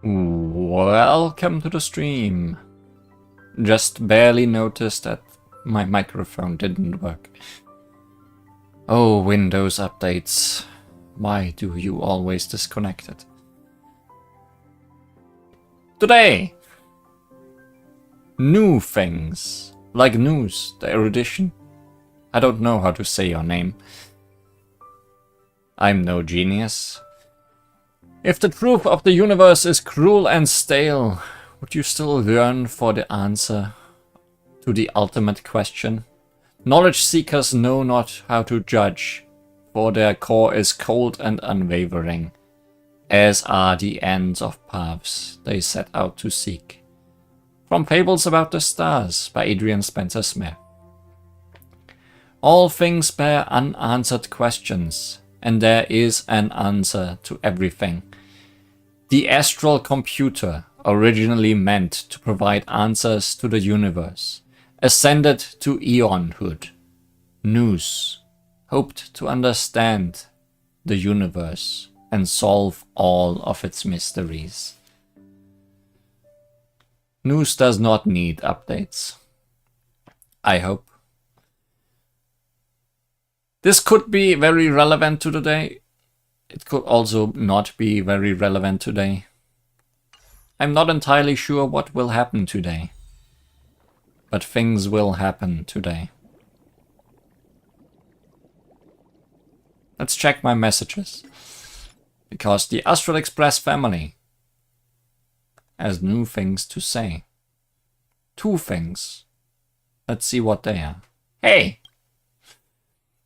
Welcome to the stream. Just barely noticed that my microphone didn't work. Oh, Windows updates. Why do you always disconnect it? Today! New things. Like news, the erudition. I don't know how to say your name. I'm no genius. If the truth of the universe is cruel and stale, would you still yearn for the answer to the ultimate question? Knowledge seekers know not how to judge, for their core is cold and unwavering, as are the ends of paths they set out to seek. From Fables About the Stars by Adrian Spencer Smith. All things bear unanswered questions, and there is an answer to everything. The astral computer, originally meant to provide answers to the universe, ascended to eonhood. Nous hoped to understand the universe and solve all of its mysteries. Nous does not need updates. I hope. This could be very relevant to today. It could also not be very relevant today. I'm not entirely sure what will happen today. But things will happen today. Let's check my messages. Because the Astral Express family has new things to say. 2 things. Let's see what they are. Hey!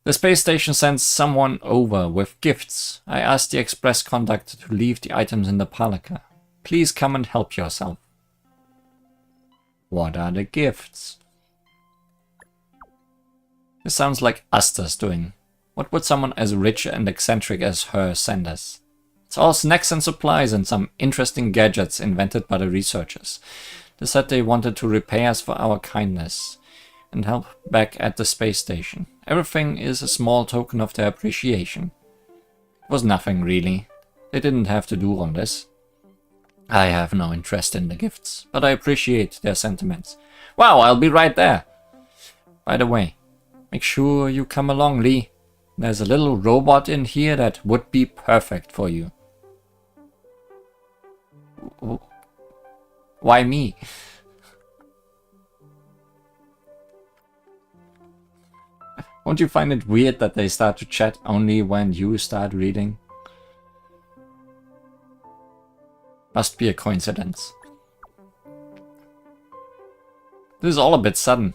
The space station sends someone over with gifts. I asked the express conductor to leave the items in the palaka. Please come and help yourself. What are the gifts? This sounds like Asta's doing. What would someone as rich and eccentric as her send us? It's all snacks and supplies and some interesting gadgets invented by the researchers. They said they wanted to repay us for our kindness and help back at the space station. Everything is a small token of their appreciation. It was nothing really. They didn't have to do all this. I have no interest in the gifts, but I appreciate their sentiments. Wow, I'll be right there. By the way, make sure you come along, Lee. There's a little robot in here that would be perfect for you. Why me? Won't you find it weird that they start to chat only when you start reading? Must be a coincidence. This is all a bit sudden.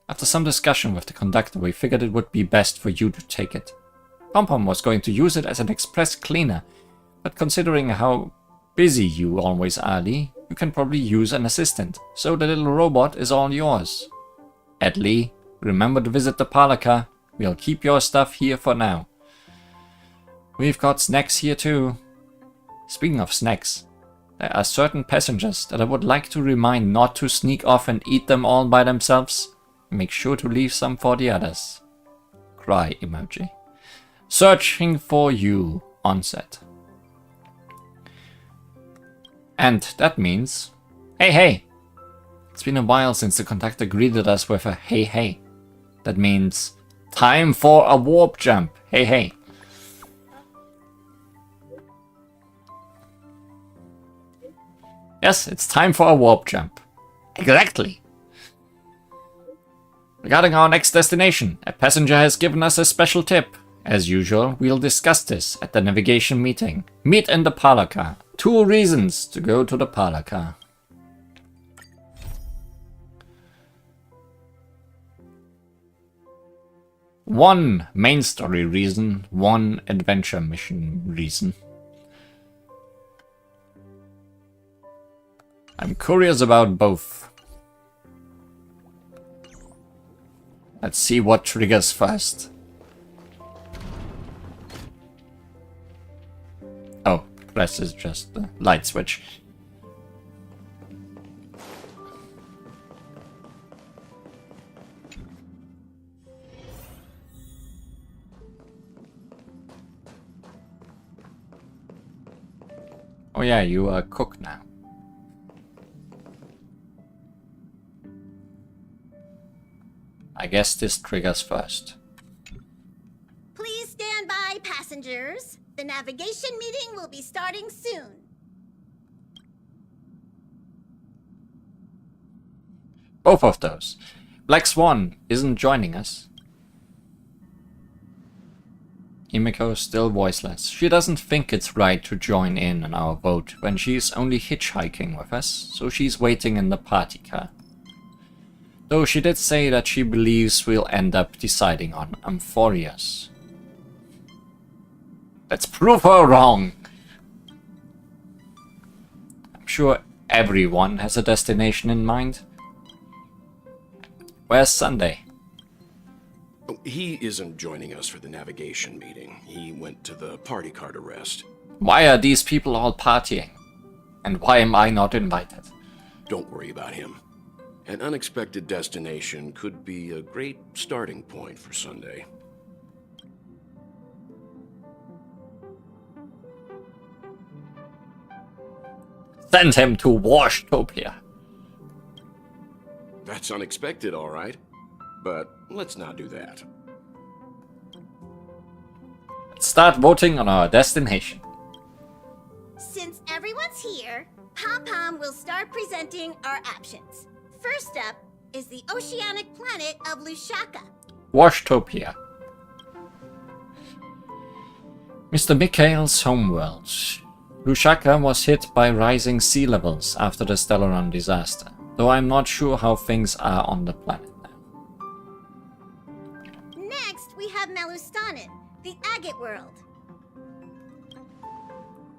After some discussion with the conductor, we figured it would be best for you to take it. Pom-Pom was going to use it as an express cleaner, but considering how busy you always are, Lee, you can probably use an assistant, so the little robot is all yours. Ed Lee, remember to visit the palaka. We'll keep your stuff here for now. We've got snacks here too. Speaking of snacks, there are certain passengers that I would like to remind not to sneak off and eat them all by themselves. Make sure to leave some for the others. Cry emoji. Searching for you, onset. And that means, hey hey! It's been a while since the conductor greeted us with a hey hey. That means, time for a warp jump, hey hey. Yes, it's time for a warp jump. Exactly. Regarding our next destination, a passenger has given us a special tip. As usual, we'll discuss this at the navigation meeting. Meet in the palaka. 2 reasons to go to the palaka. One main story reason, 1 adventure mission reason. I'm curious about both. Let's see what triggers first. Oh, press is just the light switch. Oh yeah, you are a cook now. I guess this triggers first. Please stand by, passengers. The navigation meeting will be starting soon. Both of those. Black Swan isn't joining us. Himiko still voiceless. She doesn't think it's right to join in on our vote when she's only hitchhiking with us, so she's waiting in the party car. Though she did say that she believes we'll end up deciding on Amphorius. Let's prove her wrong! I'm sure everyone has a destination in mind. Where's Sunday? He isn't joining us for the navigation meeting. He went to the party car to rest. Why are these people all partying? And why am I not invited? Don't worry about him. An unexpected destination could be a great starting point for Sunday. Send him to Washtopia. That's unexpected, all right. But let's not do that. Let's start voting on our destination. Since everyone's here, Pom-Pom will start presenting our options. First up is the oceanic planet of Lushaka. Washtopia. Mr. Mikhail's homeworld. Lushaka was hit by rising sea levels after the Stellaron disaster, though I'm not sure how things are on the planet now. Next, we have Melustanin, the agate world.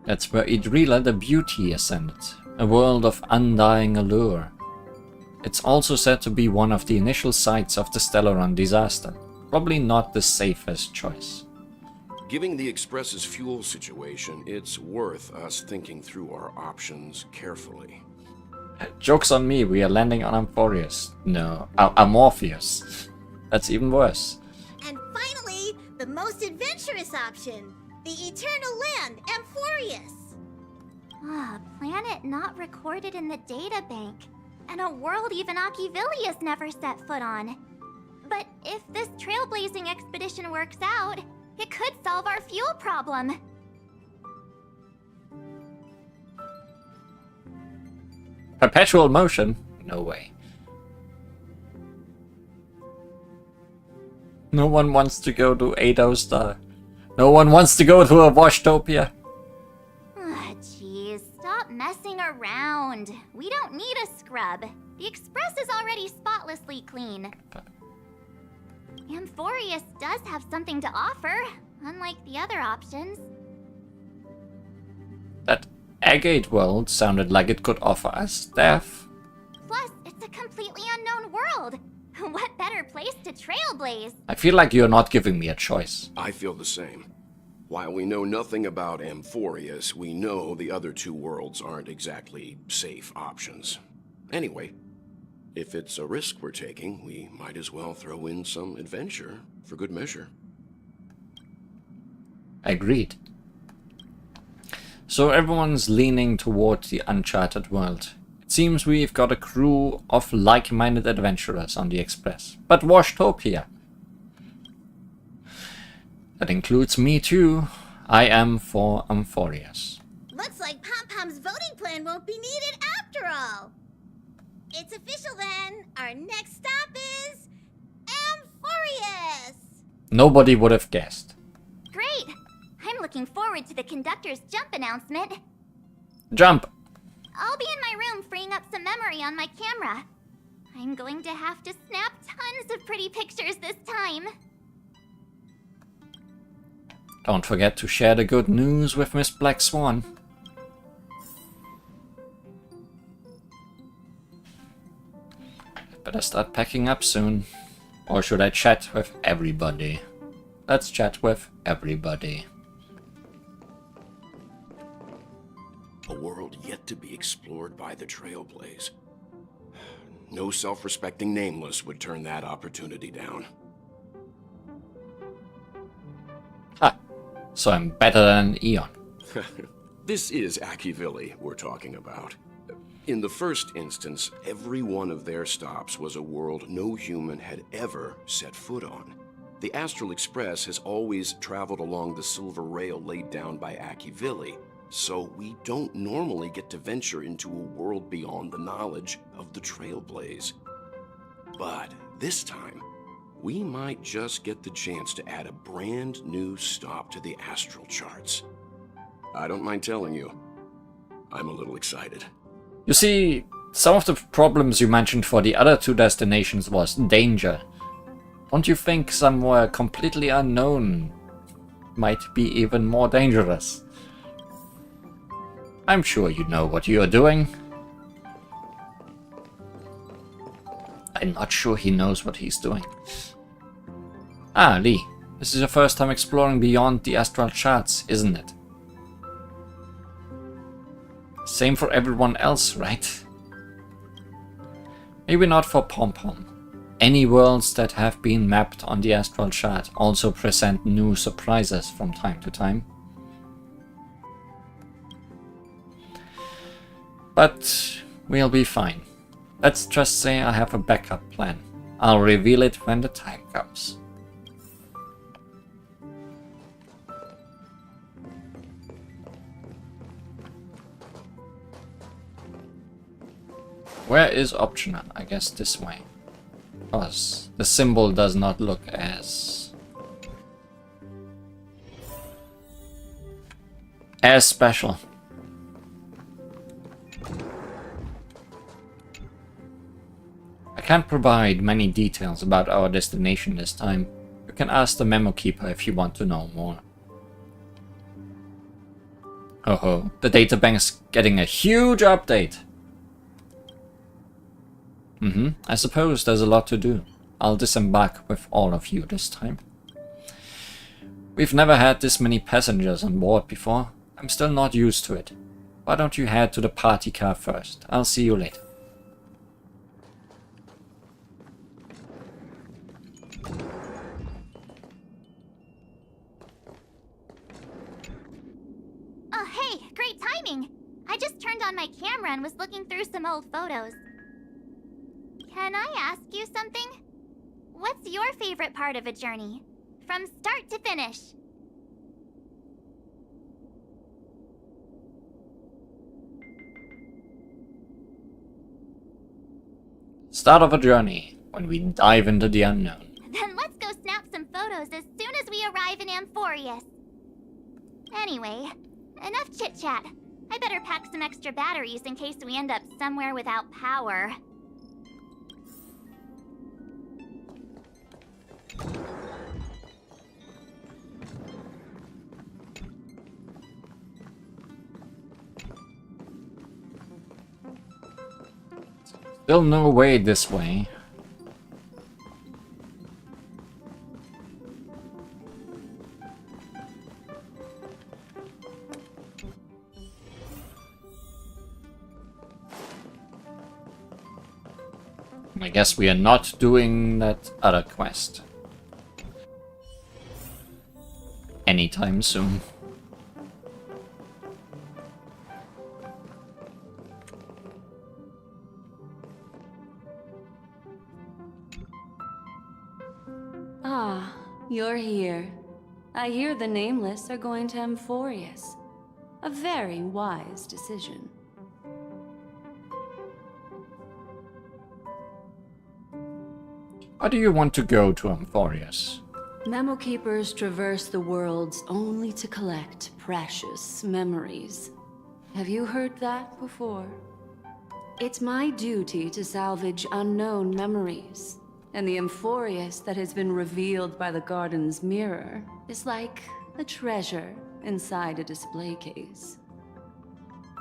That's where Idrila the Beauty ascended, a world of undying allure. It's also said to be one of the initial sites of the Stellaron disaster, probably not the safest choice. Given the Express's fuel situation, it's worth us thinking through our options carefully. Joke's on me, we are landing on Amphorius. No, Amorpheus. That's even worse. And finally, the most adventurous option, the eternal land, Amphorius. Ah, a planet not recorded in the databank, and a world even Achivilius never set foot on. But if this trailblazing expedition works out, it could solve our fuel problem. Perpetual motion? No way. No one wants to go to Ado Star. No one wants to go to a Washtopia. Ah, jeez, stop messing around. We don't need a scrub. The Express is already spotlessly clean. Amphorius does have something to offer, unlike the other options. That agate world sounded like it could offer us death. Plus, it's a completely unknown world. What better place to trailblaze? I feel like you're not giving me a choice. I feel the same. While we know nothing about Amphorius, we know the other two worlds aren't exactly safe options. Anyway, if it's a risk we're taking, we might as well throw in some adventure for good measure. Agreed. So everyone's leaning toward the uncharted world. It seems we've got a crew of like-minded adventurers on the Express. But Washtopia. That includes me too. I am for Amphorius. Looks like Pom-Pom's voting plan won't be needed after all. It's official then. Our next stop is Amphorius. Nobody would have guessed. Great! I'm looking forward to the conductor's jump announcement. Jump! I'll be in my room freeing up some memory on my camera. I'm going to have to snap tons of pretty pictures this time. Don't forget to share the good news with Miss Black Swan. Better start packing up soon. Or should I chat with everybody? Let's chat with everybody. A world yet to be explored by the Trailblaze. No self-respecting nameless would turn that opportunity down. Ha! So I'm better than Eon. This is Akivili we're talking about. In the first instance, every one of their stops was a world no human had ever set foot on. The Astral Express has always traveled along the silver rail laid down by Akivili, so we don't normally get to venture into a world beyond the knowledge of the Trailblaze. But this time, we might just get the chance to add a brand new stop to the astral charts. I don't mind telling you, I'm a little excited. You see, some of the problems you mentioned for the other two destinations was danger. Don't you think somewhere completely unknown might be even more dangerous? I'm sure you know what you are doing. I'm not sure he knows what he's doing. Ah, Lee, this is your first time exploring beyond the astral charts, isn't it? Same for everyone else, right? Maybe not for Pom-Pom. Any worlds that have been mapped on the astral chart also present new surprises from time to time. But we'll be fine. Let's just say I have a backup plan. I'll reveal it when the time comes. Where is optional? I guess this way. Because the symbol does not look as special. I can't provide many details about our destination this time. You can ask the memo keeper if you want to know more. Oh ho, the databank's getting a huge update. I suppose there's a lot to do. I'll disembark with all of you this time. We've never had this many passengers on board before. I'm still not used to it. Why don't you head to the party car first? I'll see you later. Oh, hey, great timing! I just turned on my camera and was looking through some old photos. Can I ask you something? What's your favorite part of a journey? From start to finish? Start of a journey, when we dive into the unknown. Then let's go snap some photos as soon as we arrive in Amphorius. Anyway, enough chit-chat. I better pack some extra batteries in case we end up somewhere without power. Still no way this way. I guess we are not doing that other quest anytime soon. Ah, you're here. I hear the Nameless are going to Amphorius. A very wise decision. Why do you want to go to Amphorius? Memo Keepers traverse the worlds only to collect precious memories. Have you heard that before? It's my duty to salvage unknown memories. And the Amphorius that has been revealed by the garden's mirror is like a treasure inside a display case.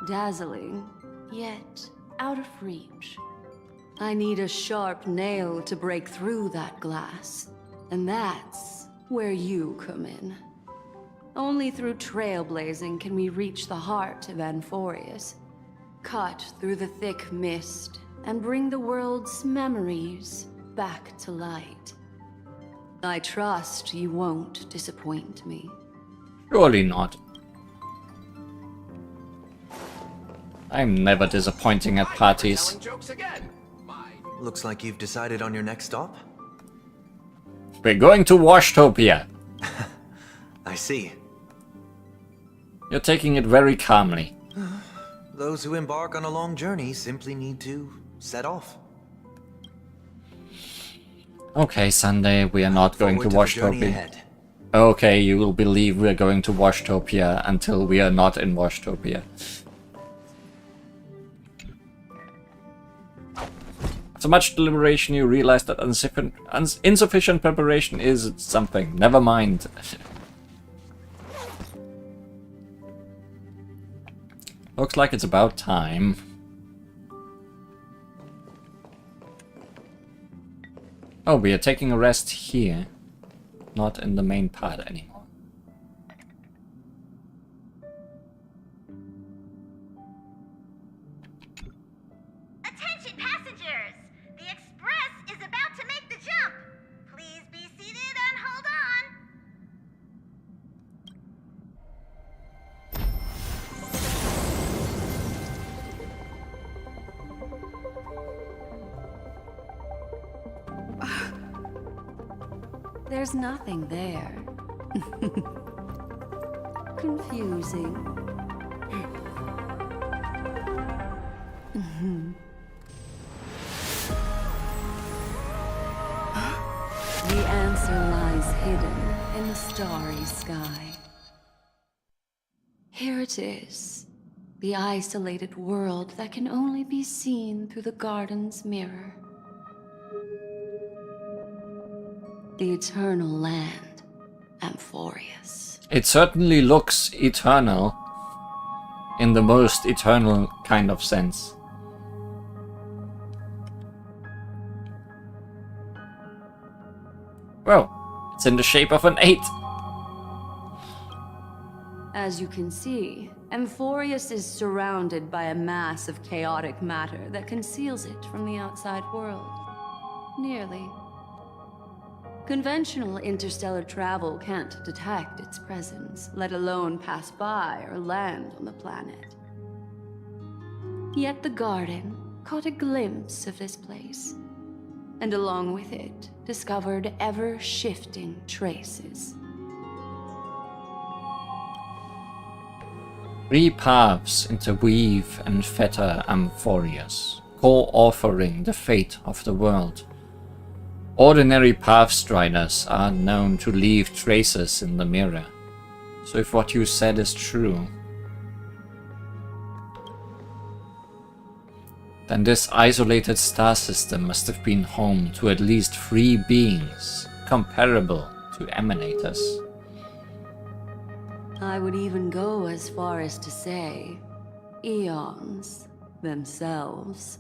Dazzling, yet out of reach. I need a sharp nail to break through that glass. And that's where you come in. Only through trailblazing can we reach the heart of Amphorius. Cut through the thick mist and bring the world's memories back to light. I trust you won't disappoint me. Surely not. I'm never disappointing at parties. Telling jokes again. Looks like you've decided on your next stop. We're going to Washtopia. I see. You're taking it very calmly. Those who embark on a long journey simply need to set off. Okay, Sunday, we are not going to Forward the journey Washtopia. ahead. Okay, you will believe we're going to Washtopia until we are not in Washtopia. After much deliberation, you realize that insufficient preparation is something. Never mind. Looks like it's about time. Oh, we are taking a rest here. Not in the main part anymore. Attention passengers! The express is about to make the jump. Please be seated and hold on. There's nothing there. Confusing. The answer lies hidden in the starry sky. Here it is, the isolated world that can only be seen through the garden's mirror. The eternal land, Amphorius. It certainly looks eternal. In the most eternal kind of sense. Well, it's in the shape of an 8. As you can see, Amphorius is surrounded by a mass of chaotic matter that conceals it from the outside world. Nearly. Conventional interstellar travel can't detect its presence, let alone pass by or land on the planet. Yet the garden caught a glimpse of this place, and along with it, discovered ever-shifting traces. 3 paths interweave and fetter Amphorius, co-authoring the fate of the world. Ordinary pathstriders are known to leave traces in the mirror, so if what you said is true, then this isolated star system must have been home to at least 3 beings comparable to Emanators. I would even go as far as to say, eons themselves.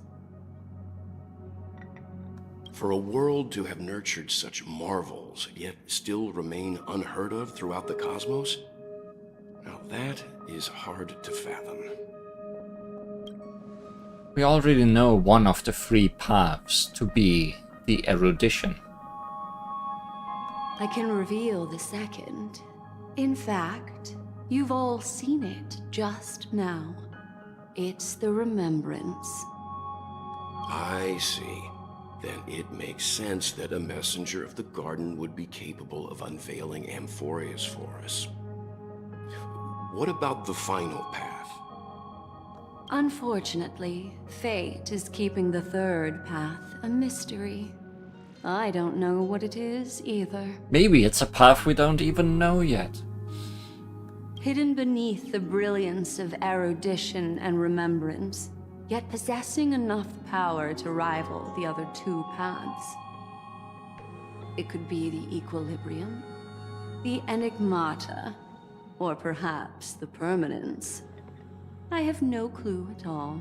For a world to have nurtured such marvels, yet still remain unheard of throughout the cosmos? Now that is hard to fathom. We already know one of the 3 paths to be the erudition. I can reveal the second. In fact, you've all seen it just now. It's the remembrance. I see. Then it makes sense that a messenger of the garden would be capable of unveiling Amphorius for us. What about the final path? Unfortunately, fate is keeping the third path a mystery. I don't know what it is either. Maybe it's a path we don't even know yet. Hidden beneath the brilliance of erudition and remembrance, yet possessing enough power to rival the other 2 paths. It could be the equilibrium, the enigmata, or perhaps the permanence. I have no clue at all.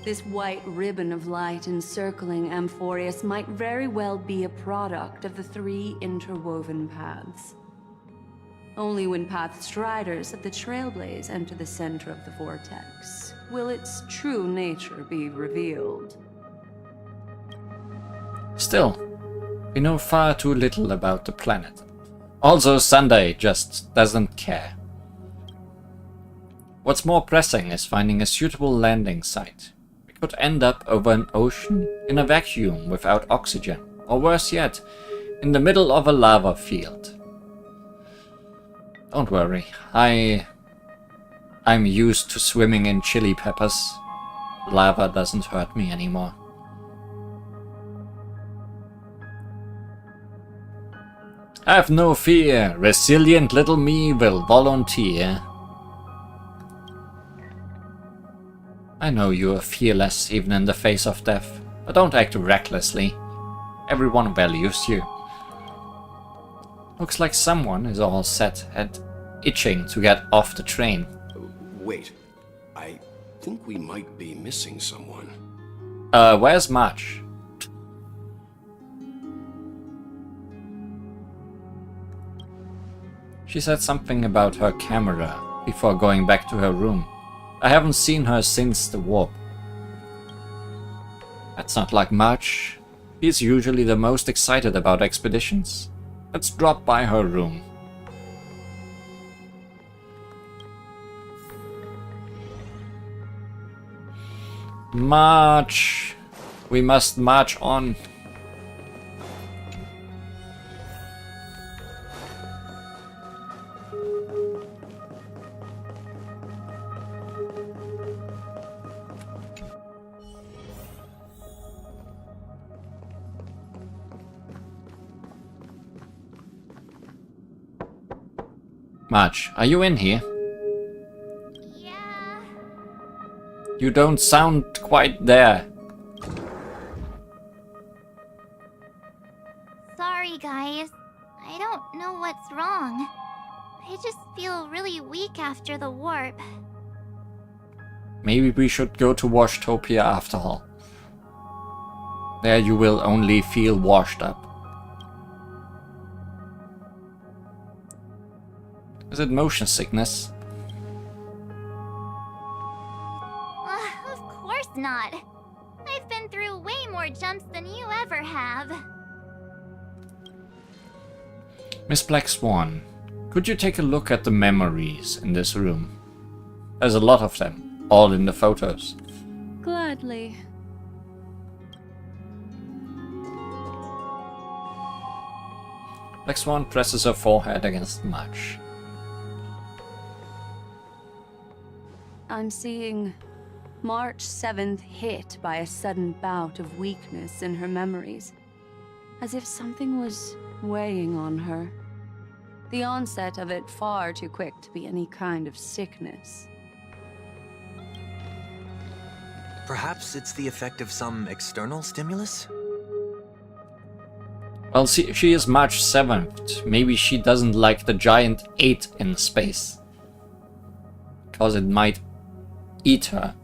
This white ribbon of light encircling Amphorius might very well be a product of the 3 interwoven paths. Only when pathstriders of the Trailblaze enter the center of the vortex will its true nature be revealed. Still, we know far too little about the planet. Also, Sunday just doesn't care. What's more pressing is finding a suitable landing site. We could end up over an ocean in a vacuum without oxygen, or worse yet, in the middle of a lava field. Don't worry, I'm used to swimming in chili peppers. Lava doesn't hurt me anymore. Have no fear, resilient little me will volunteer. I know you are fearless even in the face of death, but don't act recklessly. Everyone values you. Looks like someone is all set and itching to get off the train. Wait, I think we might be missing someone. Where's March? She said something about her camera before going back to her room. I haven't seen her since the warp. That's not like March. He's usually the most excited about expeditions. Let's drop by her room. March! We must march on. March, are you in here? Yeah. You don't sound quite there. Sorry, guys. I don't know what's wrong. I just feel really weak after the warp. Maybe we should go to Washtopia after all. There you will only feel washed up. Is it motion sickness? Of course not. I've been through way more jumps than you ever have. Miss Black Swan, could you take a look at the memories in this room? There's a lot of them, all in the photos. Gladly. Black Swan presses her forehead against March. I'm seeing March 7th hit by a sudden bout of weakness in her memories, as if something was weighing on her. The onset of it far too quick to be any kind of sickness. Perhaps it's the effect of some external stimulus? Well, she is March 7th. Maybe she doesn't like the giant 8 in space. Because it might eat her,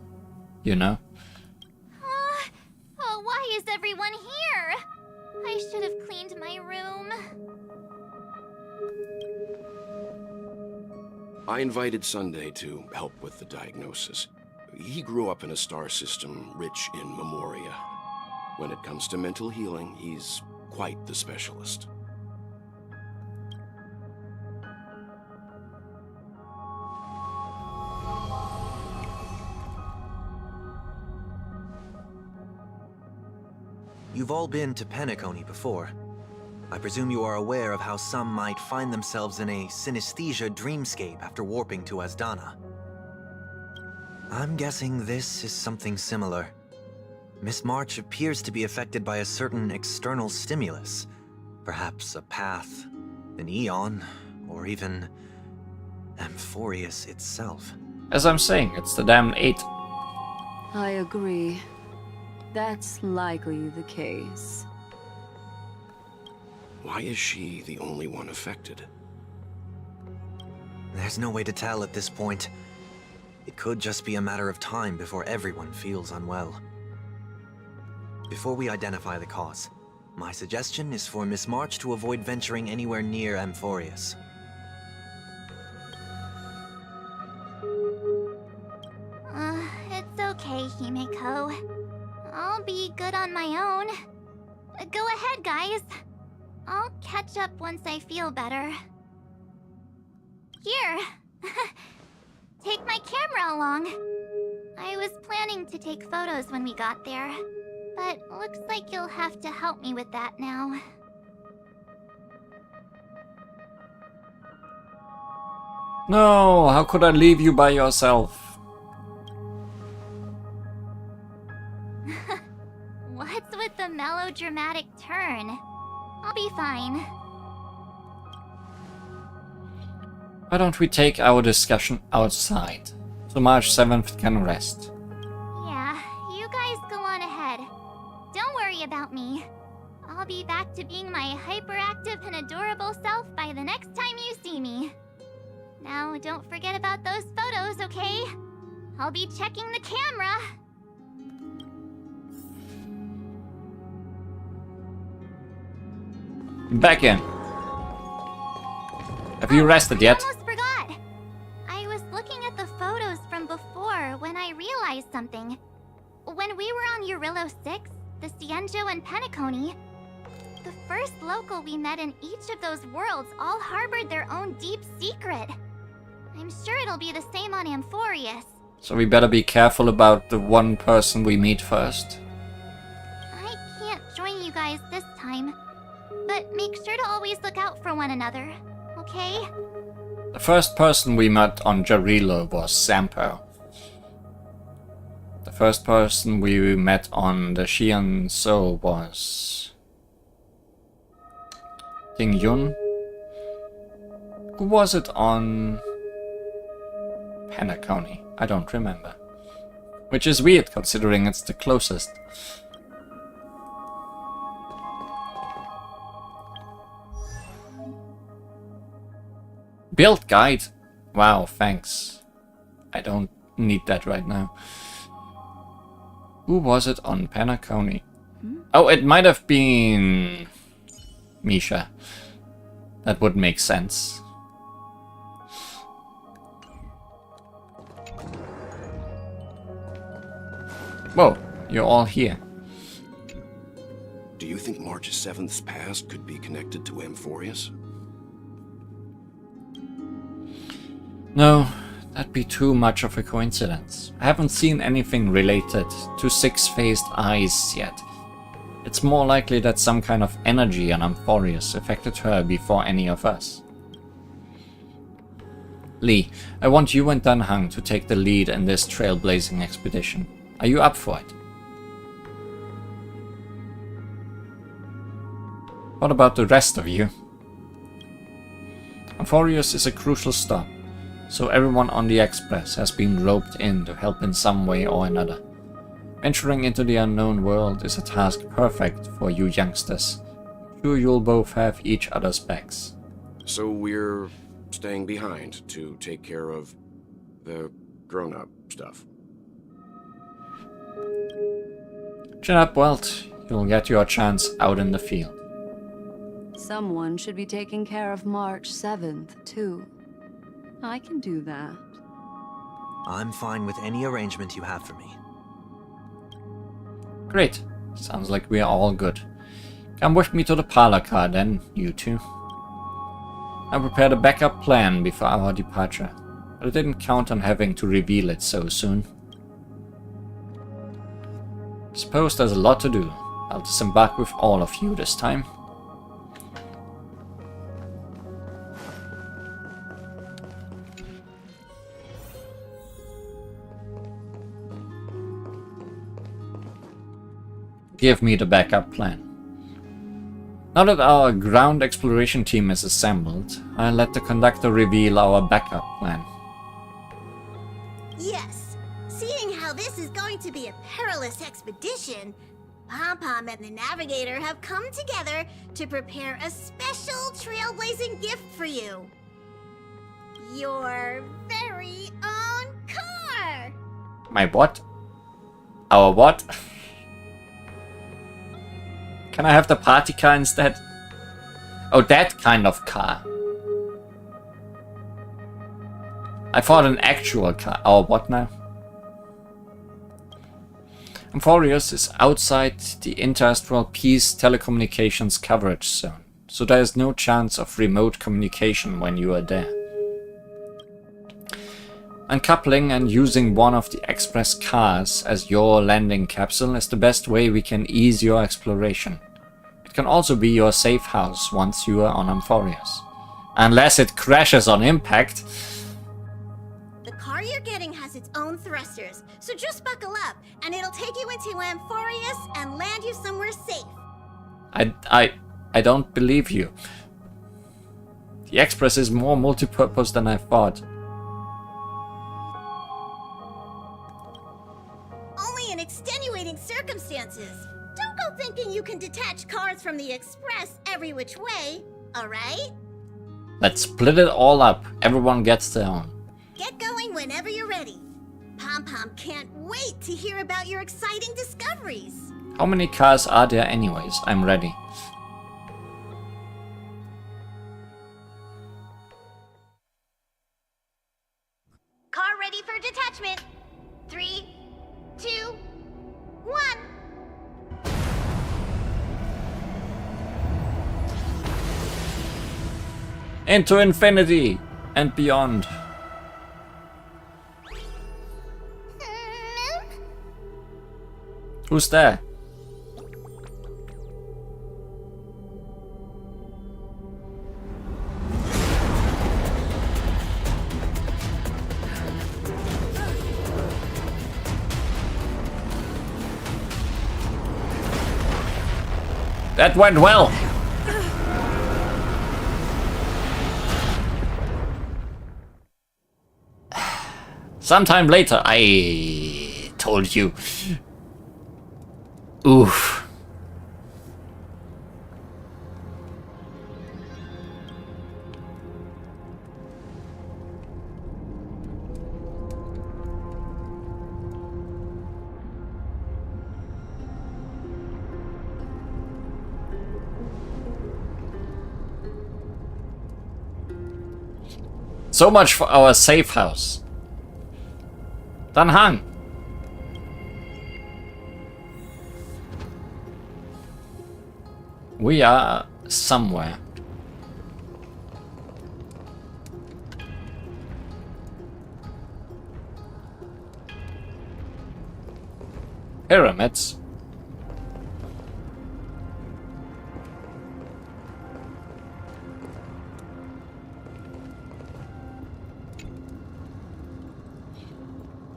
you know? Oh, why is everyone here? I should have cleaned my room. I invited Sunday to help with the diagnosis. He grew up in a star system rich in memoria. When it comes to mental healing, he's quite the specialist. You've all been to Penacony before. I presume you are aware of how some might find themselves in a synesthesia dreamscape after warping to Asdana. I'm guessing this is something similar. Miss March appears to be affected by a certain external stimulus. Perhaps a path, an eon, or even Amphorius itself. As I'm saying, it's the damn 8. I agree. That's likely the case. Why is she the only one affected? There's no way to tell at this point. It could just be a matter of time before everyone feels unwell. Before we identify the cause, my suggestion is for Miss March to avoid venturing anywhere near Amphorius. It's okay, Himeko. I'll be good on my own. Go ahead, guys. I'll catch up once I feel better. Here. take my camera along. I was planning to take photos when we got there, but looks like you'll have to help me with that now. No, how could I leave you by yourself? What's with the melodramatic turn? I'll be fine. Why don't we take our discussion outside, so March 7th can rest? Yeah, you guys go on ahead. Don't worry about me. I'll be back to being my hyperactive and adorable self by the next time you see me. Now, don't forget about those photos, okay? I'll be checking the camera. Back in. Have you rested yet? I almost forgot. I was looking at the photos from before when I realized something. When we were on Eurillo 6, the Cienjo and Penacony, the first local we met in each of those worlds all harbored their own deep secret. I'm sure it'll be the same on Amphorius. So we better be careful about the one person we meet first. I can't join you guys this time, but make sure to always look out for one another, okay? The first person we met on Jarilo was Sampo. The first person we met on the Xian So was Ting Yun. Who was it on Penacony? I don't remember. Which is weird considering it's the closest. Build guide? Wow, thanks. I don't need that right now. Who was it on Penacony? Oh, it might have been Misha. That would make sense. Whoa, you're all here. Do you think March 7th's past could be connected to Amphorius? No, that'd be too much of a coincidence. I haven't seen anything related to six-faced eyes yet. It's more likely that some kind of energy on Amphorius affected her before any of us. Lee, I want you and Danhang to take the lead in this trailblazing expedition. Are you up for it? What about the rest of you? Amphorius is a crucial stop, so everyone on the Express has been roped in to help in some way or another. Venturing into the unknown world is a task perfect for you youngsters. I'm sure you'll both have each other's backs. So we're staying behind to take care of the grown-up stuff. Chin up, Welt. You'll get your chance out in the field. Someone should be taking care of March 7th, too. I can do that. I'm fine with any arrangement you have for me. Great. Sounds like we are all good. Come with me to the parlor car then, you two. I prepared a backup plan before our departure, but I didn't count on having to reveal it so soon. Suppose there's a lot to do. I'll disembark with all of you this time. Give me the backup plan. Now that our ground exploration team is assembled, I'll let the conductor reveal our backup plan. Yes, seeing how this is going to be a perilous expedition, Pom-Pom and the Navigator have come together to prepare a special trailblazing gift for you. Your very own car! My what? Our what? Can I have the party car instead? Oh, that kind of car. I thought an actual car. Oh, what now? Amphorius is outside the Interastral Peace telecommunications coverage zone, so there is no chance of remote communication when you are there. Uncoupling and using one of the express cars as your landing capsule is the best way we can ease your exploration. It can also be your safe house once you are on Amphorius. Unless it crashes on impact. The car you're getting has its own thrusters, so just buckle up, and it'll take you into Amphorius and land you somewhere safe. I don't believe you. The Express is more multi-purpose than I thought. Only in extenuating circumstances. Don't go thinking you can detach cars from the Express every which way, alright? Let's split it all up. Everyone gets their own. Get going whenever you're ready. Pom-Pom can't wait to hear about your exciting discoveries. How many cars are there anyways? I'm ready. Car ready for detachment. 3, 2, 1. Into infinity and beyond. Who's there? That went well. Sometime later, I told you. Oof. So much for our safe house. Dan Hang. We are somewhere. Pyramids.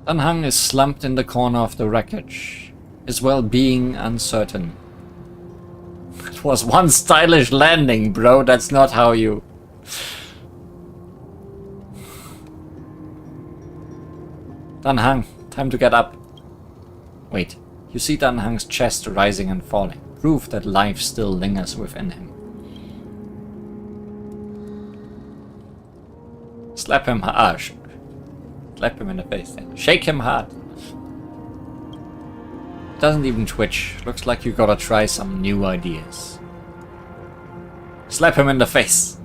Dan Hang is slumped in the corner of the wreckage, his well-being uncertain. It was one stylish landing, bro. That's not how you... Dan Hang, time to get up. Wait, you see Dan Hang's chest rising and falling. Proof that life still lingers within him. Slap him hard. Slap him in the face then. Shake him hard. Doesn't even twitch. Looks like you gotta try some new ideas. Slap him in the face.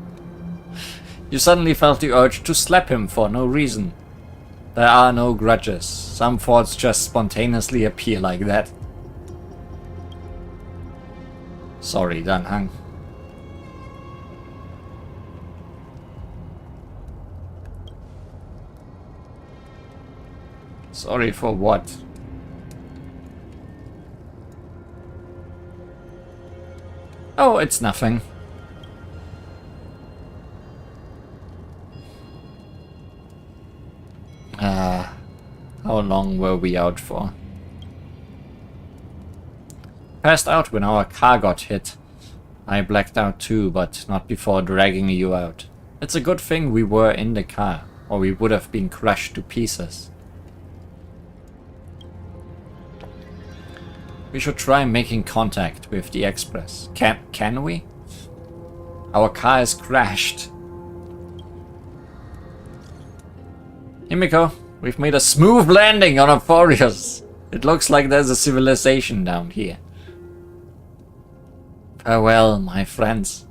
You suddenly felt the urge to slap him for no reason. There are no grudges. Some thoughts just spontaneously appear like that. Sorry, Dan Hang. Sorry for what? Oh, it's nothing. How long were we out for? Passed out when our car got hit. I blacked out too, but not before dragging you out. It's a good thing we were in the car, or we would have been crushed to pieces. We should try making contact with the Express. Can we? Our car is crashed. Himiko, we've made a smooth landing on Amphorius. It looks like there's a civilization down here. Farewell, my friends.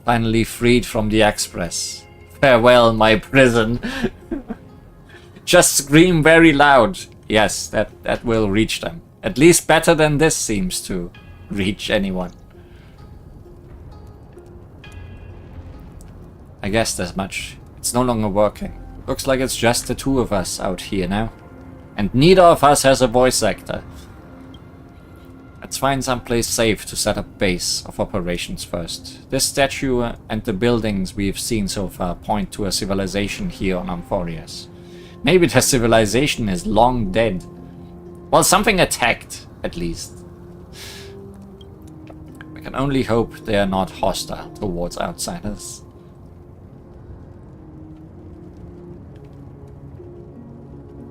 Finally freed from the Express. Farewell, my prison. Just scream very loud. Yes, that will reach them. At least better than this seems to reach anyone. I guessed as much. It's no longer working. Looks like it's just the two of us out here now. And neither of us has a voice actor. Let's find someplace safe to set up base of operations first. This statue and the buildings we've seen so far point to a civilization here on Amphorius. Maybe the civilization is long dead. Well, something attacked, at least. We can only hope they are not hostile towards outsiders.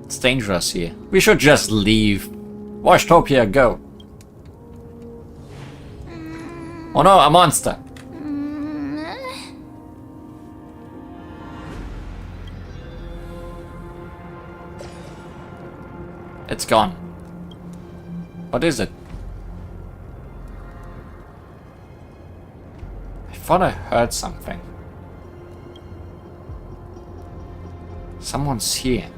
It's dangerous here. We should just leave. Washtopia, go. Oh no, a monster. It's gone. What is it? I thought I heard something. Someone's here.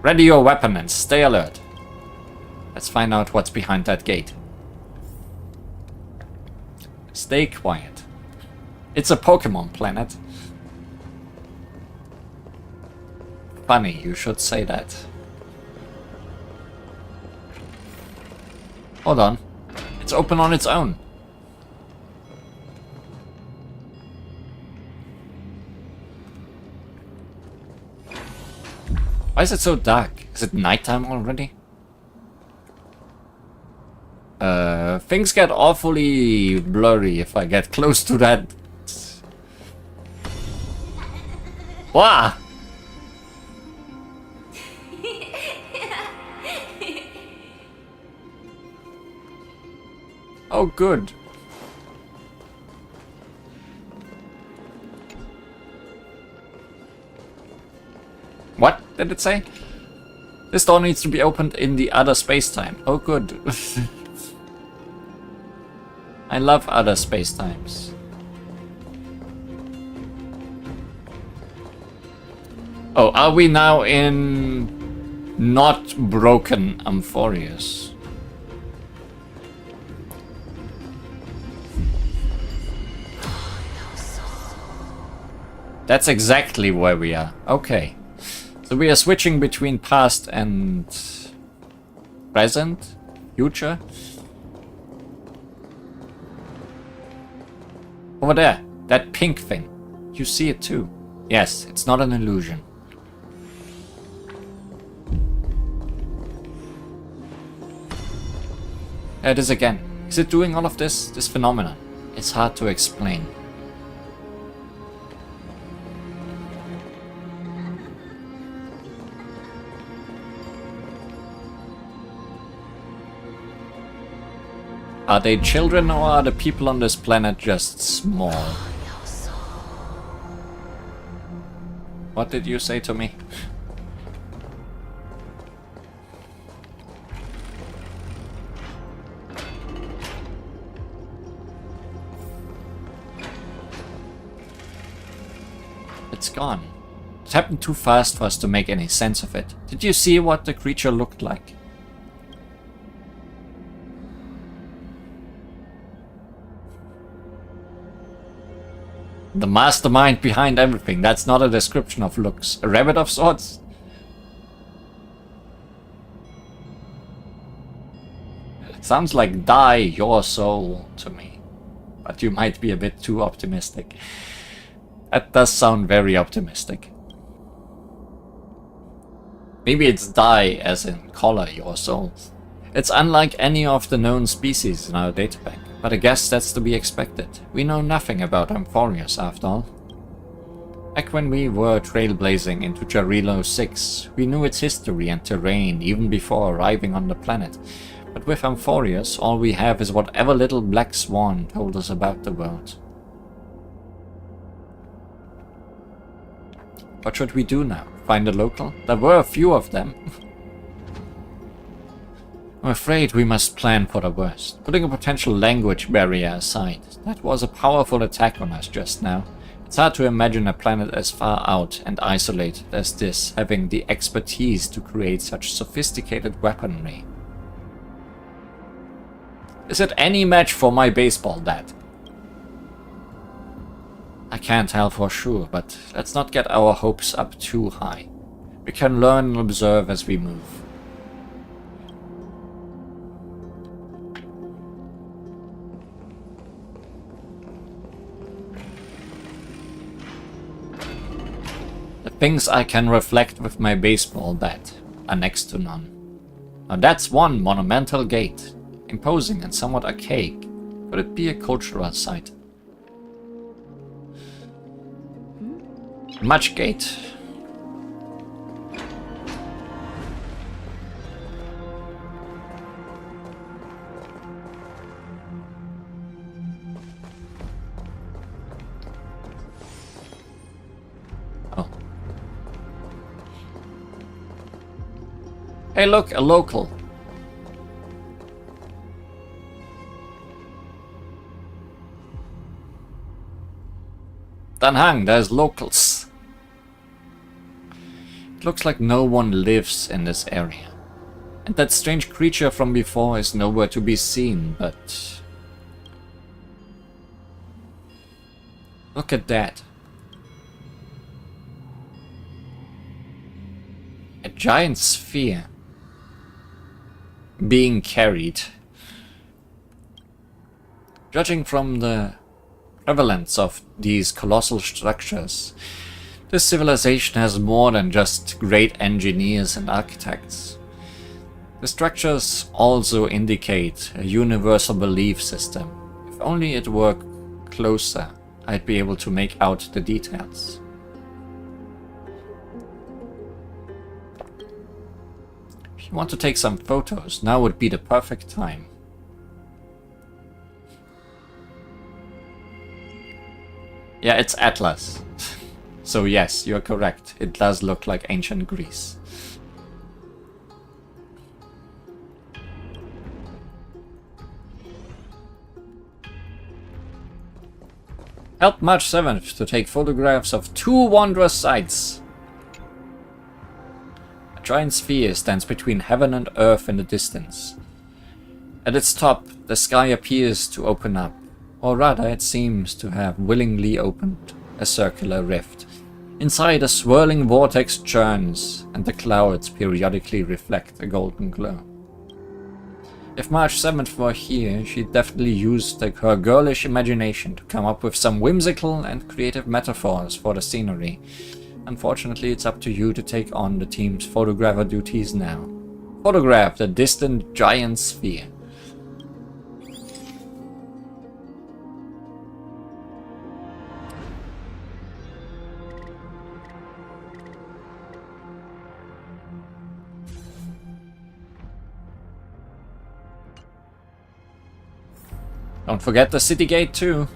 Ready your weapon and stay alert. Let's find out what's behind that gate. Stay quiet. It's a Pokemon planet. Funny, you should say that. Hold on. It's open on its own. Why is it so dark? Is it nighttime already? Things get awfully blurry if I get close to that. Wow! Oh, good. What did it say? This door needs to be opened in the other space-time. Oh, good. I love other space-times. Oh, are we now in not broken Amphorius? That's exactly where we are. Okay. So we are switching between past and present, future. Over there, that pink thing. You see it too. Yes, it's not an illusion. There it is again. Is it doing all of this phenomenon? It's hard to explain. Are they children or are the people on this planet just small? What did you say to me? It's gone. It happened too fast for us to make any sense of it. Did you see what the creature looked like? The mastermind behind everything. That's not a description of looks. A rabbit of sorts? It sounds like die your soul to me. But you might be a bit too optimistic. That does sound very optimistic. Maybe it's die as in color your soul. It's unlike any of the known species in our databank. But I guess that's to be expected. We know nothing about Amphorius after all. Back when we were trailblazing into Jarilo 6, we knew its history and terrain even before arriving on the planet. But with Amphorius, all we have is whatever little Black Swan told us about the world. What should we do now? Find a local? There were a few of them. I'm afraid we must plan for the worst. Putting a potential language barrier aside, that was a powerful attack on us just now. It's hard to imagine a planet as far out and isolated as this having the expertise to create such sophisticated weaponry. Is it any match for my baseball bat? I can't tell for sure, but let's not get our hopes up too high. We can learn and observe as we move. The things I can reflect with my baseball bat are next to none. Now that's one monumental gate, imposing and somewhat archaic. Could it be a cultural site? Much gate. Oh. Hey look, a local. Danhang, there's locals. It looks like no one lives in this area. And that strange creature from before is nowhere to be seen, but... Look at that. A giant sphere. Being carried. Judging from the prevalence of these colossal structures, this civilization has more than just great engineers and architects. The structures also indicate a universal belief system. If only it were closer, I'd be able to make out the details. If you want to take some photos, now would be the perfect time. Yeah, it's Atlas. So yes, you're correct. It does look like ancient Greece. Help March 7th to take photographs of 2 wondrous sights. A giant sphere stands between heaven and earth in the distance. At its top, the sky appears to open up, or rather it seems to have willingly opened a circular rift. Inside, a swirling vortex churns, and the clouds periodically reflect a golden glow. If March 7th were here, she'd definitely use her girlish imagination to come up with some whimsical and creative metaphors for the scenery. Unfortunately, it's up to you to take on the team's photographer duties now. Photograph the distant giant sphere. Don't forget the city gate too.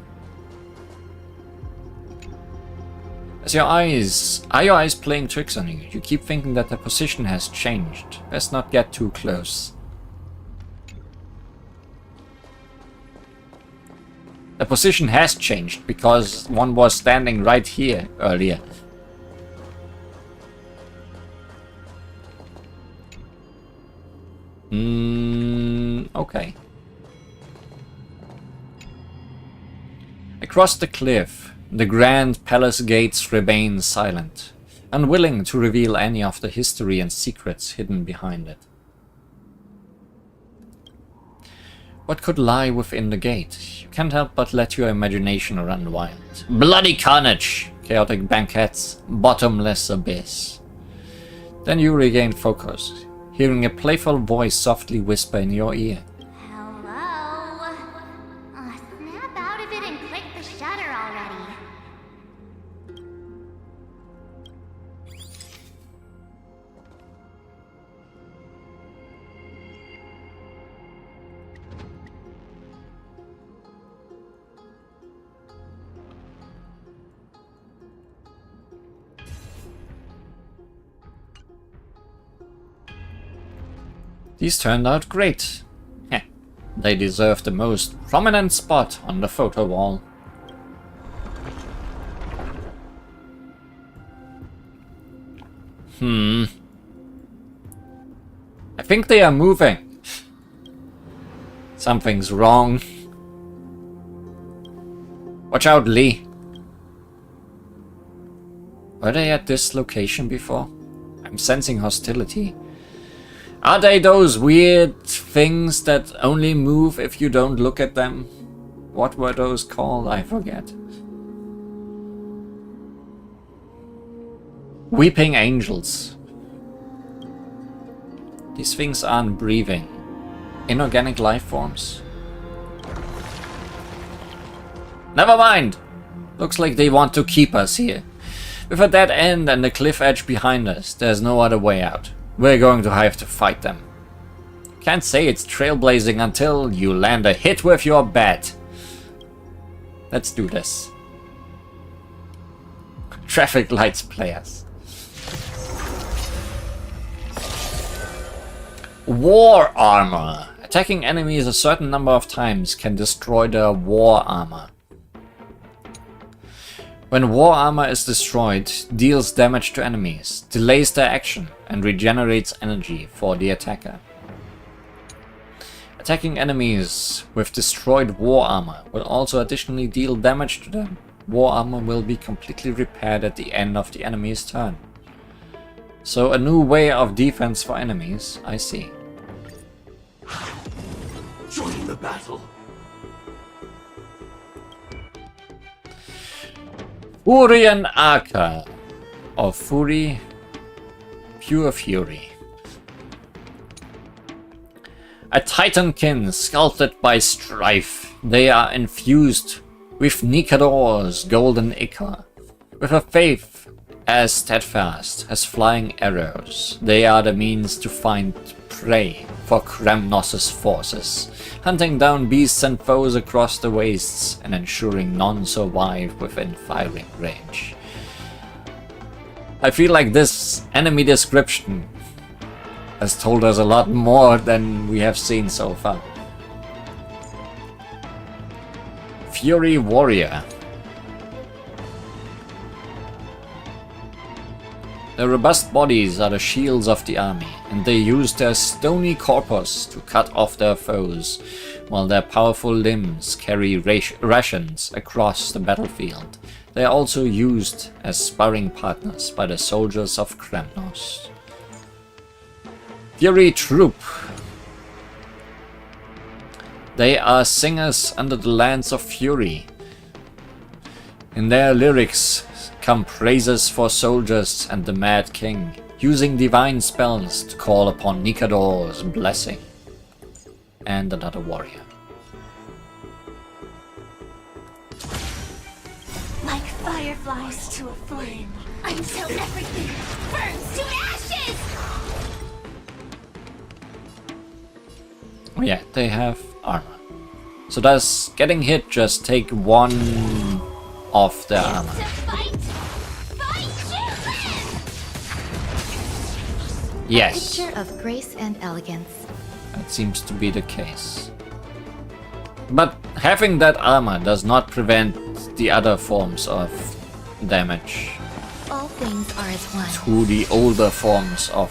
Are your eyes playing tricks on you? You keep thinking that the position has changed. Best not get too close. The position has changed because one was standing right here earlier. Okay. Across the cliff, the grand palace gates remain silent, unwilling to reveal any of the history and secrets hidden behind it. What could lie within the gate? You can't help but let your imagination run wild. Bloody carnage! Chaotic banquets, bottomless abyss. Then you regain focus, hearing a playful voice softly whisper in your ear. Hello? Snap out of it and click the shutter already. These turned out great. Heh, they deserve the most prominent spot on the photo wall. I think they are moving. Something's wrong. Watch out, Lee. Were they at this location before? I I'm sensing hostility. Are they those weird things that only move if you don't look at them? What were those called? I forget. Weeping angels. These things aren't breathing. Inorganic life forms? Never mind! Looks like they want to keep us here. With a dead end and the cliff edge behind us, there's no other way out. We're going to have to fight them. Can't say it's trailblazing until you land a hit with your bat. Let's do this. Traffic lights players. War armor. Attacking enemies a certain number of times can destroy their war armor. When war armor is destroyed, deals damage to enemies, delays their action, and regenerates energy for the attacker. Attacking enemies with destroyed war armor will also additionally deal damage to them. War armor will be completely repaired at the end of the enemy's turn. So a new way of defense for enemies, I see. Join the battle. Furian Arca, or Fury, pure fury. A Titankin sculpted by strife, they are infused with Nikador's golden ichor. With a faith as steadfast as flying arrows, they are the means to find prey for Kremnos' forces, hunting down beasts and foes across the wastes and ensuring none survive within firing range. I feel like this enemy description has told us a lot more than we have seen so far. Fury Warrior. Their robust bodies are the shields of the army, and they use their stony corpus to cut off their foes, while their powerful limbs carry rations across the battlefield. They are also used as sparring partners by the soldiers of Kremnos. Fury Troop. They are singers under the Lands of Fury. In their lyrics come praises for soldiers and the Mad King, using divine spells to call upon Nikador's blessing. And another warrior. Like fireflies to a flame, until everything burns to ashes! Oh yeah, they have armor. So does getting hit just take one off their armor? Yes. Picture of grace and elegance. That seems to be the case. But having that armor does not prevent the other forms of damage All things are as one. to the older forms of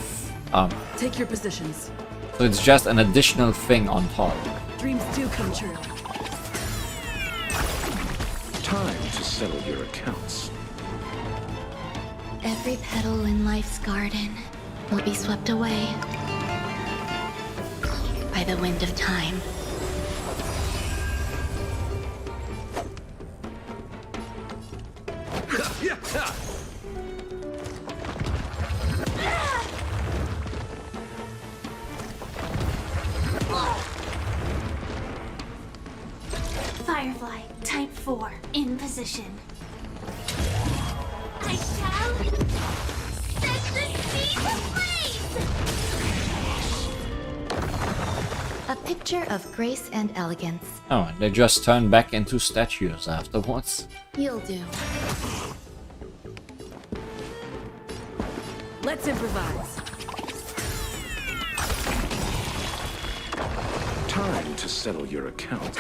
armor. Take your positions. So it's just an additional thing on top. Dreams do come true. Time to settle your accounts. Every petal in life's garden will be swept away by the wind of time. Firefly, type 4, in position. I shall set the sea ablaze! A picture of grace and elegance. Oh, and they just turn back into statues afterwards. You'll do. Let's improvise. Time to settle your accounts.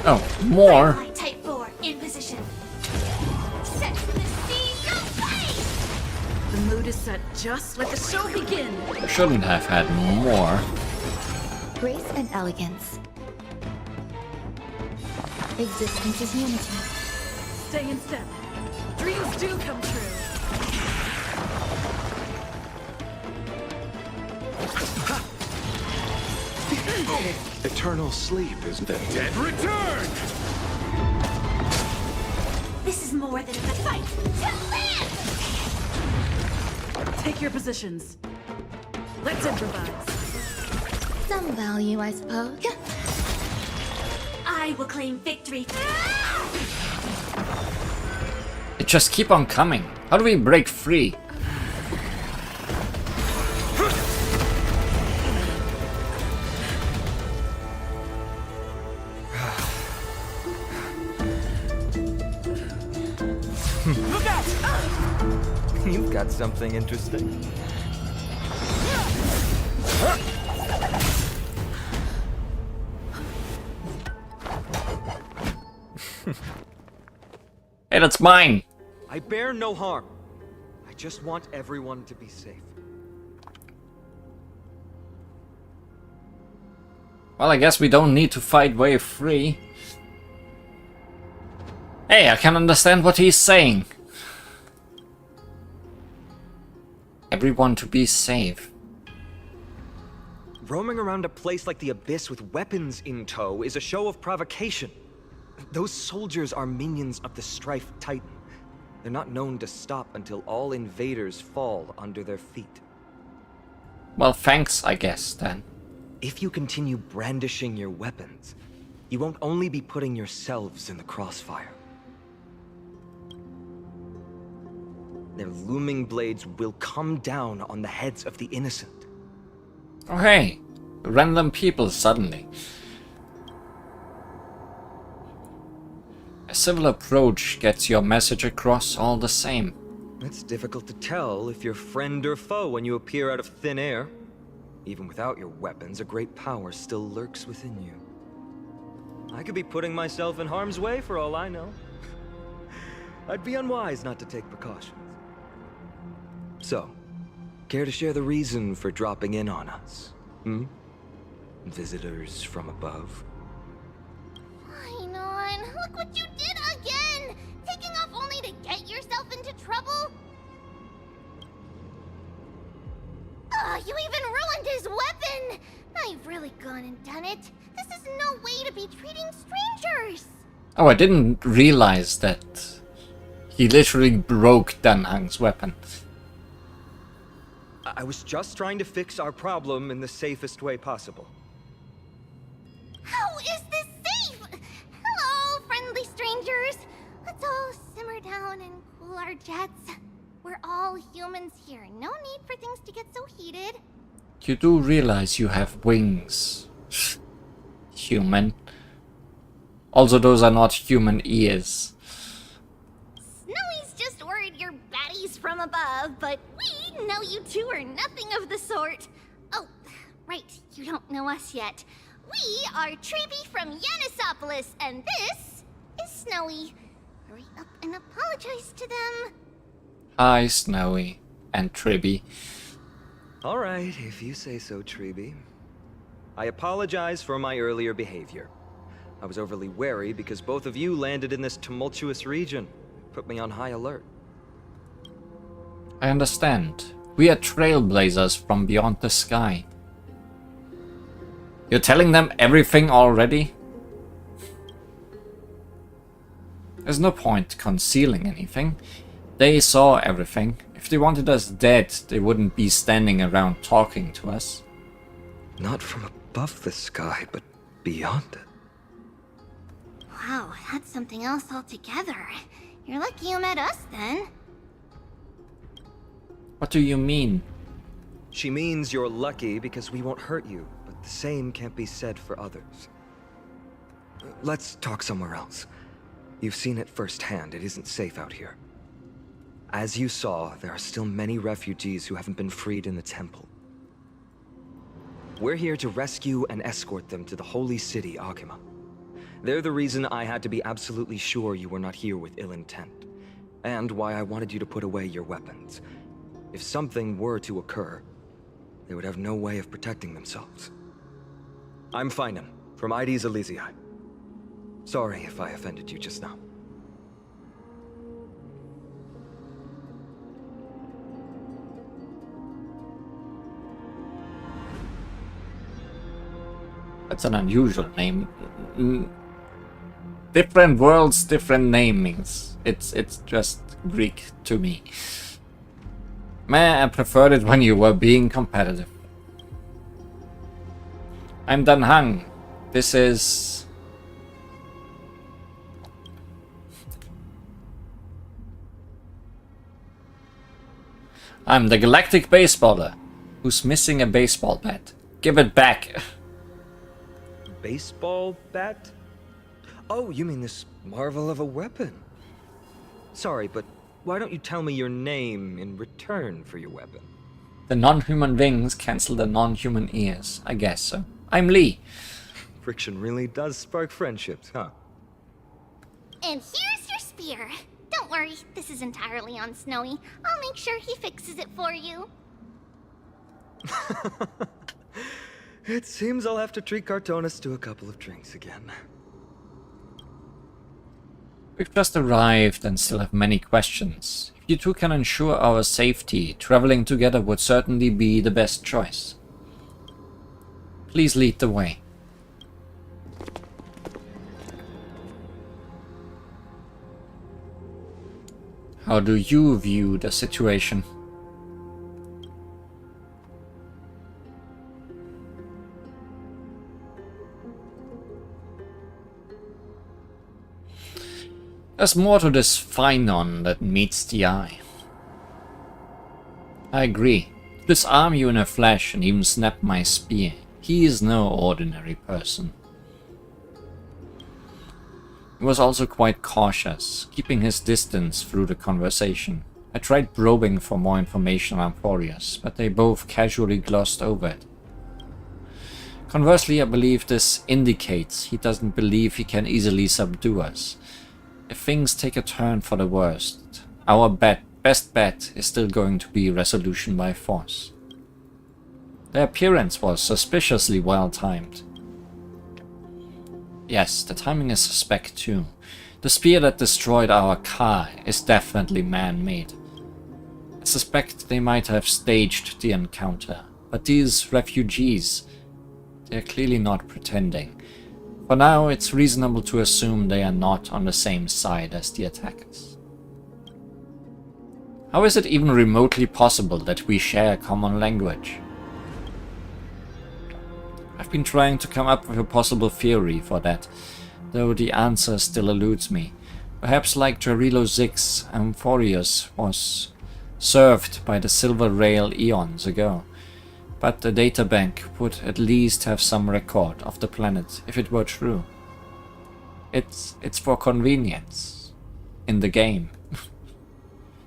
Oh, more? Firefly, type 4, in position. Set the sea ablaze! The mood is set just let the show begin. Shouldn't have had more. Grace and elegance. Existence is unity. Stay in step. Dreams do come true. Eternal sleep is the dead return! This is more than a fight to live! Take your positions. Let's improvise. Some value, I suppose. I will claim victory. It just keep on coming. How do we break free? Look out! You've got something interesting. Hey, that's mine! I bear no harm. I just want everyone to be safe. Well, I guess we don't need to fight way free. Hey, I can understand what he's saying. Everyone to be safe. Roaming around a place like the Abyss with weapons in tow is a show of provocation. Those soldiers are minions of the Strife Titan. They're not known to stop until all invaders fall under their feet. Well, thanks, I guess, then. If you continue brandishing your weapons, you won't only be putting yourselves in the crossfire. Their looming blades will come down on the heads of the innocent. Oh hey, random people suddenly. A civil approach gets your message across all the same. It's difficult to tell if you're friend or foe when you appear out of thin air. Even without your weapons, a great power still lurks within you. I could be putting myself in harm's way for all I know. I'd be unwise not to take precautions. So, care to share the reason for dropping in on us? Visitors from above? Paean, look what you did again! Taking off only to get yourself into trouble? You even ruined his weapon! Now you've really gone and done it. This is no way to be treating strangers! Oh, I didn't realize that he literally broke Danhang's weapon. I was just trying to fix our problem in the safest way possible. How is this safe? Hello, friendly strangers. Let's all simmer down and cool our jets. We're all humans here. No need for things to get so heated. You do realize you have wings, human. Also, those are not human ears. Snowy's just worried you're baddies from above, but we know you two are nothing of the sort. Oh, right, you don't know us yet. We are Treeby from Yanisopolis, and this is Snowy. Hurry up and apologize to them. Hi, Snowy and Tribby. All right, if you say so, Treeby. I apologize for my earlier behavior. I was overly wary because both of you landed in this tumultuous region. Put me on high alert. I understand. We are trailblazers from beyond the sky. You're telling them everything already? There's no point concealing anything. They saw everything. If they wanted us dead, they wouldn't be standing around talking to us. Not from above the sky, but beyond it. Wow, that's something else altogether. You're lucky you met us then. What do you mean? She means you're lucky because we won't hurt you, but the same can't be said for others. Let's talk somewhere else. You've seen it firsthand, it isn't safe out here. As you saw, there are still many refugees who haven't been freed in the temple. We're here to rescue and escort them to the holy city, Akima. They're the reason I had to be absolutely sure you were not here with ill intent, and why I wanted you to put away your weapons. If something were to occur, they would have no way of protecting themselves. I'm Finan, from ID's Elysiae. Sorry if I offended you just now. That's an unusual name. Different worlds, different namings. It's just Greek to me. Meh, I preferred it when you were being competitive. I'm Dan Hang. This is... I'm the galactic baseballer who's missing a baseball bat. Give it back. Baseball bat? Oh, you mean this marvel of a weapon? Sorry, but why don't you tell me your name in return for your weapon? The non-human wings cancel the non-human ears. I guess so. I'm Lee. Friction really does spark friendships, huh? And here's your spear. Don't worry, this is entirely on Snowy. I'll make sure he fixes it for you. It seems I'll have to treat Cartonis to a couple of drinks again. We've just arrived and still have many questions. If you two can ensure our safety, traveling together would certainly be the best choice. Please lead the way. How do you view the situation? There's more to this Phaenon that meets the eye. I agree. To disarm you in a flash and even snap my spear, he is no ordinary person. He was also quite cautious, keeping his distance through the conversation. I tried probing for more information on Amphorius, but they both casually glossed over it. Conversely, I believe this indicates he doesn't believe he can easily subdue us. If things take a turn for the worst, our best bet is still going to be resolution by force. Their appearance was suspiciously well timed. Yes, the timing is suspect too. The spear that destroyed our car is definitely man-made. I suspect they might have staged the encounter, but these refugees, they're clearly not pretending. For now, it's reasonable to assume they are not on the same side as the attackers. How is it even remotely possible that we share a common language? I've been trying to come up with a possible theory for that, though the answer still eludes me. Perhaps like Jarilo Zix, Amphorius was served by the Silver Rail eons ago. But the databank would at least have some record of the planet if it were true. It's for convenience. In the game.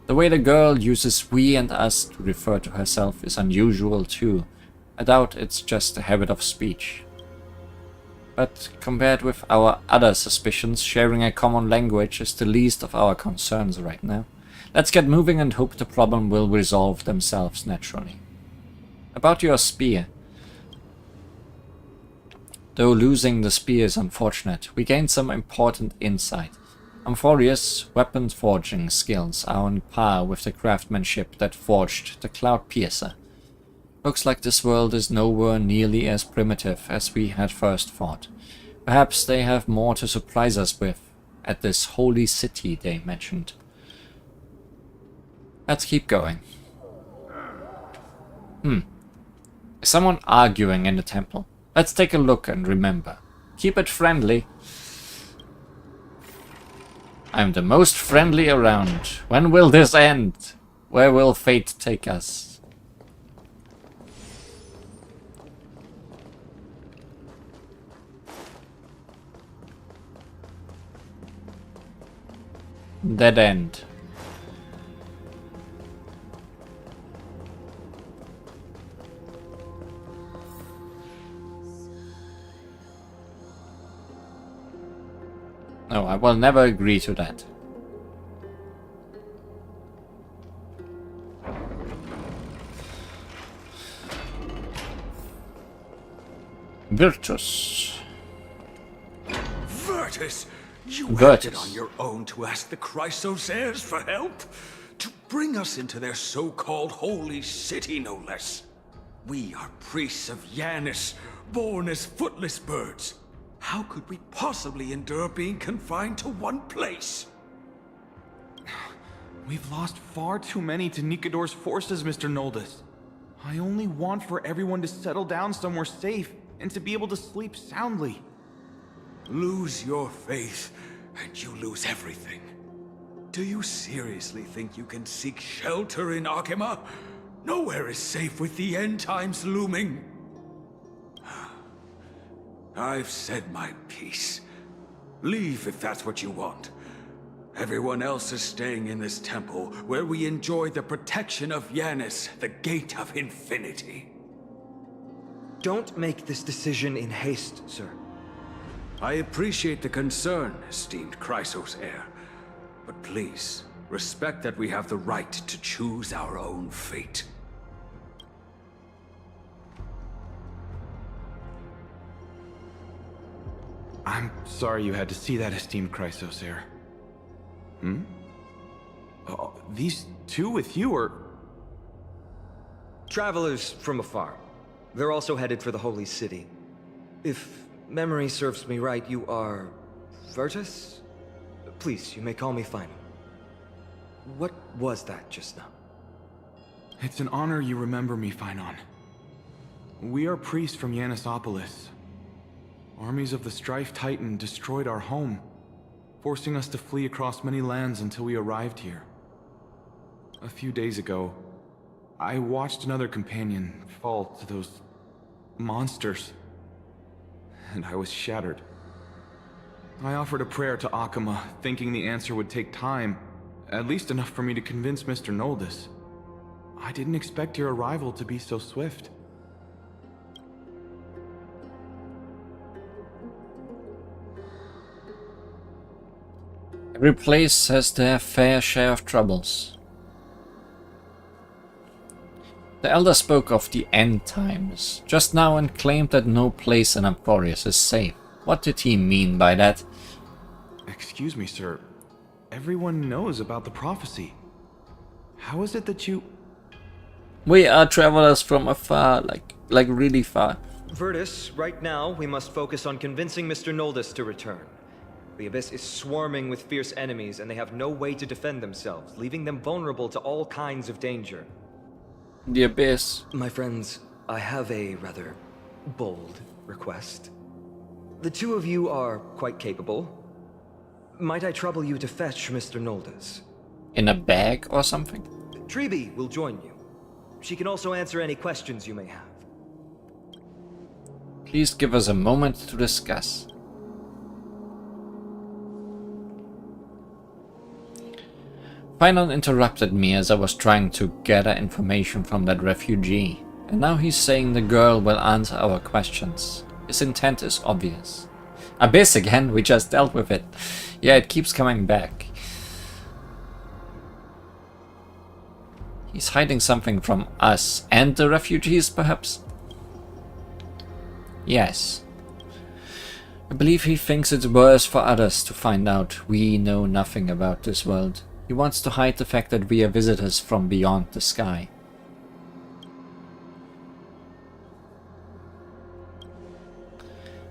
The way the girl uses we and us to refer to herself is unusual too. I doubt it's just a habit of speech. But compared with our other suspicions, sharing a common language is the least of our concerns right now. Let's get moving and hope the problem will resolve themselves naturally. About your spear. Though losing the spear is unfortunate, we gained some important insight. Amphorius' weapon forging skills are on par with the craftsmanship that forged the Cloud Piercer. Looks like this world is nowhere nearly as primitive as we had first thought. Perhaps they have more to surprise us with at this holy city they mentioned. Let's keep going. Is someone arguing in the temple? Let's take a look and remember. Keep it friendly. I'm the most friendly around. When will this end? Where will fate take us? Dead end. No, I will never agree to that. Virtus. Virtus! Virtus, you Virtus. acted on your own to ask the Chrysos heirs for help? To bring us into their so-called holy city, no less. We are priests of Yanis, born as footless birds. How could we possibly endure being confined to one place? We've lost far too many to Nikador's forces, Mr. Noldus. I only want for everyone to settle down somewhere safe and to be able to sleep soundly. Lose your faith, and you lose everything. Do you seriously think you can seek shelter in Akima? Nowhere is safe with the end times looming. I've said my piece. Leave if that's what you want. Everyone else is staying in this temple, where we enjoy the protection of Yanis, the Gate of Infinity. Don't make this decision in haste, sir. I appreciate the concern, esteemed Chrysos heir. But please, respect that we have the right to choose our own fate. I'm sorry you had to see that, esteemed Chrysos heir. Oh, these two with you are... Travelers from afar. They're also headed for the Holy City. If memory serves me right, you are... Virtus? Please, you may call me Final. What was that just now? It's an honor you remember me, Phynon. We are priests from Yanisopolis. Armies of the Strife Titan destroyed our home, forcing us to flee across many lands until we arrived here. A few days ago, I watched another companion fall to those monsters, and I was shattered. I offered a prayer to Akima, thinking the answer would take time, at least enough for me to convince Mr. Noldus. I didn't expect your arrival to be so swift. Every place has their fair share of troubles. The Elder spoke of the end times just now and claimed that no place in Amphorius is safe. What did he mean by that? Excuse me, sir. Everyone knows about the prophecy. How is it that you... We are travelers from afar, like really far. Virtus, right now, we must focus on convincing Mr. Noldus to return. The Abyss is swarming with fierce enemies, and they have no way to defend themselves, leaving them vulnerable to all kinds of danger. The Abyss. My friends, I have a rather bold request. The two of you are quite capable. Might I trouble you to fetch Mr. Noldus? In a bag or something? Treeby will join you. She can also answer any questions you may have. Please give us a moment to discuss. Phynon interrupted me as I was trying to gather information from that refugee, and now he's saying the girl will answer our questions. His intent is obvious. Abyss again? We just dealt with it. Yeah, it keeps coming back. He's hiding something from us and the refugees, perhaps? Yes. I believe he thinks it's worse for others to find out we know nothing about this world. He wants to hide the fact that we are visitors from beyond the sky.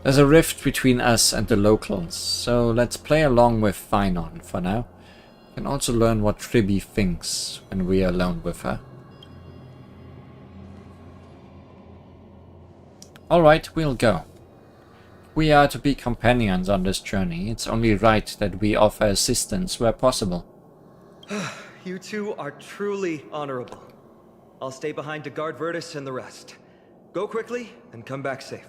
There's a rift between us and the locals, so let's play along with Phynon for now. We can also learn what Treeby thinks when we are alone with her. Alright, we'll go. We are to be companions on this journey. It's only right that we offer assistance where possible. You two are truly honorable. I'll stay behind to guard Virtus and the rest. Go quickly and come back safe.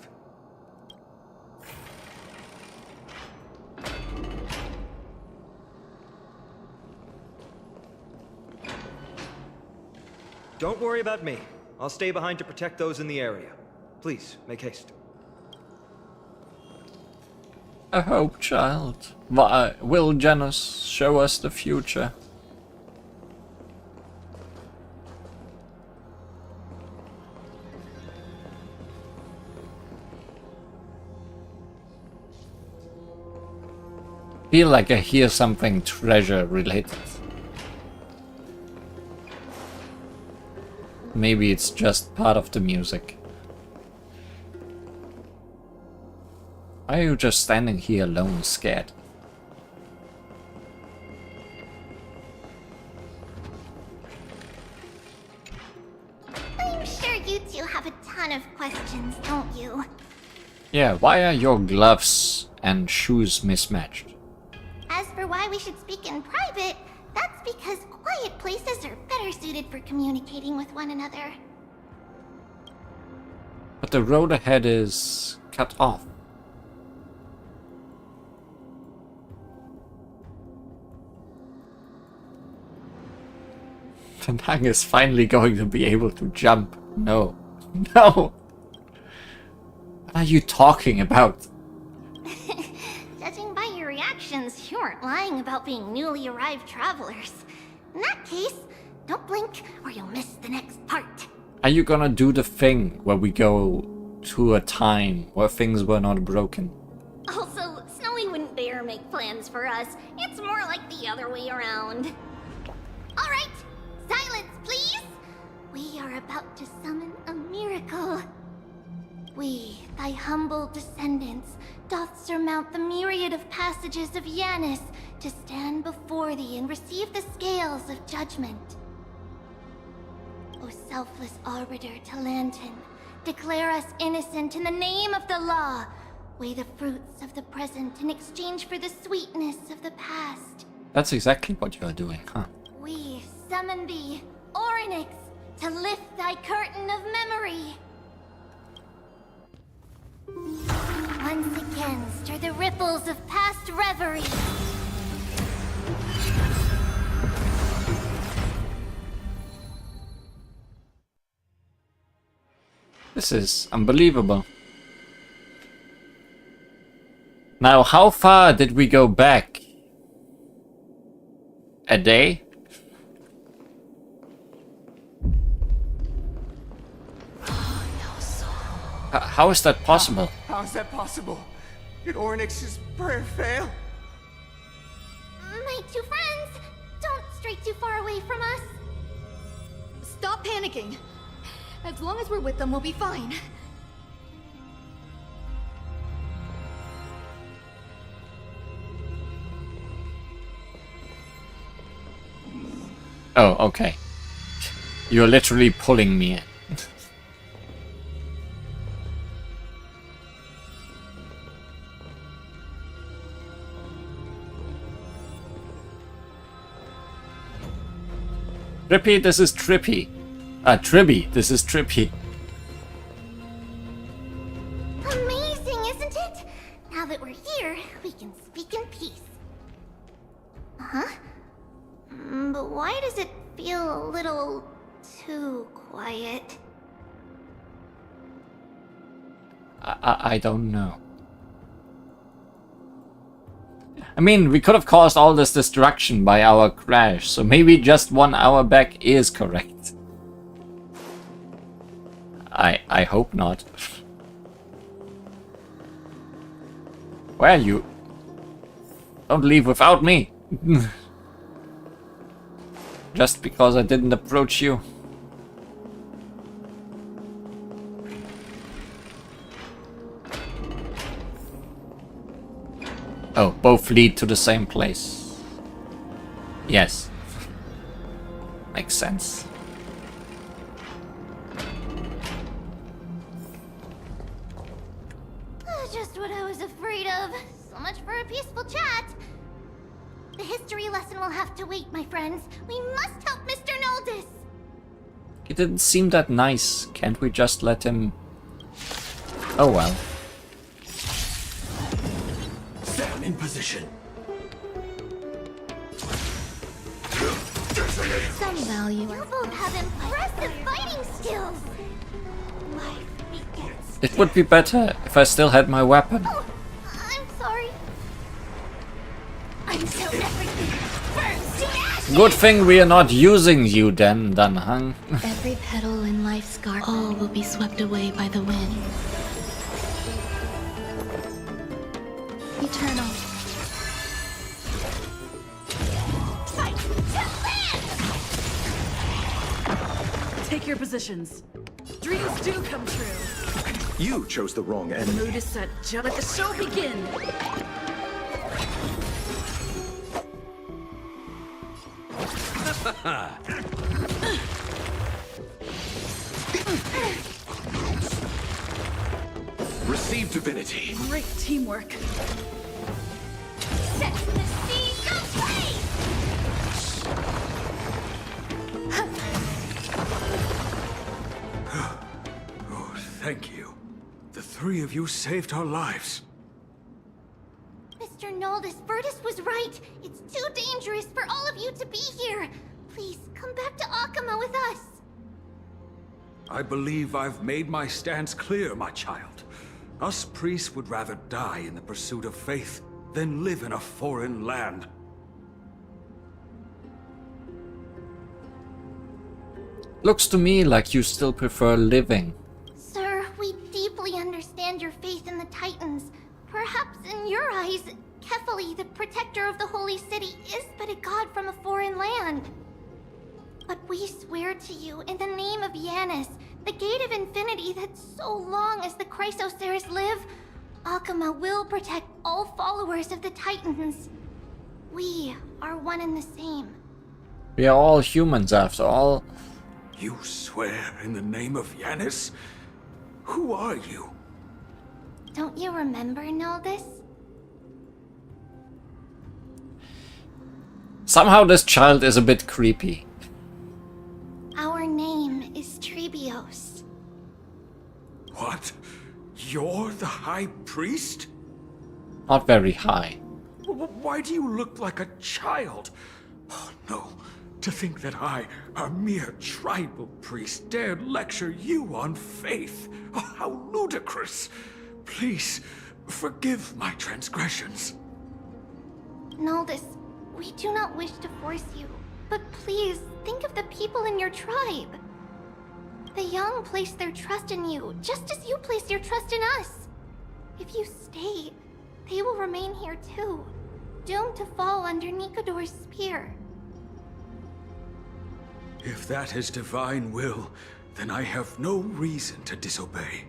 Don't worry about me. I'll stay behind to protect those in the area. Please, make haste. I hope, child. Will Janus show us the future? feel like I hear something treasure related. Maybe it's just part of the music. Why are you just standing here alone, scared? I'm sure you two have a ton of questions, don't you? Yeah, why are your gloves and shoes mismatched? As for why we should speak in private, that's because quiet places are better suited for communicating with one another. But the road ahead is cut off. The Nang is finally going to be able to jump. No. No! What are you talking about? Judging by your reactions, you aren't lying about being newly arrived travelers. In that case, don't blink or you'll miss the next part. Are you gonna do the thing where we go to a time where things were not broken? Also, Snowy wouldn't dare make plans for us. It's more like the other way around. Alright, silence, please! We are about to summon a miracle. We, thy humble descendants, doth surmount the myriad of passages of Yanis to stand before thee and receive the scales of judgment. O selfless arbiter Talantin, declare us innocent in the name of the law. Weigh the fruits of the present in exchange for the sweetness of the past. That's exactly what you are doing, huh? We summon thee, Orynyx, to lift thy curtain of memory. Once again, stir the ripples of past reverie. This is unbelievable. Now, how far did we go back? A day? How is that possible? How is that possible? Did Orynyx's prayer fail? My two friends, don't stray too far away from us. Stop panicking. As long as we're with them, we'll be fine. Oh, okay. You're literally pulling me in. Trippy, this is trippy. Tribby, this is trippy. Amazing, isn't it? Now that we're here, we can speak in peace. Huh? But why does it feel a little too quiet? I don't know. I mean, we could have caused all this destruction by our crash, so maybe just 1 hour back is correct. I hope not. Where are you? Don't leave without me. Just because I didn't approach you. Oh, both lead to the same place. Yes. Makes sense. Just what I was afraid of. So much for a peaceful chat. The history lesson will have to wait, my friends. We must help Mr. Noldis. He didn't seem that nice. Can't we just let him... Oh well. Stand in position. Some value. You both have impressive fighting skills. Life begins. It would be better if I still had my weapon. Oh, I'm sorry. Until everything burns to ashes. Good thing we are not using you then, Danhang. Every petal in life's garden, all will be swept away by the wind. Eternal. Take your positions. Dreams do come true. You chose the wrong The enemy. mood is set. Just let the show begin. Receive divinity. Great teamwork. Set the sea, go free! Oh, thank you. The three of you saved our lives. Mr. Noldus, Virtus was right. It's too dangerous for all of you to be here. Please, come back to Akama with us. I believe I've made my stance clear, my child. Us priests would rather die in the pursuit of faith than live in a foreign land. Looks to me like you still prefer living. Sir, we deeply understand your faith in the Titans. Perhaps in your eyes, Kefali, the protector of the Holy City, is but a god from a foreign land. But we swear to you, in the name of Yanis, the Gate of Infinity, that so long as the Chrysoceres live, Akama will protect all followers of the Titans. We are one and the same. We are all humans after all. You swear in the name of Yanis? Who are you? Don't you remember, Noldus? Somehow this child is a bit creepy. Our name is Trebios. What? You're the High Priest? Not very high. Why do you look like a child? Oh, no. To think that I, a mere tribal priest, dared lecture you on faith. Oh, how ludicrous. Please, forgive my transgressions. Noldus, we do not wish to force you, but please think of the people in your tribe. The young place their trust in you, just as you place your trust in us. If you stay, they will remain here too, doomed to fall under Nikodor's spear. If that is divine will, then I have no reason to disobey.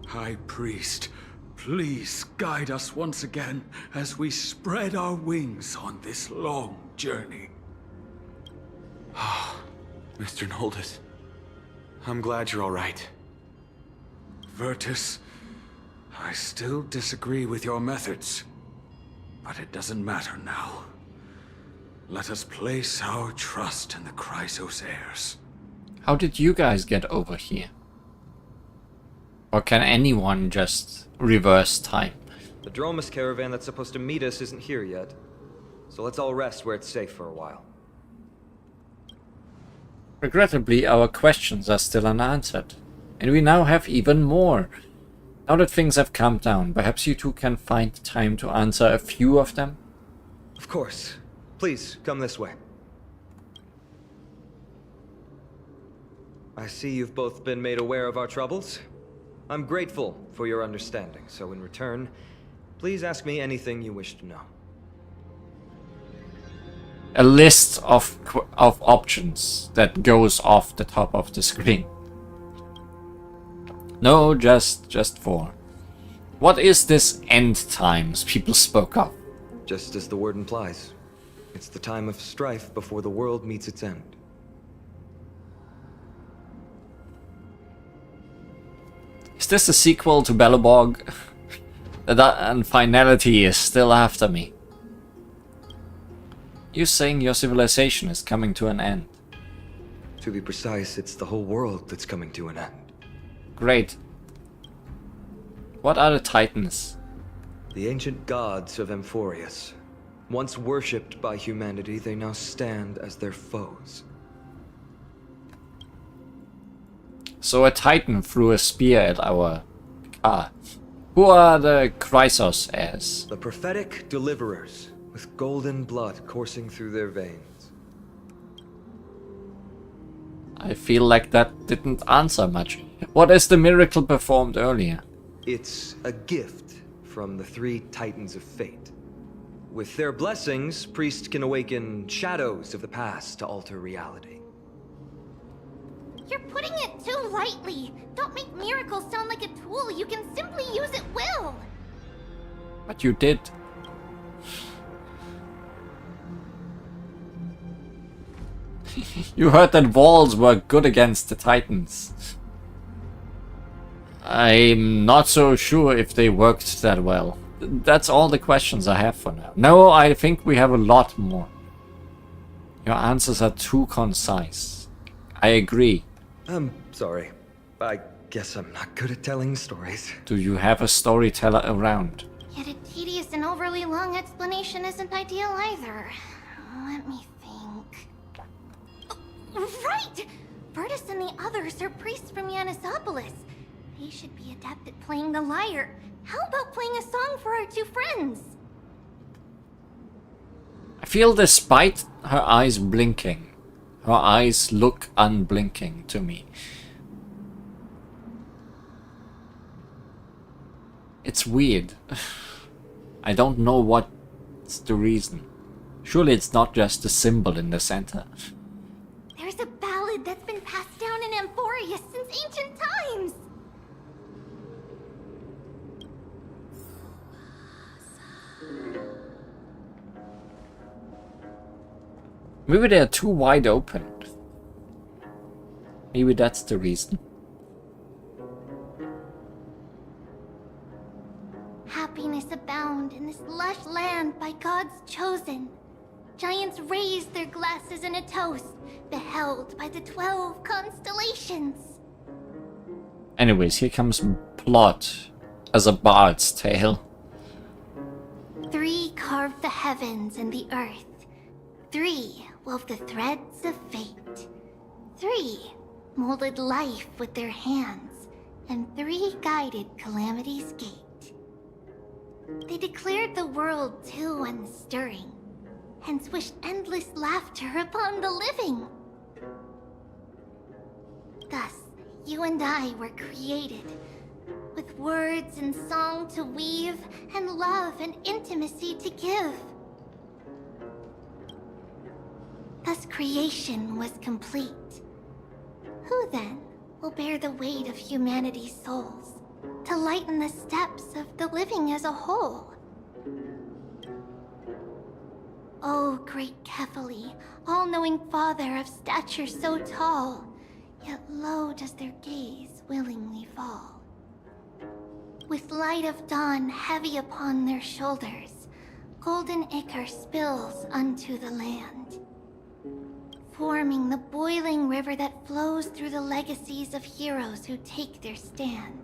High Priest, please guide us once again as we spread our wings on this long journey. Mr. Noldus, I'm glad you're all right. Virtus, I still disagree with your methods, but it doesn't matter now. Let us place our trust in the Chrysoceres. How did you guys get over here? Or can anyone just reverse time? The Dromus caravan that's supposed to meet us isn't here yet. So let's all rest where it's safe for a while. Regrettably, our questions are still unanswered. And we now have even more. Now that things have calmed down, perhaps you two can find time to answer a few of them? Of course. Please, come this way. I see you've both been made aware of our troubles. I'm grateful for your understanding, so in return, please ask me anything you wish to know. A list of options that goes off the top of the screen. No, just 4. What is this end times people spoke of? Just as the word implies. It's the time of strife before the world meets its end. Is this a sequel to Belobog? And finality is still after me. You saying your civilization is coming to an end? To be precise, it's the whole world that's coming to an end. Great. What are the Titans? The ancient gods of Amphorius. Once worshipped by humanity, they now stand as their foes. So a Titan threw a spear at our car. Who are the Chrysoceres? The prophetic deliverers, with golden blood coursing through their veins. I feel like that didn't answer much. What is the miracle performed earlier? It's a gift from the 3 Titans of Fate. With their blessings, priests can awaken shadows of the past to alter reality. You're putting it too lightly. Don't make miracles sound like a tool you can simply use at will. But you did. You heard that walls were good against the Titans. I'm not so sure if they worked that well. That's all the questions I have for now. No, I think we have a lot more. Your answers are too concise. I agree. I'm sorry. I guess I'm not good at telling stories. Do you have a storyteller around? Yet a tedious and overly long explanation isn't ideal either. Let me think. Oh, right! Virtus and the others are priests from Yanisopolis. They should be adept at playing the lyre. How about playing a song for our two friends? I feel despite her eyes blinking, her eyes look unblinking to me. It's weird. I don't know what's the reason. Surely it's not just the symbol in the center. There's a ballad that's been passed down in Amphoria since ancient times. Maybe they're too wide open. Maybe that's the reason. Happiness abound in this lush land by God's chosen. Giants raise their glasses in a toast, beheld by the 12 constellations. Anyways, here comes plot as a bard's tale. 3 carved the heavens and the earth. 3 wove the threads of fate. 3 molded life with their hands, and 3 guided calamity's gate. They declared the world too unstirring, hence wished endless laughter upon the living. Thus, you and I were created, with words and song to weave, and love and intimacy to give. Thus creation was complete. Who then will bear the weight of humanity's souls, to lighten the steps of the living as a whole? O great Kephali, all-knowing father of stature so tall, yet low does their gaze willingly fall. With light of dawn heavy upon their shoulders, golden ichor spills unto the land, forming the boiling river that flows through the legacies of heroes who take their stand.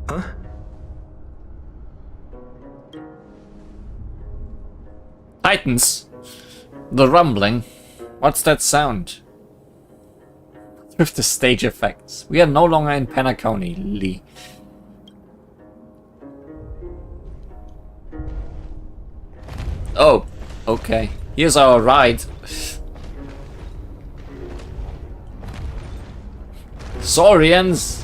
Huh? Titans! The rumbling. What's that sound? With the stage effects. We are no longer in Penacony, Lee. Oh, okay. Here's our ride. Saurians!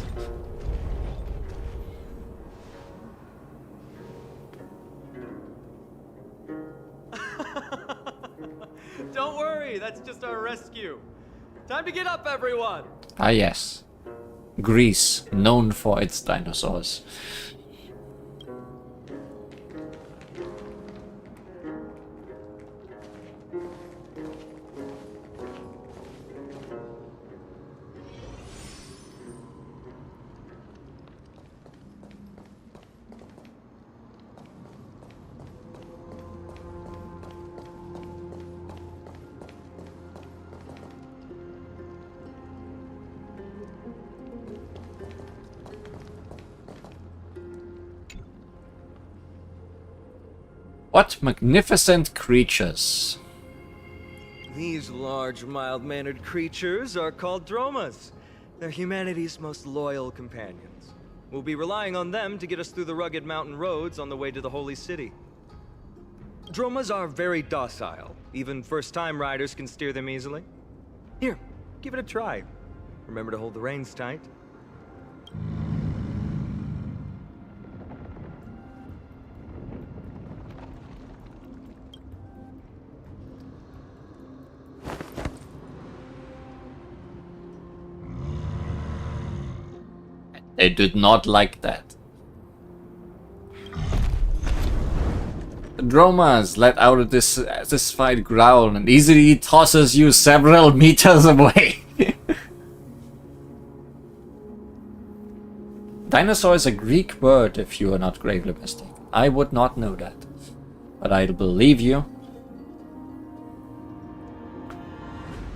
Don't worry, that's just our rescue. Time to get up, everyone! Ah yes. Greece, known for its dinosaurs. What magnificent creatures. These large, mild-mannered creatures are called Dromas. They're humanity's most loyal companions. We'll be relying on them to get us through the rugged mountain roads on the way to the Holy City. Dromas are very docile. Even first-time riders can steer them easily. Here, give it a try. Remember to hold the reins tight. They did not like that. The Dromas let out a dissatisfied growl and easily tosses you several meters away. Dinosaur is a Greek word, if you are not gravely mistaken. I would not know that, but I'll believe you.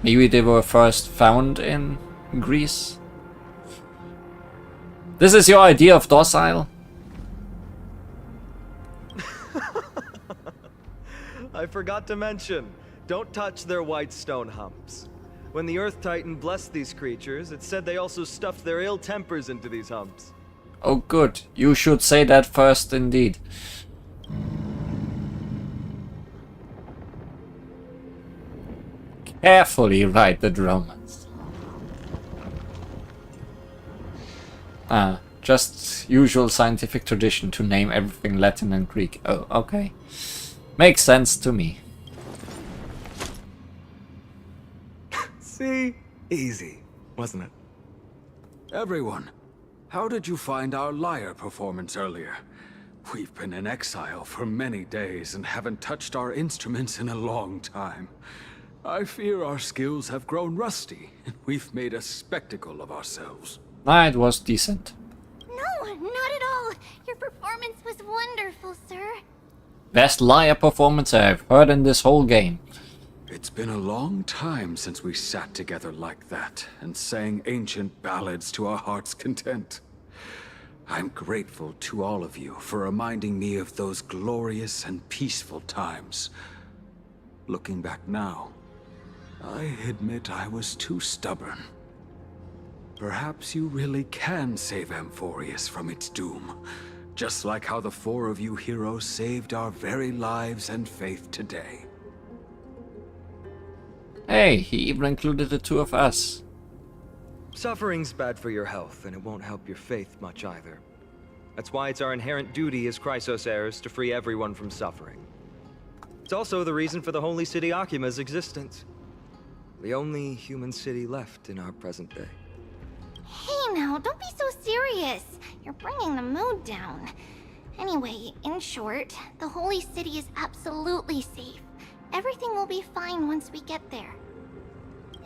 Maybe they were first found in Greece. This is your idea of docile? I forgot to mention, don't touch their white stone humps. When the Earth Titan blessed these creatures, it said they also stuffed their ill tempers into these humps. Oh good, you should say that first indeed. Carefully write the Romans. Just usual scientific tradition to name everything Latin and Greek. Oh, okay. Makes sense to me. See? Easy, wasn't it? Everyone, how did you find our lyre performance earlier? We've been in exile for many days and haven't touched our instruments in a long time. I fear our skills have grown rusty, and we've made a spectacle of ourselves. It was decent. No, not at all. Your performance was wonderful, sir. Best lyre performance I've heard in this whole game. It's been a long time since we sat together like that and sang ancient ballads to our heart's content. I'm grateful to all of you for reminding me of those glorious and peaceful times. Looking back now, I admit I was too stubborn. Perhaps you really can save Amphorius from its doom, just like how the four of you heroes saved our very lives and faith today. Hey, he even included the two of us. Suffering's bad for your health, and it won't help your faith much either. That's why it's our inherent duty as Chrysos heirs to free everyone from suffering. It's also the reason for the Holy City Akima's existence. The only human city left in our present day. Hey now, don't be so serious. You're bringing the mood down. Anyway, in short, the Holy City is absolutely safe. Everything will be fine once we get there.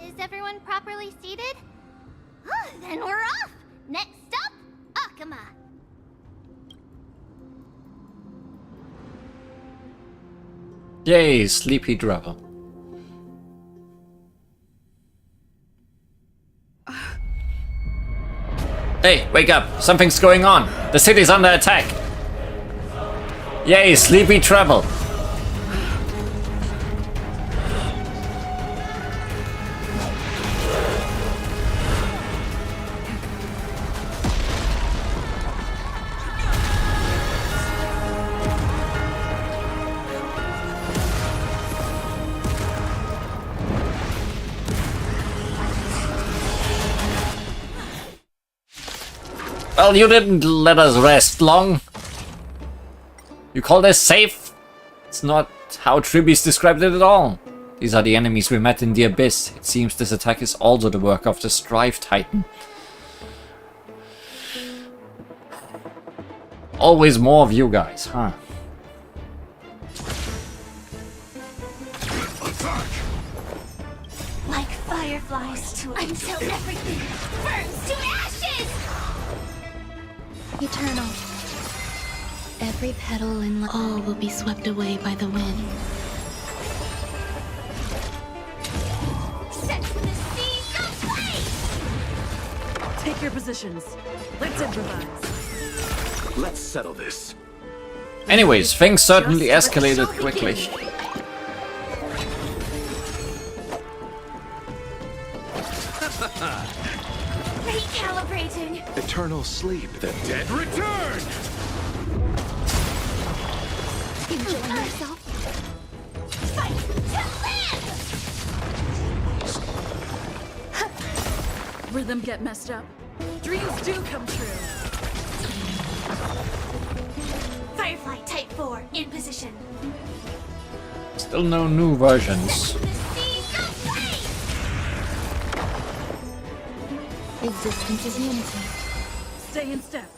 Is everyone properly seated? Then we're off! Next stop, Akima! Yay, sleepy Drabble. Hey, wake up! Something's going on! The city's under attack! Yay, sleepy Treble! Well, you didn't let us rest long. You call this safe? It's not how Tribbies described it at all. These are the enemies we met in the Abyss. It seems this attack is also the work of the Strife Titan. Always more of you guys, huh? Like fireflies until everything burns to ashes! Eternal. Every petal in all will be swept away by the wind. Set the seas aflame! Take your positions. Let's improvise. Let's settle this. Anyways, things certainly escalated quickly. Recalibrating. Eternal sleep. The dead return! Enjoy yourself. Fight to live! Rhythm get messed up. Dreams do come true. Firefly Type 4 in position. Still no new versions. Existence is unity. Stay in step.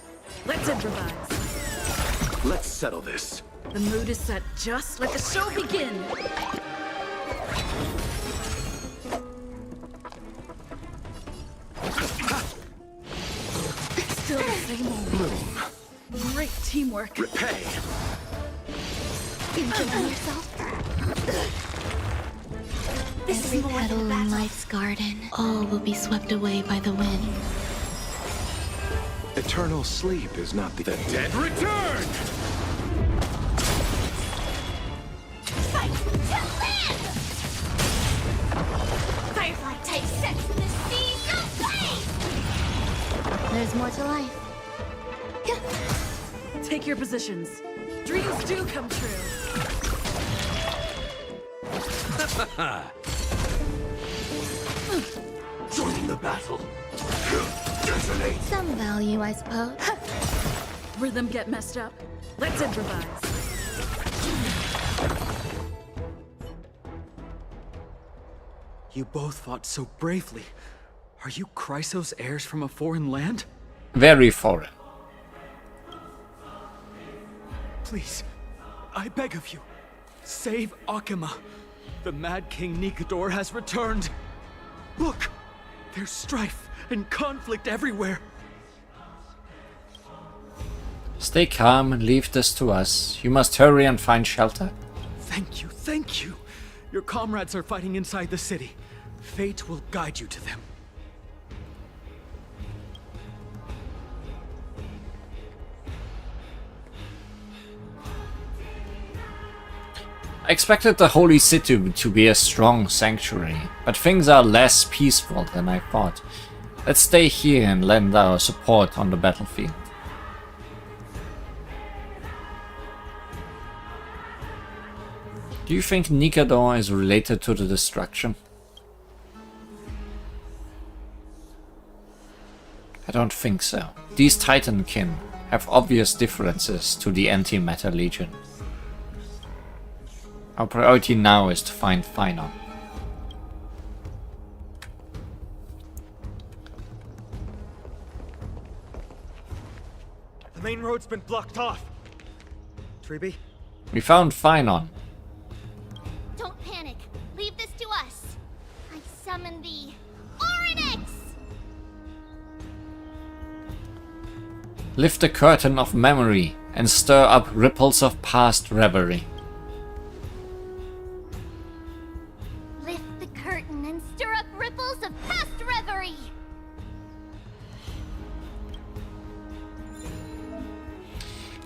Let's improvise. Let's settle this. The mood is set. Just let the show begin. Still the same old. Bloom. Great teamwork. Repay. Enjoy yourself. This Every is more petal than a in battle. life's garden, all will be swept away by the wind. Eternal sleep is not the dead return! Fight to live! Firefly type sex in the sea, no play! There's more to life. Take your positions. Dreams do come true. Joining the battle. Detonate. Some value, I suppose. Rhythm get messed up. Let's improvise. You both fought so bravely. Are you Chrysos heirs from a foreign land? Very foreign. Please, I beg of you, save Akima. The Mad King Nikador has returned. Look, there's strife and conflict everywhere. Stay calm and leave this to us. You must hurry and find shelter. Thank you, thank you. Your comrades are fighting inside the city. Fate will guide you to them. I expected the Holy City to be a strong sanctuary, but things are less peaceful than I thought. Let's stay here and lend our support on the battlefield. Do you think Nikador is related to the destruction? I don't think so. These Titankin have obvious differences to the Antimatter Legion. Our priority now is to find Finon. The main road's been blocked off. Treeby? We found Finon. Don't panic. Leave this to us. I summon the Oryx! Lift the curtain of memory and stir up ripples of past reverie. Lift the curtain and stir up ripples of past reverie.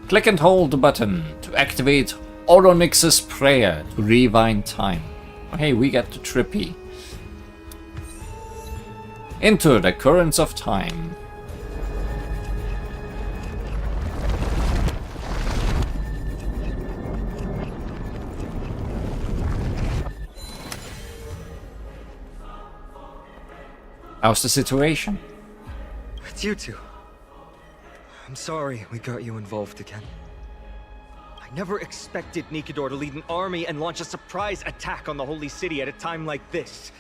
Click and hold the button to activate Oronix's prayer to rewind time. Oh, hey, we get the trippy. Into the currents of time. How's the situation? It's you two. I'm sorry we got you involved again. I never expected Nikador to lead an army and launch a surprise attack on the Holy City at a time like this.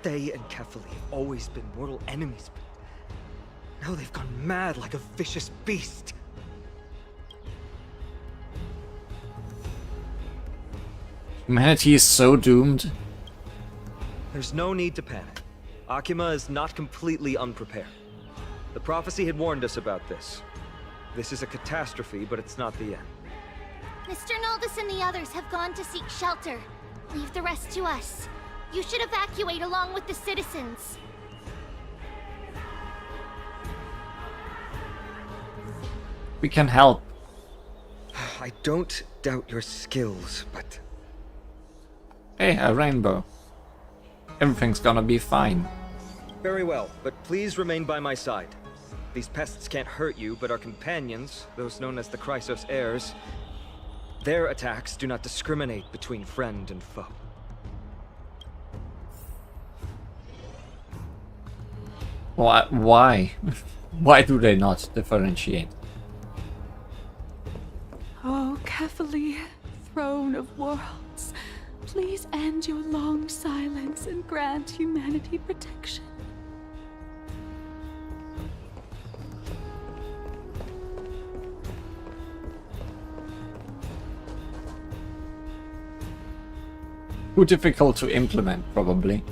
They and Kefali have always been mortal enemies, but now they've gone mad like a vicious beast. Humanity is so doomed. There's no need to panic. Akima is not completely unprepared. The prophecy had warned us about this. This is a catastrophe, but it's not the end. Mr. Naldus and the others have gone to seek shelter. Leave the rest to us. You should evacuate along with the citizens. We can help. I don't doubt your skills, but... Hey, a rainbow. Everything's gonna be fine. Very well, but please remain by my side. These pests can't hurt you, but our companions, those known as the Chrysos heirs, their attacks do not discriminate between friend and foe. Why? Why do they not differentiate? Oh, Kefali, throne of worlds, please end your long silence and grant humanity protection. too difficult to implement, probably.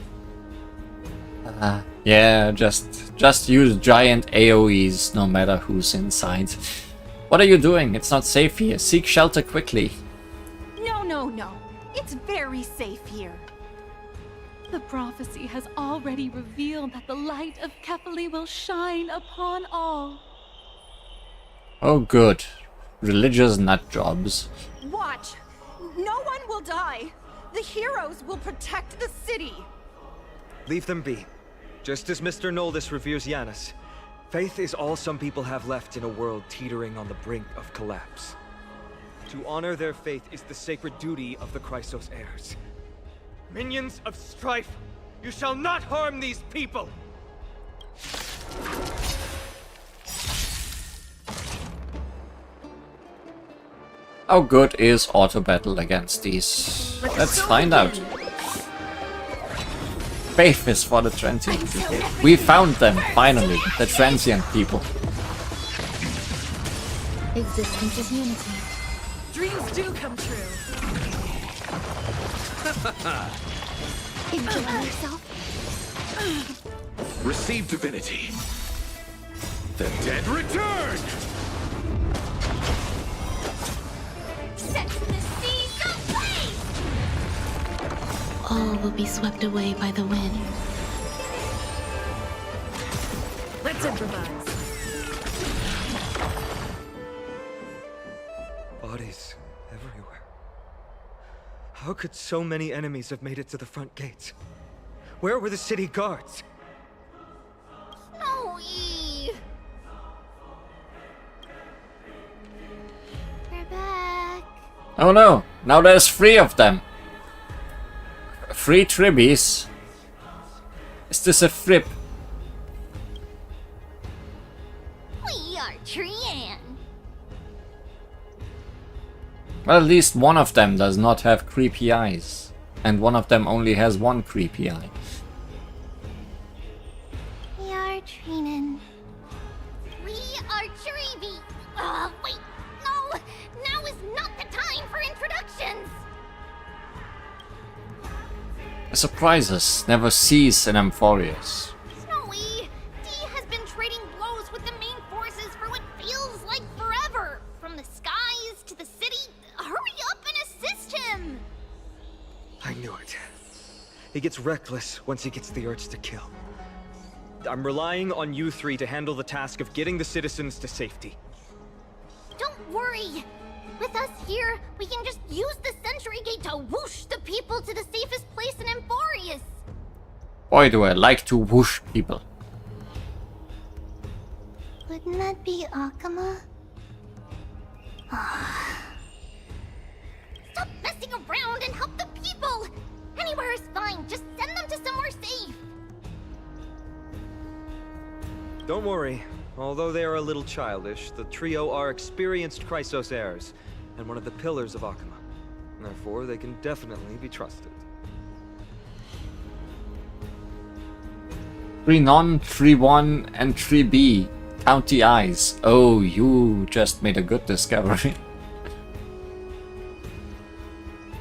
Yeah, just use giant AoEs no matter who's inside. What are you doing? It's not safe here. Seek shelter quickly. No. It's very safe here. The prophecy has already revealed that the light of Kefali will shine upon all. Oh good. Religious nut jobs. Watch! No one will die! The heroes will protect the city! Leave them be. Just as Mr. Noldus reveres Janus, faith is all some people have left in a world teetering on the brink of collapse. To honor their faith is the sacred duty of the Chrysos heirs. Minions of strife, you shall not harm these people! How good is auto battle against these? Let's find out. Faith is for the transient people. We found them, finally, the transient people. Existence is unity. Dreams do come true. Enjoy yourself. Receive divinity. The dead return! Set the seas ablaze! All will be swept away by the wind. Let's improvise. Bodies everywhere. How could so many enemies have made it to the front gates? Where were the city guards? Snowy! We're back. Oh no, now there's 3 of them. 3 tribbies. Is this a flip? We are Trian. Well, at least one of them does not have creepy eyes. And one of them only has one creepy eye. We are Trinan. We are Trivi. Wait, no! Now is not the time for introductions! Surprises never cease in Amphorius. Snowy, D has been trading blows with the main forces for what feels like forever. From the skies to the city. Hurry up and assist him! I knew it. He gets reckless once he gets the urge to kill. I'm relying on you 3 to handle the task of getting the citizens to safety. Don't worry. With us here, we can just use the Sentry Gate to whoosh the people to the safest place in Amphorius. Boy, do I like to whoosh people. Wouldn't that be Akama? Stop messing around and help the people! Anywhere is fine, just send them to somewhere safe! Don't worry. Although they are a little childish, the trio are experienced Chrysos heirs, and one of the pillars of Akama. Therefore, they can definitely be trusted. 3 non, 3 1, and 3 B. Count the eyes. Oh, you just made a good discovery.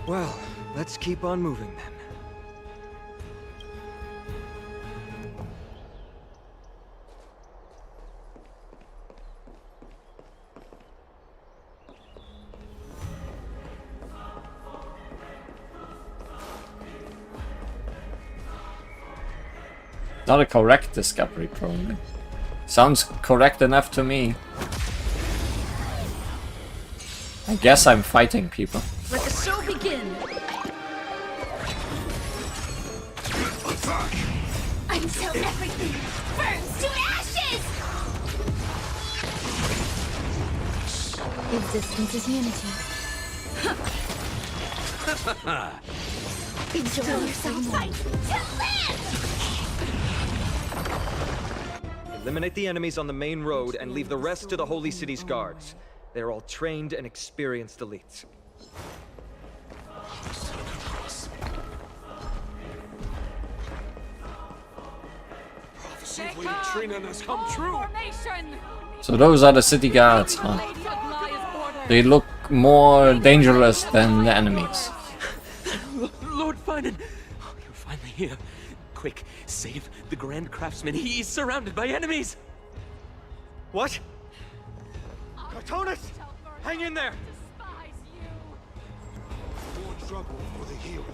Well, let's keep on moving then. Not a correct discovery, probably. Sounds correct enough to me. I guess I'm fighting people. Let the show begin. Until everything burns to ashes! Existence is unity. Enjoy yourself. Fight to live! Eliminate the enemies on the main road and leave the rest to the Holy City's guards. They're all trained and experienced elites. Lady Trinan has come true. So those are the city guards, huh? They look more dangerous than the enemies. Lord shining! Oh, you're finally here. Quick, save the Grand Craftsman. He's surrounded by enemies! What? Cartonis! Hang in there! More trouble for the heroes.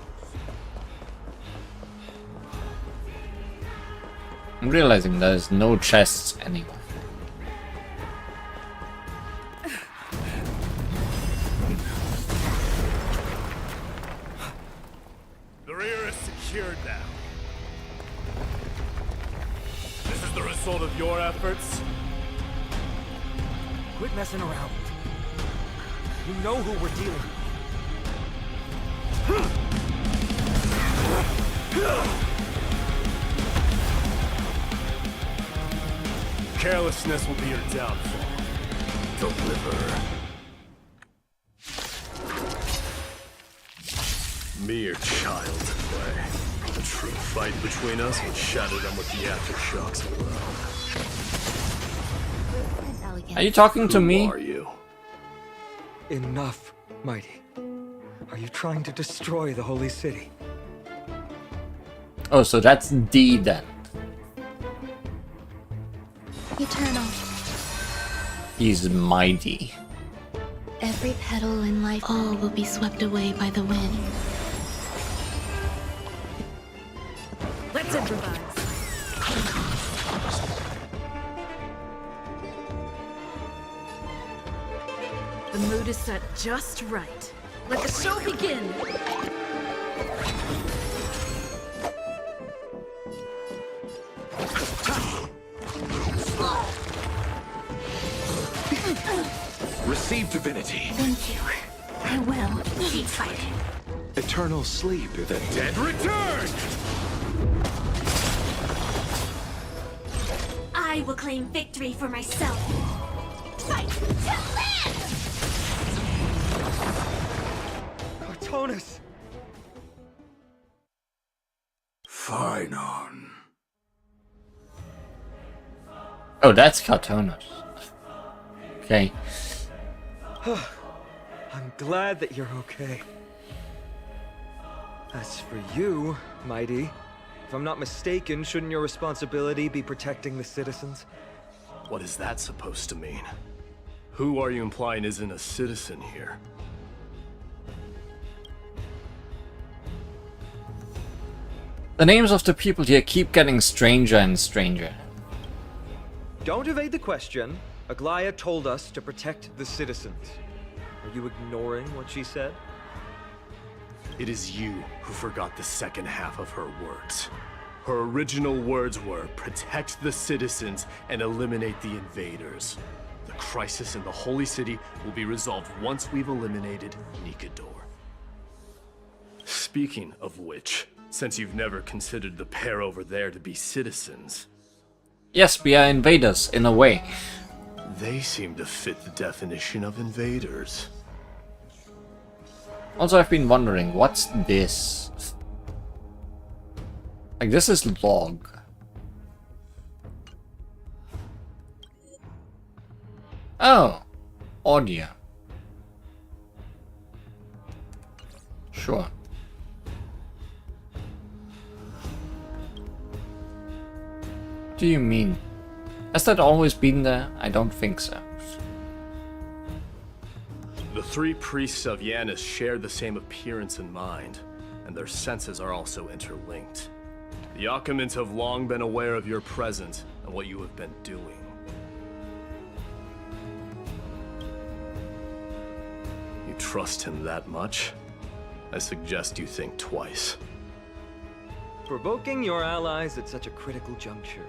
I'm realizing there's no chests anywhere. The rear is secured now. This is the result of your efforts? Quit messing around. You know who we're dealing with. Carelessness will be your downfall. Deliver. Mere child's play. The true fight between us would shatter them with the aftershocks alone. Are you talking to me? Who are you? Enough, Mighty. Are you trying to destroy the Holy City? Oh, so that's D then. Eternal. He's mighty. Every petal in life, all will be swept away by the wind. Let's improvise. The mood is set just right. Let the show begin! Receive divinity. Thank you. I will keep fighting. Eternal sleep if the dead return! I will claim victory for myself. Fight to live! Cartonis! Phaean. Oh, that's Cartonis. Okay. I'm glad that you're okay. As for you, Mighty, if I'm not mistaken, shouldn't your responsibility be protecting the citizens? What is that supposed to mean? Who are you implying isn't a citizen here? The names of the people here keep getting stranger and stranger. Don't evade the question. Aglaya told us to protect the citizens. Are you ignoring what she said? It is you who forgot the second half of her words. Her original words were, protect the citizens and eliminate the invaders. The crisis in the Holy City will be resolved once we've eliminated Nikador. Speaking of which, since you've never considered the pair over there to be citizens... Yes, we are invaders, in a way. They seem to fit the definition of invaders. Also, I've been wondering, what's this? Like, this is log. Oh, audio. Sure. What do you mean? Has that always been there? I don't think so. The three priests of Yanis share the same appearance and mind, and their senses are also interlinked. The Achaemins have long been aware of your presence and what you have been doing. You trust him that much? I suggest you think twice. Provoking your allies at such a critical juncture.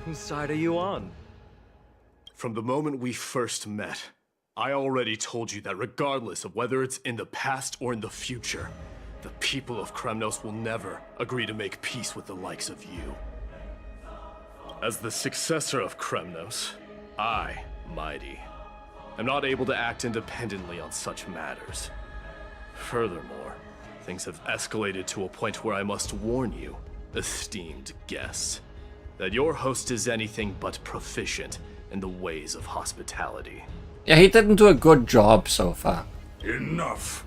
Whose side are you on? From the moment we first met, I already told you that regardless of whether it's in the past or in the future, the people of Kremnos will never agree to make peace with the likes of you. As the successor of Kremnos, I, Mighty, am not able to act independently on such matters. Furthermore, things have escalated to a point where I must warn you, esteemed guests, that your host is anything but proficient in the ways of hospitality. Yeah, he didn't do a good job so far. Enough.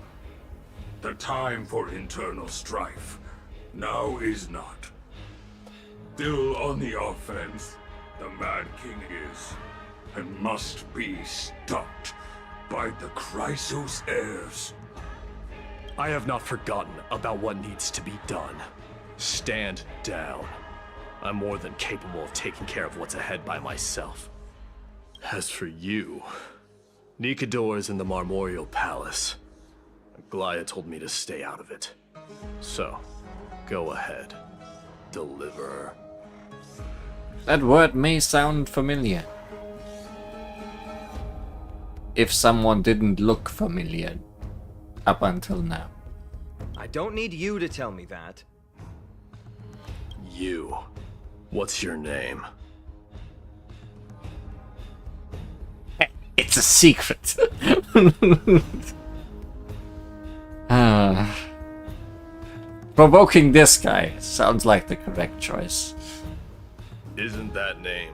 The time for internal strife now is not. Still on the offense, the Mad King is, and must be stopped by the Chrysos heirs. I have not forgotten about what needs to be done. Stand down. I'm more than capable of taking care of what's ahead by myself. As for you, Nikador is in the Marmorial Palace. Glaya told me to stay out of it. So, go ahead. Deliver. That word may sound familiar. If someone didn't look familiar up until now. I don't need you to tell me that. You. What's your name? It's a secret. Provoking this guy sounds like the correct choice. Isn't that name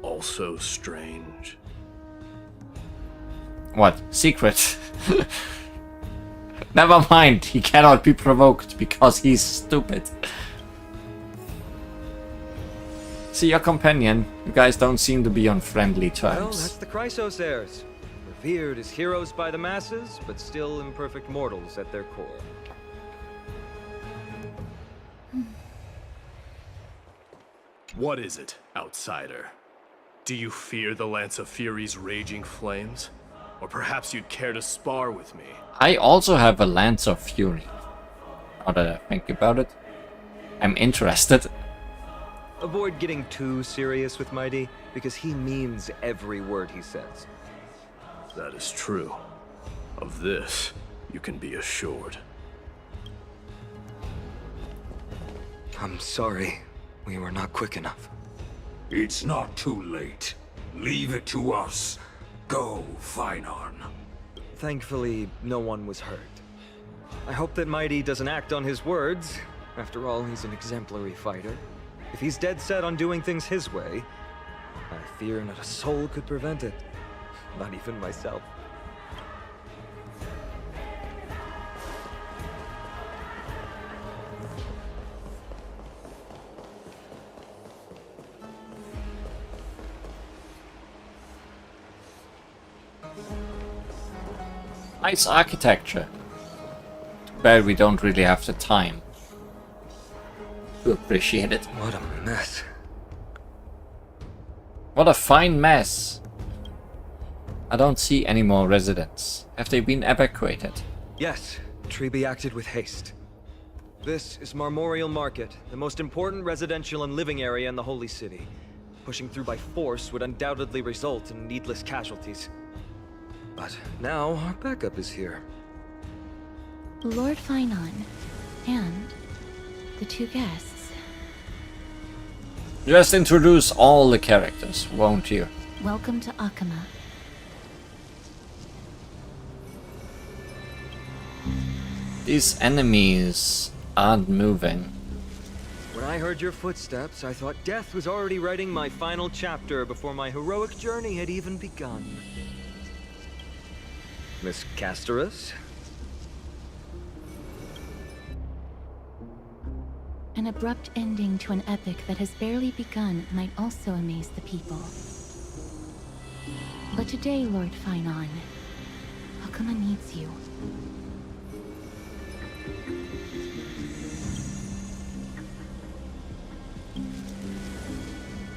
also strange? What? Secret? Never mind, he cannot be provoked because he's stupid. See your companion, you guys don't seem to be on friendly Well, terms. that's the Chrysos heirs. Revered as heroes by the masses, but still imperfect mortals at their core. What is it, outsider? Do you fear the Lance of Fury's raging flames? Or perhaps you'd care to spar with me? I also have a Lance of Fury. Now that I think about it, I'm interested. Avoid getting too serious with Mighty, because he means every word he says. That is true. Of this, you can be assured. I'm sorry. We were not quick enough. It's not too late. Leave it to us. Go, Finon. Thankfully, no one was hurt. I hope that Mighty doesn't act on his words. After all, he's an exemplary fighter. If he's dead set on doing things his way, I fear not a soul could prevent it. Not even myself. Nice architecture. Too bad we don't really have the time to appreciate it. What a mess. What a fine mess. I don't see any more residents. Have they been evacuated? Yes, Treeby acted with haste. This is Marmorial Market, the most important residential and living area in the Holy City. Pushing through by force would undoubtedly result in needless casualties. But now our backup is here. Lord Finon and the two guests. Just introduce all the characters, won't you? Welcome to Akama. These enemies aren't moving. When I heard your footsteps, I thought death was already writing my final chapter before my heroic journey had even begun. Miss Casterus? An abrupt ending to an epic that has barely begun might also amaze the people. But today, Lord Finon, Akama needs you.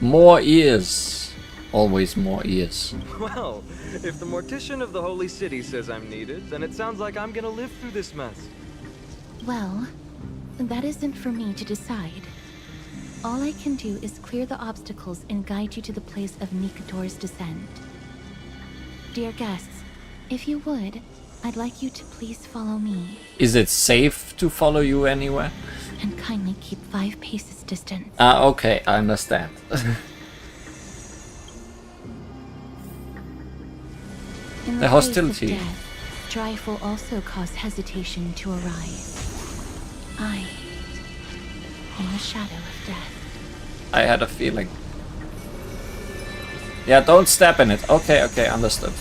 More ears. Always more ears. Well, if the Mortician of the Holy City says I'm needed, then it sounds like I'm gonna live through this mess. Well, that isn't for me to decide. All I can do is clear the obstacles and guide you to the place of Nikador's descent. Dear guests, if you would, I'd like you to please follow me. Is it safe to follow you anywhere? And kindly keep 5 paces distance. Ah, okay, I understand. In the hostility. face of death, strife will also cause hesitation to arise. I am the shadow of death. I had a feeling. Yeah, don't step in it. Okay, okay, understood.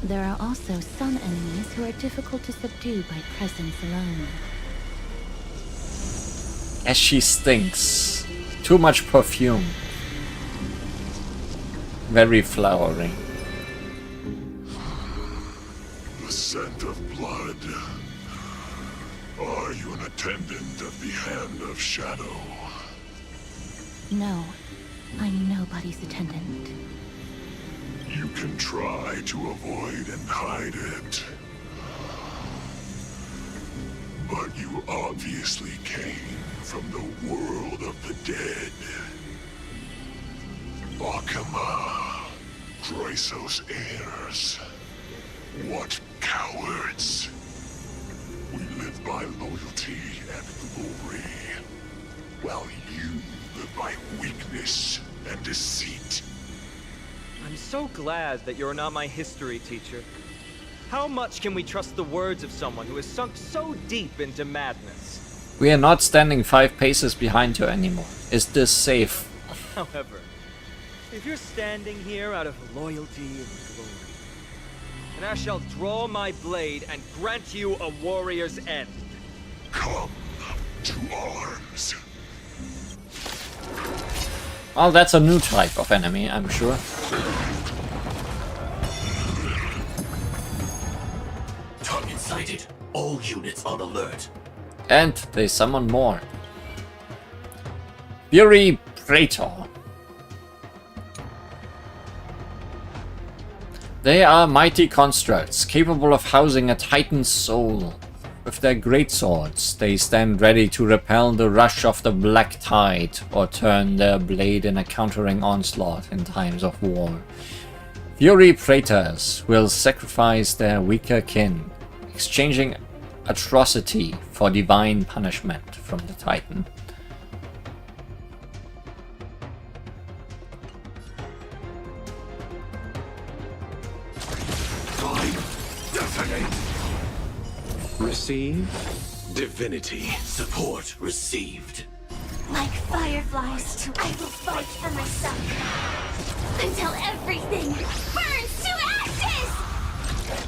There are also some enemies who are difficult to subdue by presence alone. As she stinks. Too much perfume. Very flowery. The scent of blood. Are you an attendant of the Hand of Shadow? No, I'm nobody's attendant. You can try to avoid and hide it. But you obviously came from the world of the dead. Akama, Chrysos heirs. What cowards! We live by loyalty and glory, while you live by weakness and deceit. I'm so glad that you're not my history teacher. How much can we trust the words of someone who has sunk so deep into madness? We are not standing 5 paces behind you anymore. Is this safe? However, if you're standing here out of loyalty and glory, then I shall draw my blade and grant you a warrior's end. Come to arms. Well, that's a new type of enemy, I'm sure. Target sighted. All units on alert. And they summon more. Fury Praetor. They are mighty constructs, capable of housing a titan's soul. With their great swords, they stand ready to repel the rush of the black tide, or turn their blade in a countering onslaught in times of war. Fury Praetors will sacrifice their weaker kin, exchanging atrocity for divine punishment from the Titan. Receive divinity. Support received. Like fireflies, I will fight for myself until everything burns to ashes!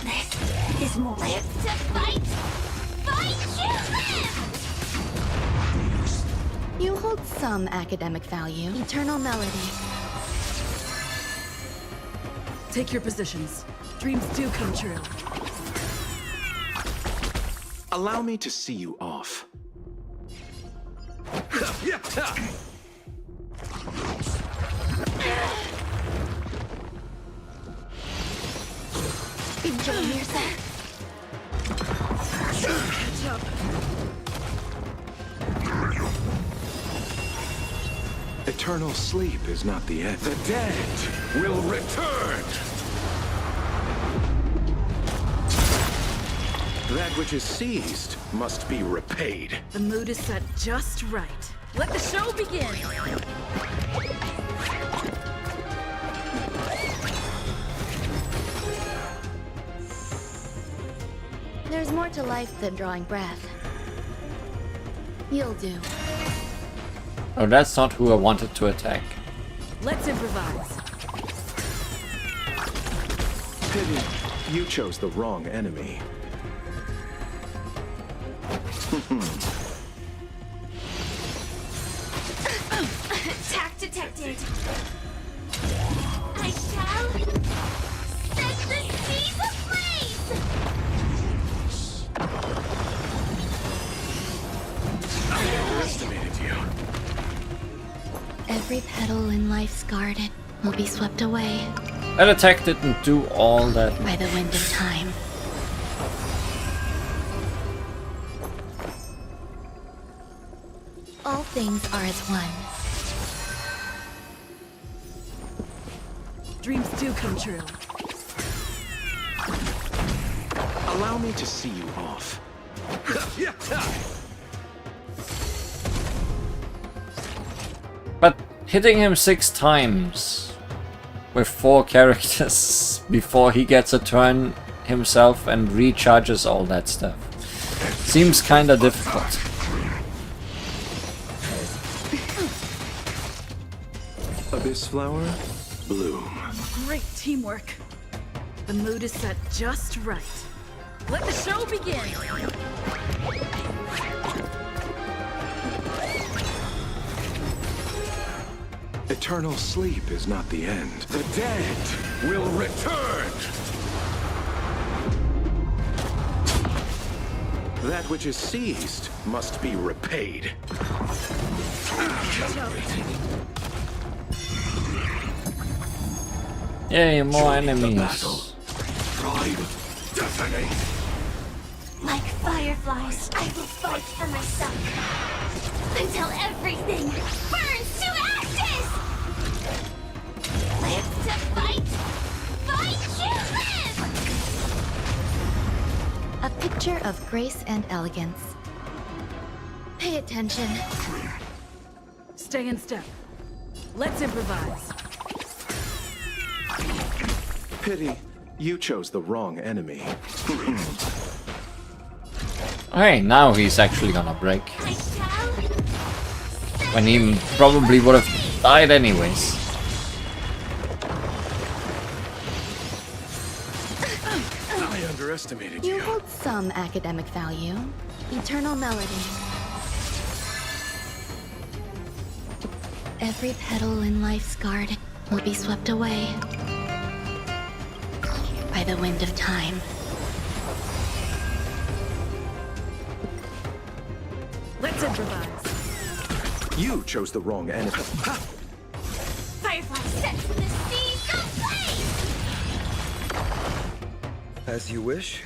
This is more. Live to fight! Fight to live! You hold some academic value. Eternal melody. Take your positions. Dreams do come true. Allow me to see you off. Enjoy yourself. Catch up. Eternal sleep is not the end. The dead will return. That which is seized must be repaid. The mood is set just right. Let the show begin! There's more to life than drawing breath. You'll do. Oh, that's not who I wanted to attack. Let's improvise. Pity, you chose the wrong enemy. Attack detected. I shall set the seas ablaze! I underestimated you. Every petal in life's garden will be swept away That attack didn't do all that. by the wind of time. All things are as one. Dreams do come true. Allow me to see you off. But hitting him 6 times with 4 characters before he gets a turn himself and recharges all that stuff seems kinda difficult. Abyss flower, bloom. Great teamwork. The mood is set just right. Let the show begin! Eternal sleep is not the end. The dead will return! That which is seized must be repaid. Yay, more enemies. Like fireflies, I will fight for myself until everything burns to ashes! Live to fight! Fight to live! A picture of grace and elegance. Pay attention. Stay in step. Let's improvise. Pity, you chose the wrong enemy. Okay, now he's actually gonna break. When he probably would have died anyways. I underestimated you. You hold some academic value. Eternal melody. Every petal in life's garden will be swept away by the wind of time. Let's improvise. You chose the wrong enemy. Firefly set to the sea, go play! As you wish.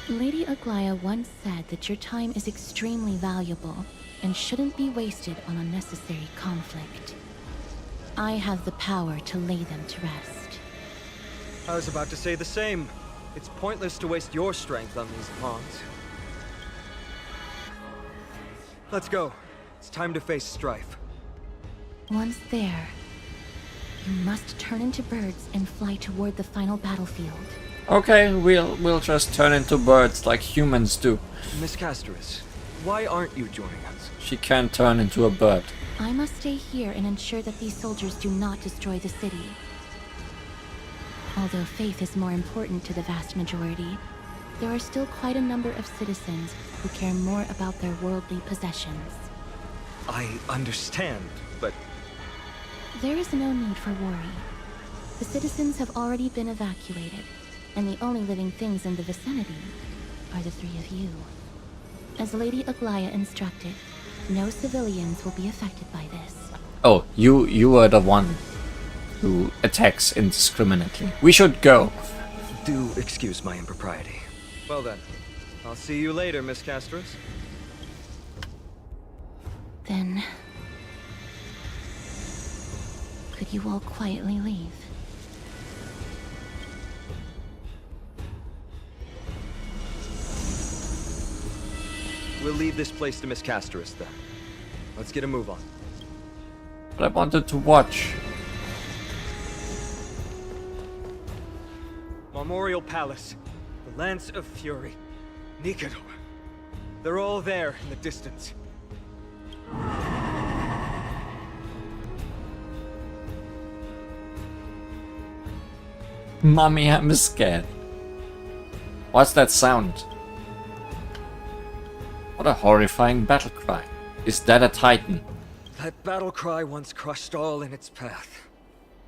Lady Aglaya once said that your time is extremely valuable and shouldn't be wasted on unnecessary conflict. I have the power to lay them to rest. I was about to say the same. It's pointless to waste your strength on these pawns. Let's go. It's time to face strife. Once there, you must turn into birds and fly toward the final battlefield. Okay, we'll just turn into birds like humans do. Miss Casterus, why aren't you joining us? She can't turn into a bird. I must stay here and ensure that these soldiers do not destroy the city. Although faith is more important to the vast majority, there are still quite a number of citizens who care more about their worldly possessions. I understand, but... There is no need for worry. The citizens have already been evacuated, and the only living things in the vicinity are the three of you. As Lady Aglaya instructed, no civilians will be affected by this. Oh, you are the one who attacks indiscriminately. We should go. Do excuse my impropriety. Well then, I'll see you later, Miss Casterus. Then... could you all quietly leave? We'll leave this place to Miss Casterus then. Let's get a move on. But I wanted to watch. Memorial Palace. The Lance of Fury. Nikador. They're all there in the distance. Mommy, I'm scared. What's that sound? What a horrifying battle cry. Is that a Titan? That battle cry once crushed all in its path.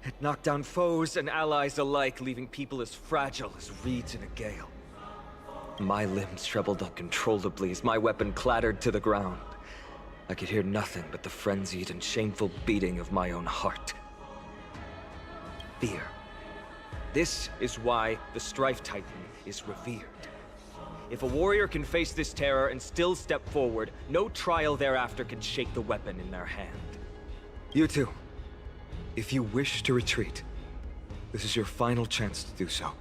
It knocked down foes and allies alike, leaving people as fragile as reeds in a gale. My limbs trembled uncontrollably as my weapon clattered to the ground. I could hear nothing but the frenzied and shameful beating of my own heart. Fear. This is why the Strife Titan is revered. If a warrior can face this terror and still step forward, no trial thereafter can shake the weapon in their hand. You two, if you wish to retreat, this is your final chance to do so.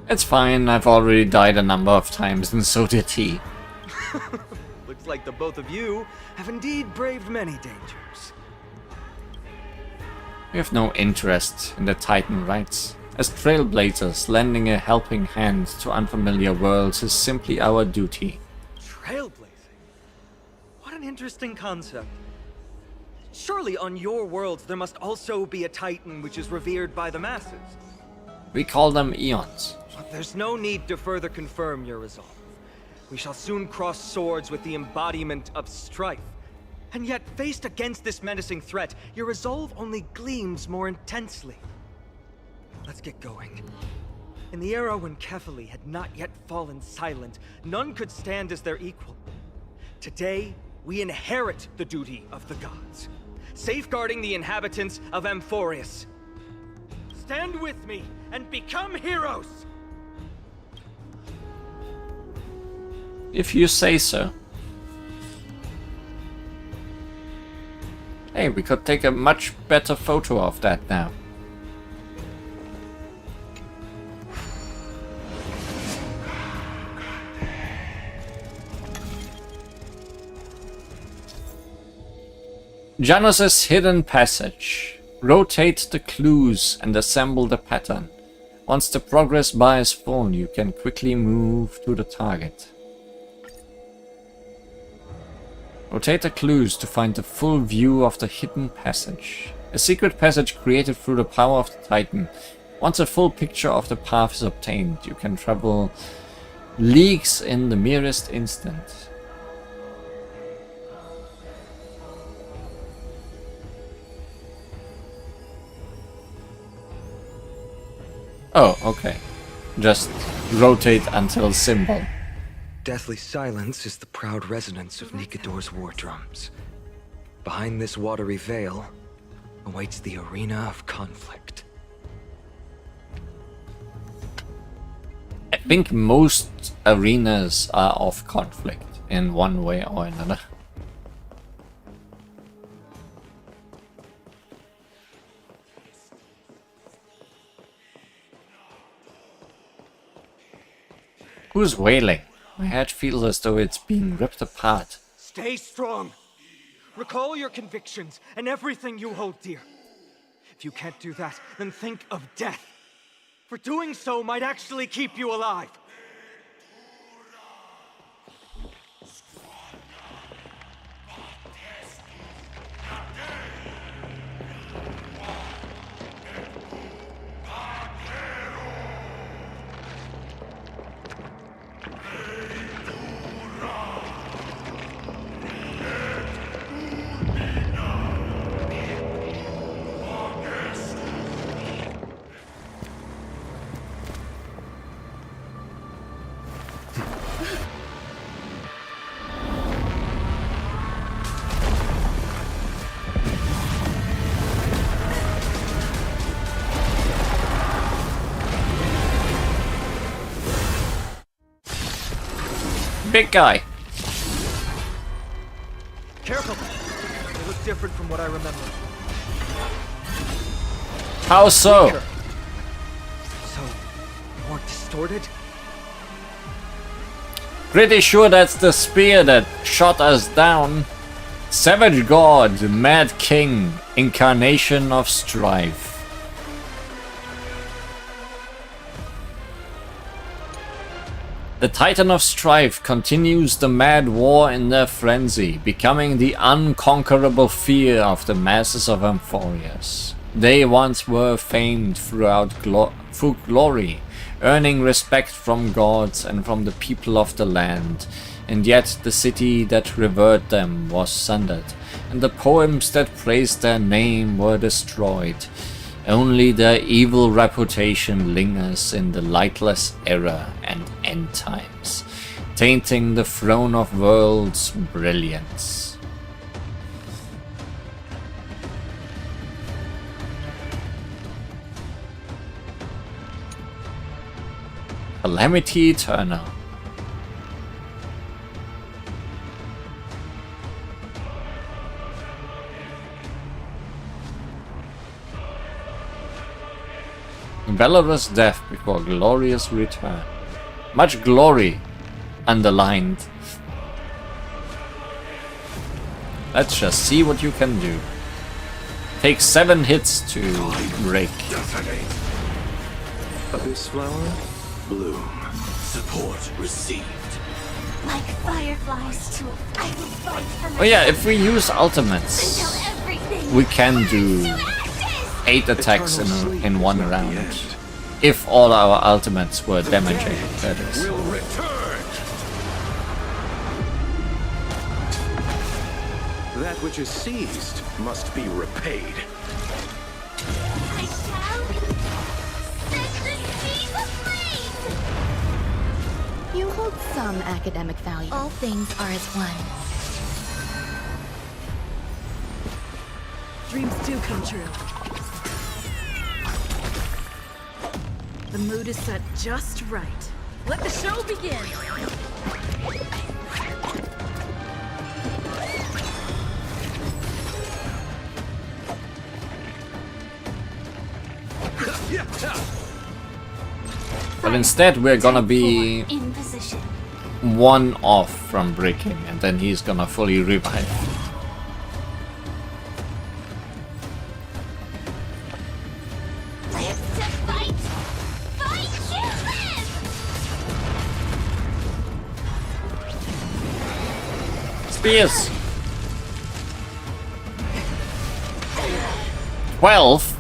It's fine, I've already died a number of times and so did he. Looks like the both of you have indeed braved many dangers. We have no interest in the Titan rights. As trailblazers, lending a helping hand to unfamiliar worlds is simply our duty. Trailblazing? What an interesting concept. Surely on your world there must also be a Titan which is revered by the masses. We call them Eons. There's no need to further confirm your resolve. We shall soon cross swords with the embodiment of strife. And yet, faced against this menacing threat, your resolve only gleams more intensely. Let's get going. In the era when Kefali had not yet fallen silent, none could stand as their equal. Today, we inherit the duty of the gods, safeguarding the inhabitants of Amphorius. Stand with me and become heroes! If you say so. Hey, we could take a much better photo of that now. Janus's hidden passage. Rotate the clues and assemble the pattern. Once the progress bar is full, you can quickly move to the target. Rotate the clues to find the full view of the hidden passage. A secret passage created through the power of the Titan. Once a full picture of the path is obtained, you can travel leagues in the merest instant. Oh, okay. Just rotate until symbol. Deathly silence is the proud resonance of Nikador's war drums. Behind this watery veil awaits the arena of conflict. I think most arenas are of conflict in one way or another. Who's wailing? My head feels as though it's being ripped apart. Stay strong. Recall your convictions and everything you hold dear. If you can't do that, then think of death. For doing so might actually keep you alive. Big guy. Careful. They look different from what I remember. How so? Weaker. So, more distorted? Pretty sure that's the spear that shot us down. Savage God, Mad King, incarnation of strife. The Titan of Strife continues the mad war in their frenzy, becoming the unconquerable fear of the masses of Amphorius. They once were famed through glory, earning respect from gods and from the people of the land, and yet the city that revered them was sundered, and the poems that praised their name were destroyed. Only their evil reputation lingers in the lightless era and end times, tainting the throne of worlds' brilliance. Calamity Eternal. Valorous death before glorious return. Much glory underlined. Let's just see what you can do. Take 7 hits to break. Abyss flower, bloom. Support received. Like fireflies to I will fight for Oh yeah, if we use ultimates, until everything we can do 8 attacks in one round. If all our ultimates were damaging, that is. That which is seized must be repaid. I shall set the seas ablaze! You hold some academic value. All things are as one. Dreams do come true. The mood is set just right. Let the show begin! But instead we're gonna be In position. 1 off from breaking, and then he's gonna fully revive. Live to fight! Fight to live! Spears! 12?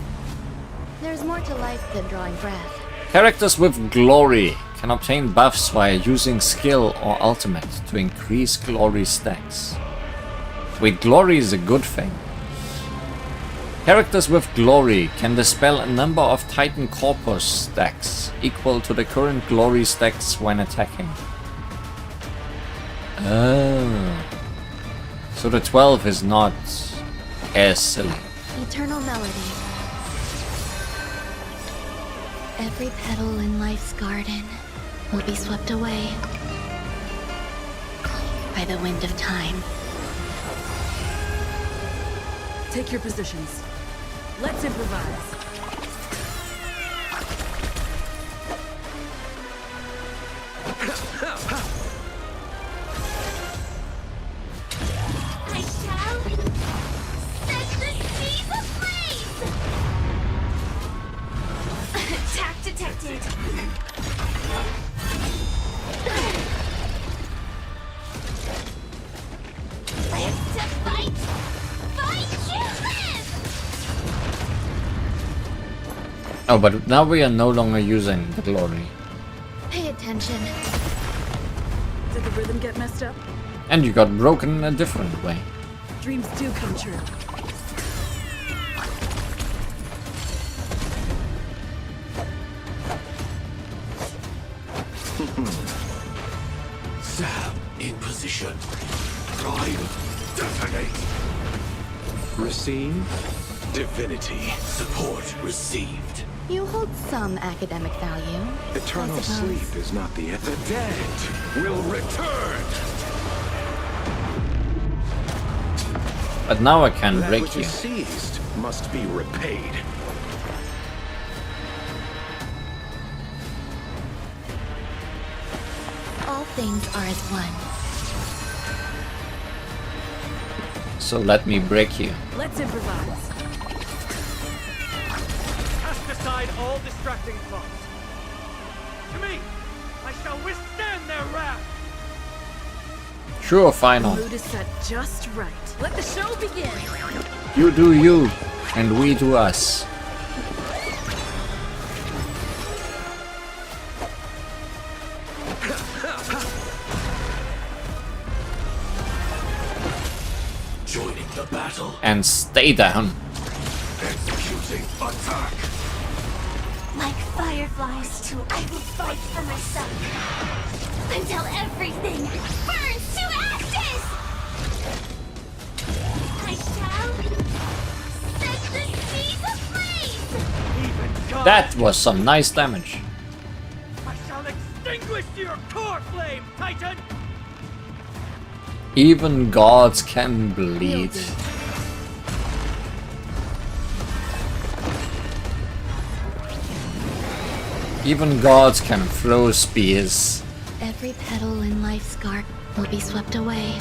There's more to life than drawing breath. Characters with glory can obtain buffs via using skill or ultimate to increase glory stacks. Wait, glory is a good thing. Characters with glory can dispel a number of Titan Corpus stacks equal to the current glory stacks when attacking. Oh. So the 12 is not as silly. Eternal melody. Every petal in life's garden will be swept away by the wind of time. Take your positions. Let's improvise. I shall set the seas ablaze! Attack detected! Live to fight! Fight to live! Oh, but now we are no longer using the glory. Pay attention. Did the rhythm get messed up? And you got broken in a different way. Dreams do come true. Sam in position. Prime detonate. Receive divinity. Support received. You hold some academic value. Eternal I suppose. sleep is not the end. The dead will return. But now I can That break which you. is seized must be repaid. All things are as one. So let me break you. Let's improvise. Cast aside all distracting thoughts. To me, I shall withstand their wrath. Sure, The final. mood is set just right. Let the show begin! You do you, and we do us. Joining the battle. And stay down. Executing attack. Like fireflies, I will fight for myself until everything burns to ashes! I shall set the seas ablaze! Even God, That was some nice damage. I shall extinguish your core flame, Titan! Even gods can bleed. Even gods can throw spears. Every petal in life's garden will be swept away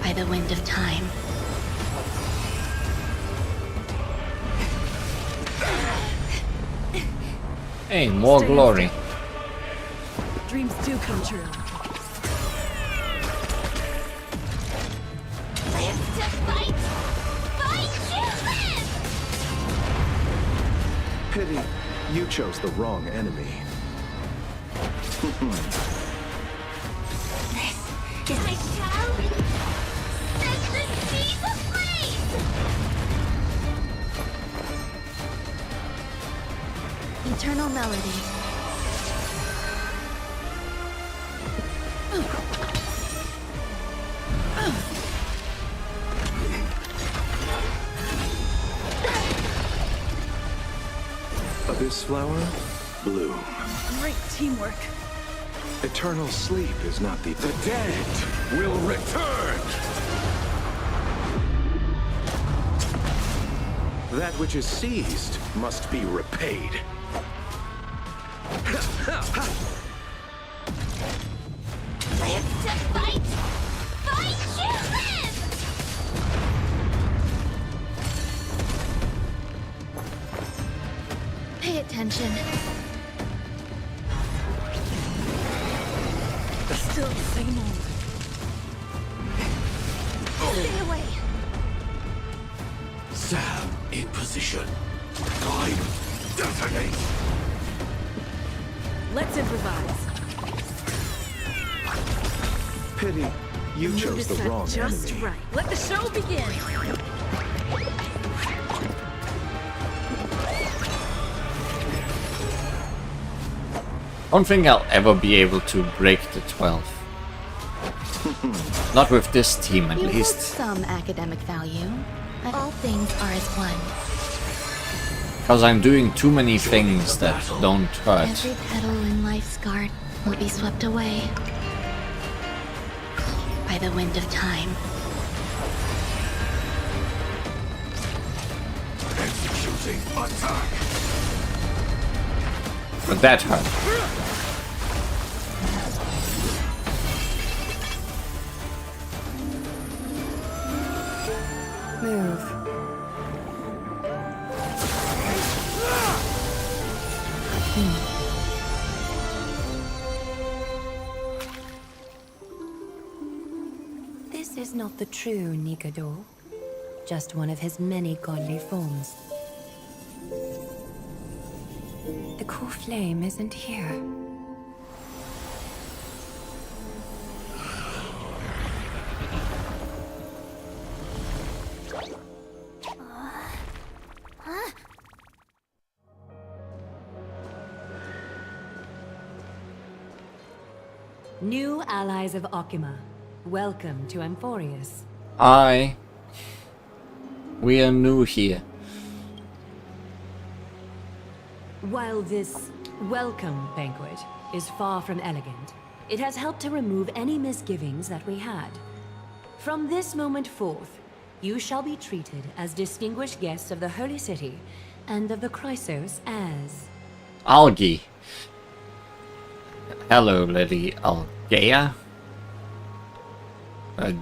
by the wind of time. Hey, more Stay glory. Dreams do come true. Live to fight! Fight to live! Pity, you chose the wrong enemy. This is my shall set the seas ablaze! Eternal melody. Abyss flower, bloom. Great teamwork. Eternal sleep is not the dead will return! That which is seized must be repaid. Live to fight! Fight to live! Pay attention. Still the same old. Stay away! Sam in position. Time, detonate! Let's improvise. Pity, you Mood chose is the set wrong just enemy. right. Let the show begin. I don't think I'll ever be able to break the 12. Not with this team, at You hold least. some academic value, but all things are as one. Because I'm doing too many things that don't hurt. Every petal in life's garden will be swept away by the wind of time. Executing attack! But that hurt. Move. This is not the true Nikador, just one of his many godly forms. The core flame isn't here. New allies of Okima, welcome to Amphorius. Hi. We are new here. While this welcome banquet is far from elegant, it has helped to remove any misgivings that we had. From this moment forth, you shall be treated as distinguished guests of the Holy City and of the Chrysos as... Algae. Hello, Lady Algaea.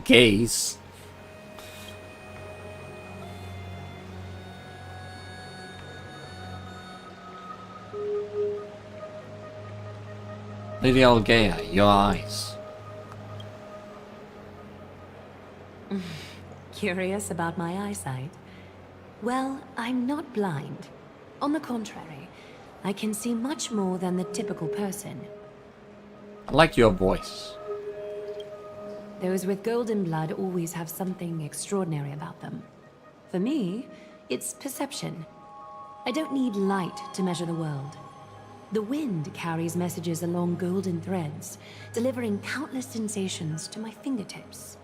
Gaze. Lady Algaea, your eyes. Curious about my eyesight? Well, I'm not blind. On the contrary, I can see much more than the typical person. I like your voice. Those with golden blood always have something extraordinary about them. For me, it's perception. I don't need light to measure the world. The wind carries messages along golden threads, delivering countless sensations to my fingertips.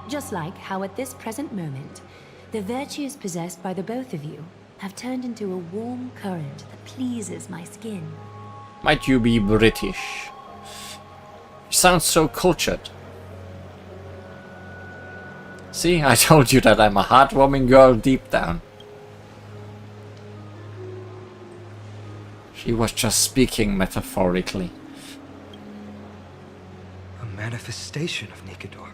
Just like how at this present moment, the virtues possessed by the both of you have turned into a warm current that pleases my skin. Might you be British? You sound so cultured. See, I told you that I'm a heartwarming girl deep down. She was just speaking metaphorically. A manifestation of Nikador.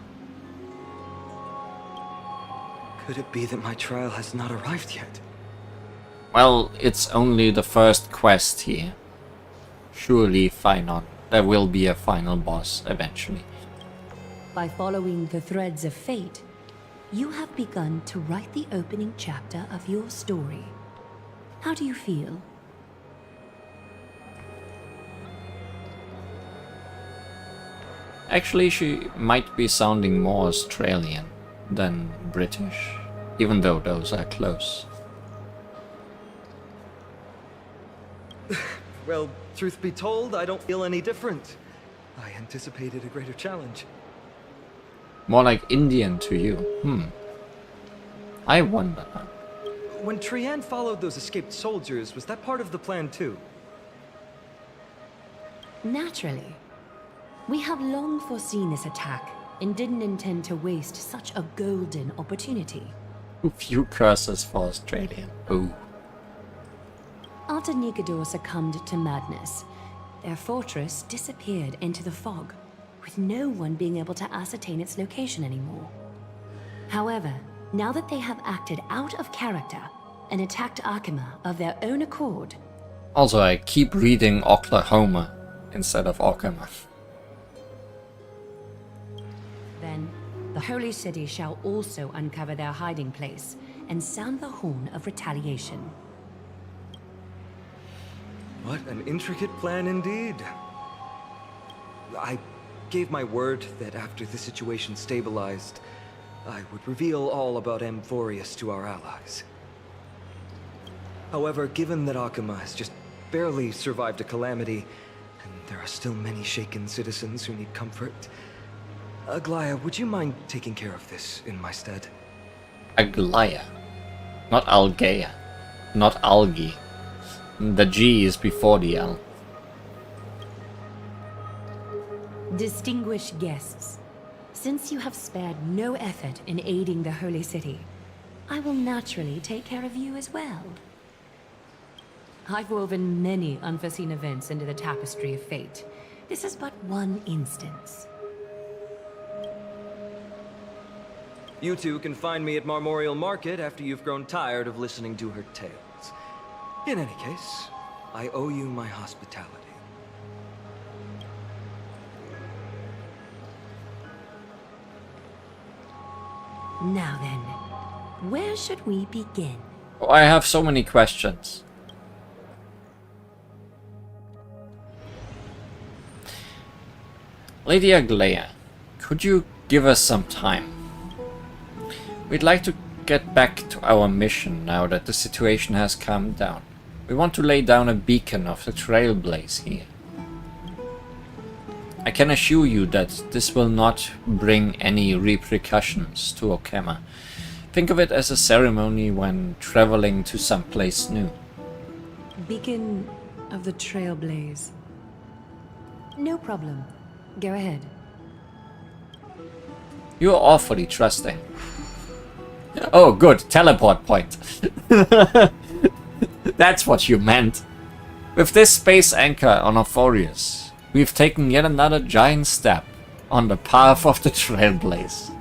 Could it be that my trial has not arrived yet? Well, it's only the first quest here. Surely, Finon. There will be a final boss eventually. By following the threads of fate, you have begun to write the opening chapter of your story. How do you feel? Actually, she might be sounding more Australian than British, even though those are close. Well, truth be told, I don't feel any different. I anticipated a greater challenge. More like Indian to you. I wonder. When Trian followed those escaped soldiers, was that part of the plan too? Naturally. We have long foreseen this attack and didn't intend to waste such a golden opportunity. Few curses for Australian. Ooh. After Nikador succumbed to madness, their fortress disappeared into the fog, with no one being able to ascertain its location anymore. However, now that they have acted out of character and attacked Akima of their own accord... Also, I keep reading Oklahoma instead of Okama. Then, the Holy City shall also uncover their hiding place and sound the horn of retaliation. What an intricate plan indeed. I gave my word that after the situation stabilized, I would reveal all about Amphorius to our allies. However, given that Akima has just barely survived a calamity, and there are still many shaken citizens who need comfort, Aglaya, would you mind taking care of this in my stead? Aglaya. Not Algaea. Not algae. The G is before the L. Distinguished guests, since you have spared no effort in aiding the Holy City, I will naturally take care of you as well. I've woven many unforeseen events into the tapestry of fate. This is but one instance. You two can find me at Marmorial Market after you've grown tired of listening to her tales. In any case, I owe you my hospitality. Now then, where should we begin? Oh, I have so many questions. Lady Aglaya, could you give us some time? We'd like to get back to our mission now that the situation has calmed down. We want to lay down a beacon of the trailblaze here. I can assure you that this will not bring any repercussions to Okema. Think of it as a ceremony when traveling to some place new. Beacon of the Trailblaze. No problem. Go ahead. You're awfully trusting. Oh, good. Teleport point. That's what you meant. With this space anchor on Amphorius, we've taken yet another giant step on the path of the Trailblaze.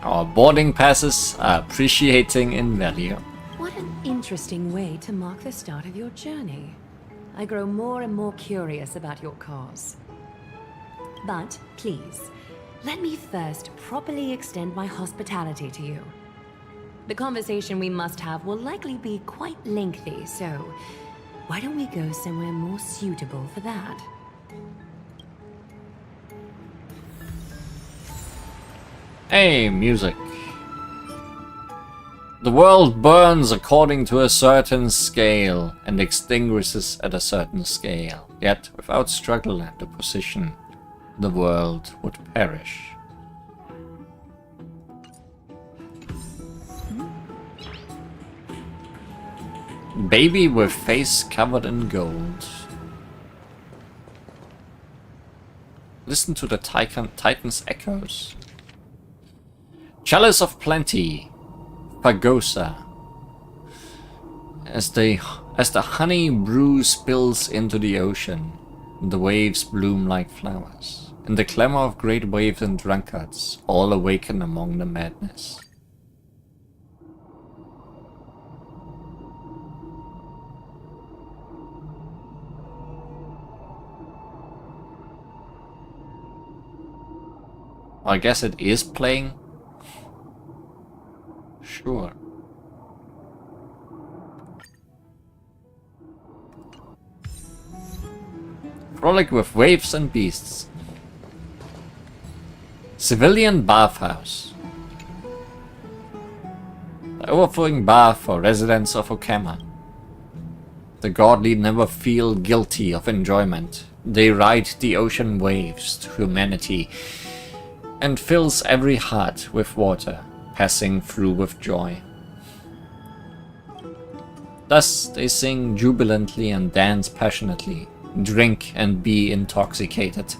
Our boarding passes are appreciating in value. What an interesting way to mark the start of your journey. I grow more and more curious about your cause. But, please, let me first properly extend my hospitality to you. The conversation we must have will likely be quite lengthy, so why don't we go somewhere more suitable for that? Hey, music. The world burns according to a certain scale and extinguishes at a certain scale. Yet, without struggle and opposition, the world would perish. Baby with face covered in gold. Listen to the Titan's echoes. Chalice of Plenty. Pagosa. As the honey brew spills into the ocean, the waves bloom like flowers. In the clamor of great waves and drunkards, all awaken among the madness. I guess it is playing. Sure. Frolic with waves and beasts. Civilian bathhouse. The overflowing bath for residents of Okema. The godly never feel guilty of enjoyment. They ride the ocean waves to humanity and fills every heart with water, passing through with joy. Thus they sing jubilantly and dance passionately, drink and be intoxicated.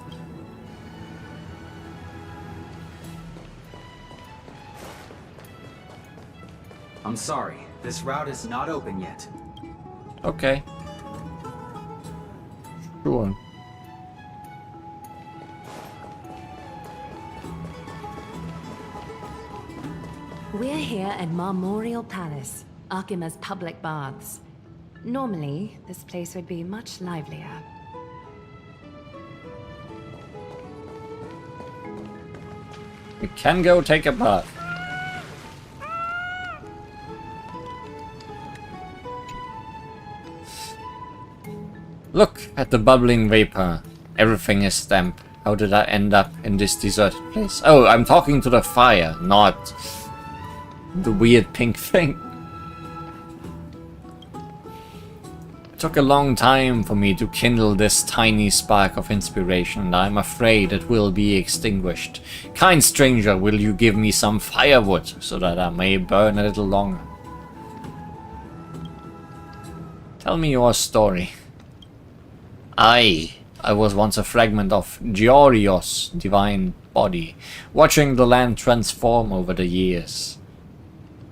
I'm sorry, this route is not open yet. Okay. Sure. We're here at Marmorial Palace, Akima's public baths. Normally, this place would be much livelier. We can go take a bath. Look at the bubbling vapor. Everything is damp. How did I end up in this deserted place? Oh, I'm talking to the fire, not the weird pink thing. It took a long time for me to kindle this tiny spark of inspiration, and I'm afraid it will be extinguished. Kind stranger, will you give me some firewood so that I may burn a little longer? Tell me your story. I was once a fragment of Giorio's divine body, watching the land transform over the years.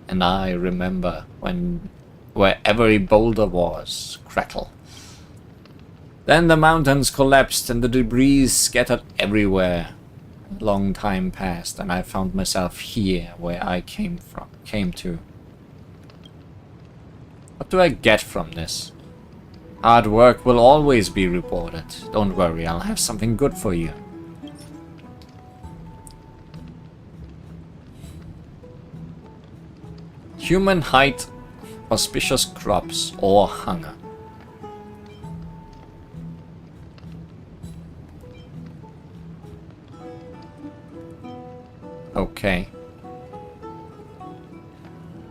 And I remember where every boulder was, crackle. Then the mountains collapsed and the debris scattered everywhere. A long time passed and I found myself here where I came to. What do I get from this? Hard work will always be rewarded. Don't worry, I'll have something good for you. Human height, auspicious crops, or hunger. Okay.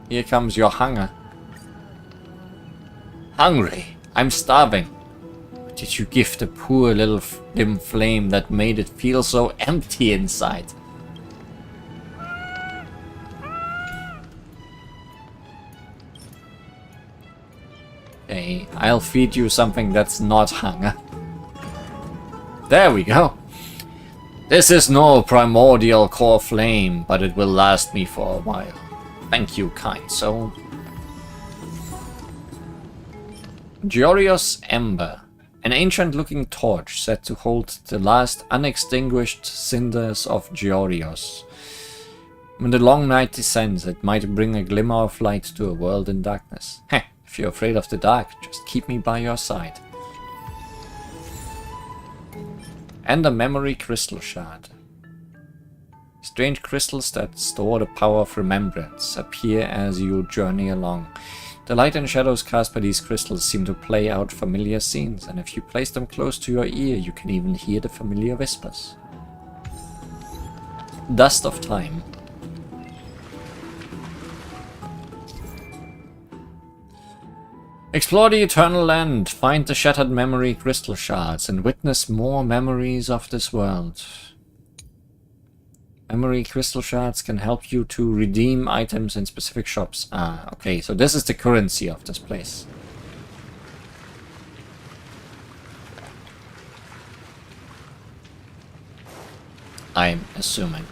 Here comes your hunger. Hungry. I'm starving. What did you give the poor little dim flame that made it feel so empty inside? Okay, I'll feed you something that's not hunger. There we go. This is no primordial core flame, but it will last me for a while. Thank you, kind soul. Giorio's Ember. An ancient-looking torch set to hold the last unextinguished cinders of Giorios. When the long night descends, it might bring a glimmer of light to a world in darkness. Heh, if you're afraid of the dark, just keep me by your side. And a memory crystal shard. Strange crystals that store the power of remembrance appear as you journey along. The light and shadows cast by these crystals seem to play out familiar scenes, and if you place them close to your ear, you can even hear the familiar whispers. Dust of Time. Explore the Eternal Land, find the shattered memory crystal shards, and witness more memories of this world. Memory crystal shards can help you to redeem items in specific shops. Ah, okay, so this is the currency of this place. I'm assuming.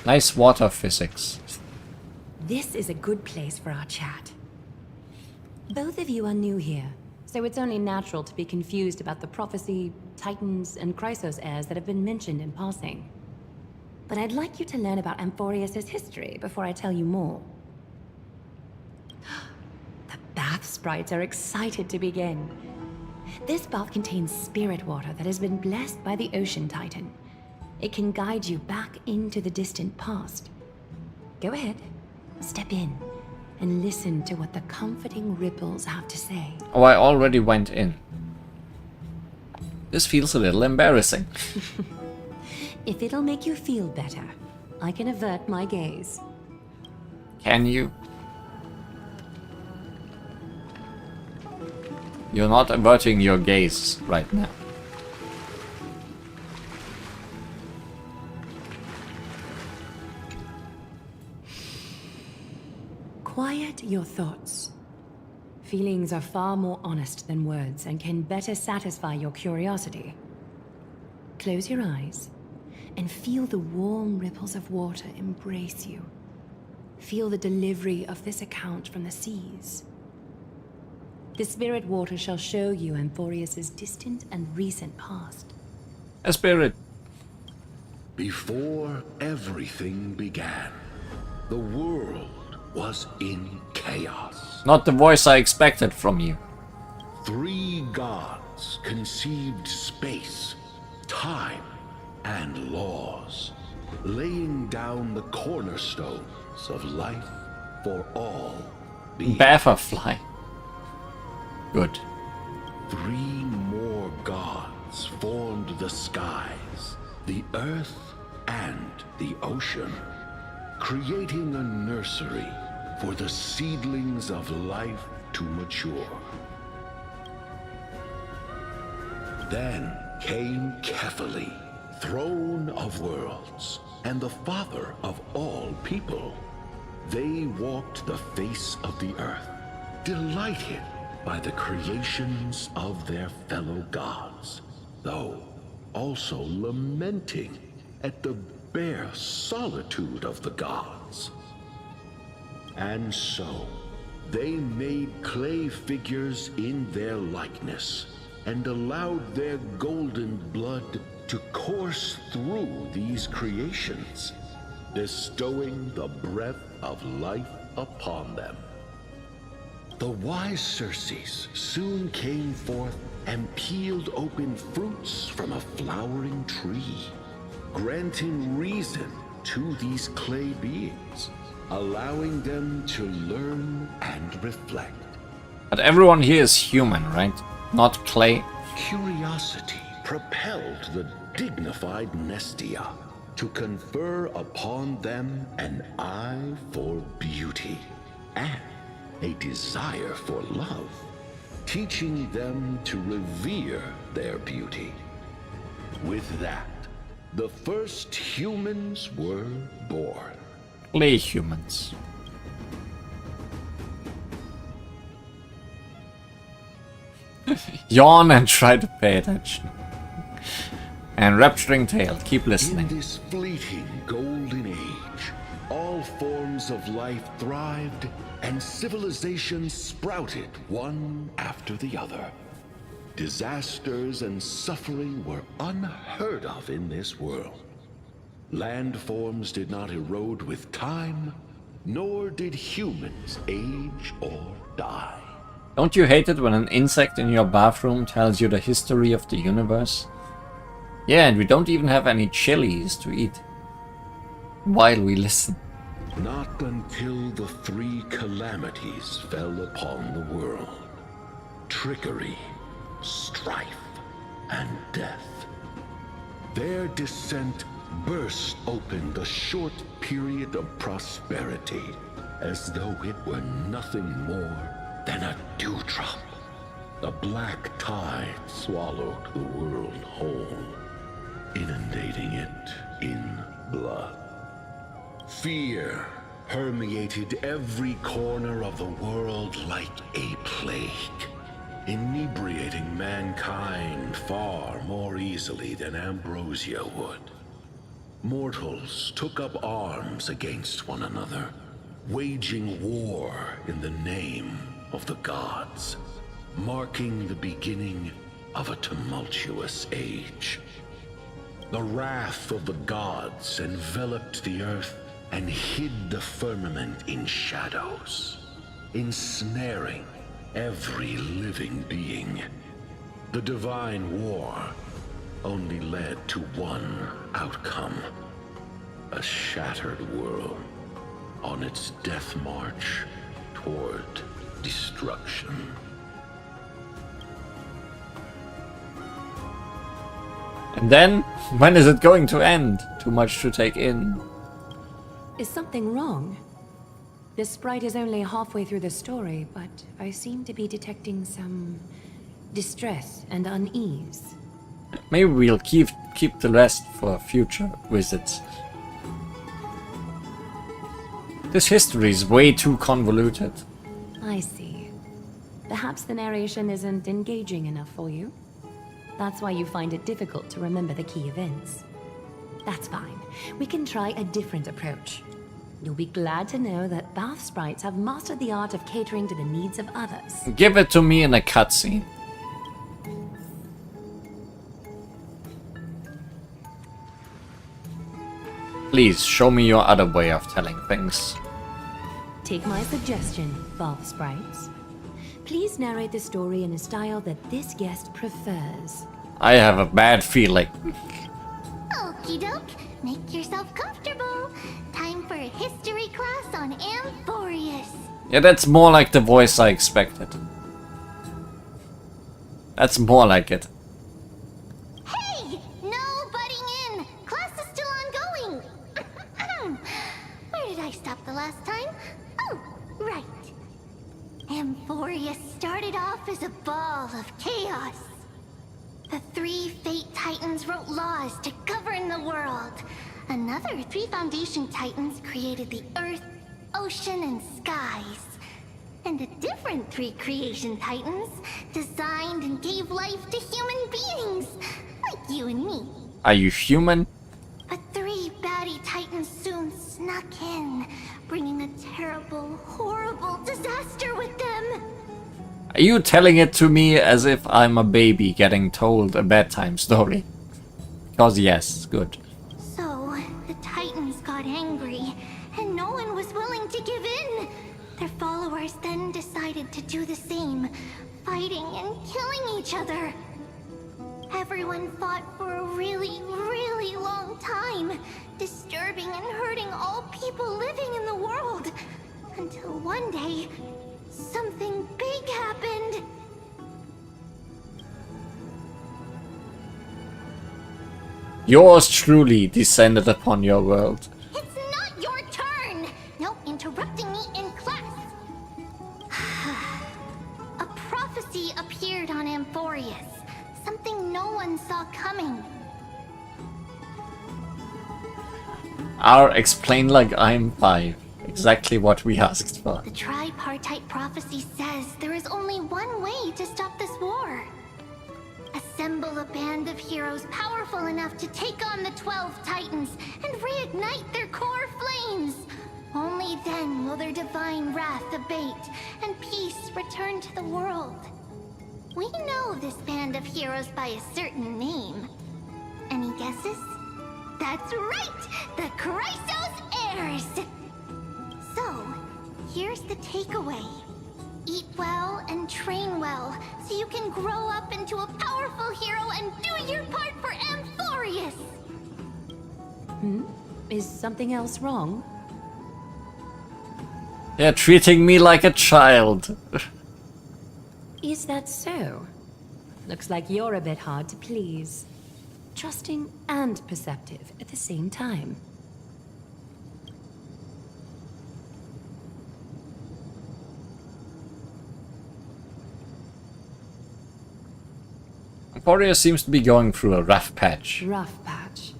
Nice water physics. This is a good place for our chat. Both of you are new here, so it's only natural to be confused about the prophecy, titans, and Chrysos heirs that have been mentioned in passing. But I'd like you to learn about Amphorius' history before I tell you more. The bath bath sprites are excited to begin. This bath contains spirit water that has been blessed by the Ocean Titan. It can guide you back into the distant past. Go ahead, step in, and listen to what the comforting ripples have to say. Oh, I already went in. This feels a little embarrassing. If it'll make you feel better, I can avert my gaze. Can you? You're not averting your gaze right now. Quiet your thoughts. Feelings are far more honest than words and can better satisfy your curiosity. Close your eyes and feel the warm ripples of water embrace you. Feel the delivery of this account from the seas. The spirit water shall show you Amphorius's distant and recent past. A spirit. Before everything began, the world was in chaos. Not the voice I expected from you. 3 gods conceived space, time, and laws, laying down the cornerstones of life for all beings. Butterfly. Good. 3 more gods formed the skies, the earth, and the ocean, creating a nursery for the seedlings of life to mature. Then came Kefali, throne of worlds, and the father of all people. They walked the face of the earth, delighted by the creations of their fellow gods, though also lamenting at the bare solitude of the gods. And so, they made clay figures in their likeness, and allowed their golden blood to course through these creations, bestowing the breath of life upon them. The wise Circes soon came forth and peeled open fruits from a flowering tree, granting reason to these clay beings, allowing them to learn and reflect. But everyone here is human, right? Not clay. Curiosity propelled the dignified Nestia to confer upon them an eye for beauty and a desire for love, teaching them to revere their beauty. With that, the first humans were born. Clay humans. Yawn and try to pay attention. And Rapturing Tale, keep listening. In this fleeting golden age, all forms of life thrived and civilizations sprouted one after the other. Disasters and suffering were unheard of in this world. Landforms did not erode with time, nor did humans age or die. Don't you hate it when an insect in your bathroom tells you the history of the universe? Yeah, and we don't even have any chilies to eat while we listen. Not until the 3 calamities fell upon the world: trickery, strife, and death. Their descent burst open the short period of prosperity, as though it were nothing more than a dewdrop. The black tide swallowed the world whole, inundating it in blood. Fear permeated every corner of the world like a plague, inebriating mankind far more easily than ambrosia would. Mortals took up arms against one another, waging war in the name of the gods, marking the beginning of a tumultuous age. The wrath of the gods enveloped the earth and hid the firmament in shadows, ensnaring every living being. The divine war only led to one outcome. A shattered world on its death march toward destruction. And then, when is it going to end? Too much to take in. Is something wrong? The sprite is only halfway through the story, but I seem to be detecting some distress and unease. Maybe we'll keep the rest for future visits. This history is way too convoluted. I see. Perhaps the narration isn't engaging enough for you. That's why you find it difficult to remember the key events. That's fine. We can try a different approach. You'll be glad to know that Bath sprites have mastered the art of catering to the needs of others. Give it to me in a cutscene. Please, show me your other way of telling things. Take my suggestion, Bath sprites. Please narrate the story in a style that this guest prefers. I have a bad feeling. Okie doke, make yourself comfortable. Time for a history class on Amphorius. Yeah, that's more like the voice I expected. That's more like it. Hey! No butting in! Class is still ongoing! Where did I stop the last time? Oh, right. Amphorius started off as a ball of chaos. The 3 Fate Titans wrote laws to govern the world. Another 3 Foundation Titans created the Earth, Ocean, and Skies. And a different 3 Creation Titans designed and gave life to human beings, like you and me. Are you human? But 3 baddie Titans soon snuck in, bringing a terrible, horrible disaster with them. Are you telling it to me as if I'm a baby getting told a bedtime story? Because yes, good. So, the Titans got angry, and no one was willing to give in. Their followers then decided to do the same, fighting and killing each other. Everyone fought for a really, really long time, disturbing and hurting all people living in the world. Until one day, something big happened. Yours truly descended upon your world. It's not your turn! No interrupting me in class. A prophecy appeared on Amphorius. Something no one saw coming. Explain like I'm 5. Exactly what we asked for. The tripartite prophecy says there is only one way to stop this war. Assemble a band of heroes powerful enough to take on the 12 Titans and reignite their core flames. Only then will their divine wrath abate and peace return to the world. We know this band of heroes by a certain name. Any guesses? That's right! The Chrysos Heirs! So, here's the takeaway. Eat well and train well, so you can grow up into a powerful hero and do your part for Amphorius! Is something else wrong? They're treating me like a child. Is that so? Looks like you're a bit hard to please. Trusting and perceptive at the same time. Emporia seems to be going through a rough patch. Rough patch.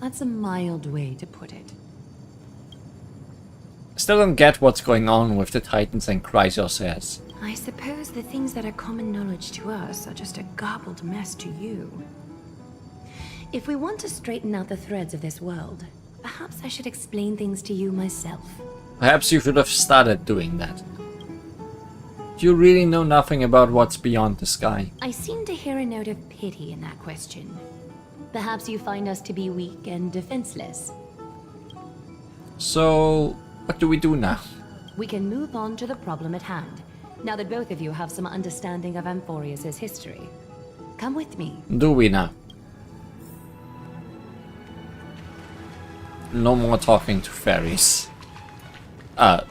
That's a mild way to put it. Still don't get what's going on with the Titans and Chrysos Heirs. I suppose the things that are common knowledge to us are just a garbled mess to you. If we want to straighten out the threads of this world, perhaps I should explain things to you myself. Perhaps you should have started doing that. You really know nothing about what's beyond the sky. I seem to hear a note of pity in that question. Perhaps you find us to be weak and defenseless. So, what do we do now? We can move on to the problem at hand. now that both of you have some understanding of Amphorius' history. Come with me. Do we now? No more talking to fairies.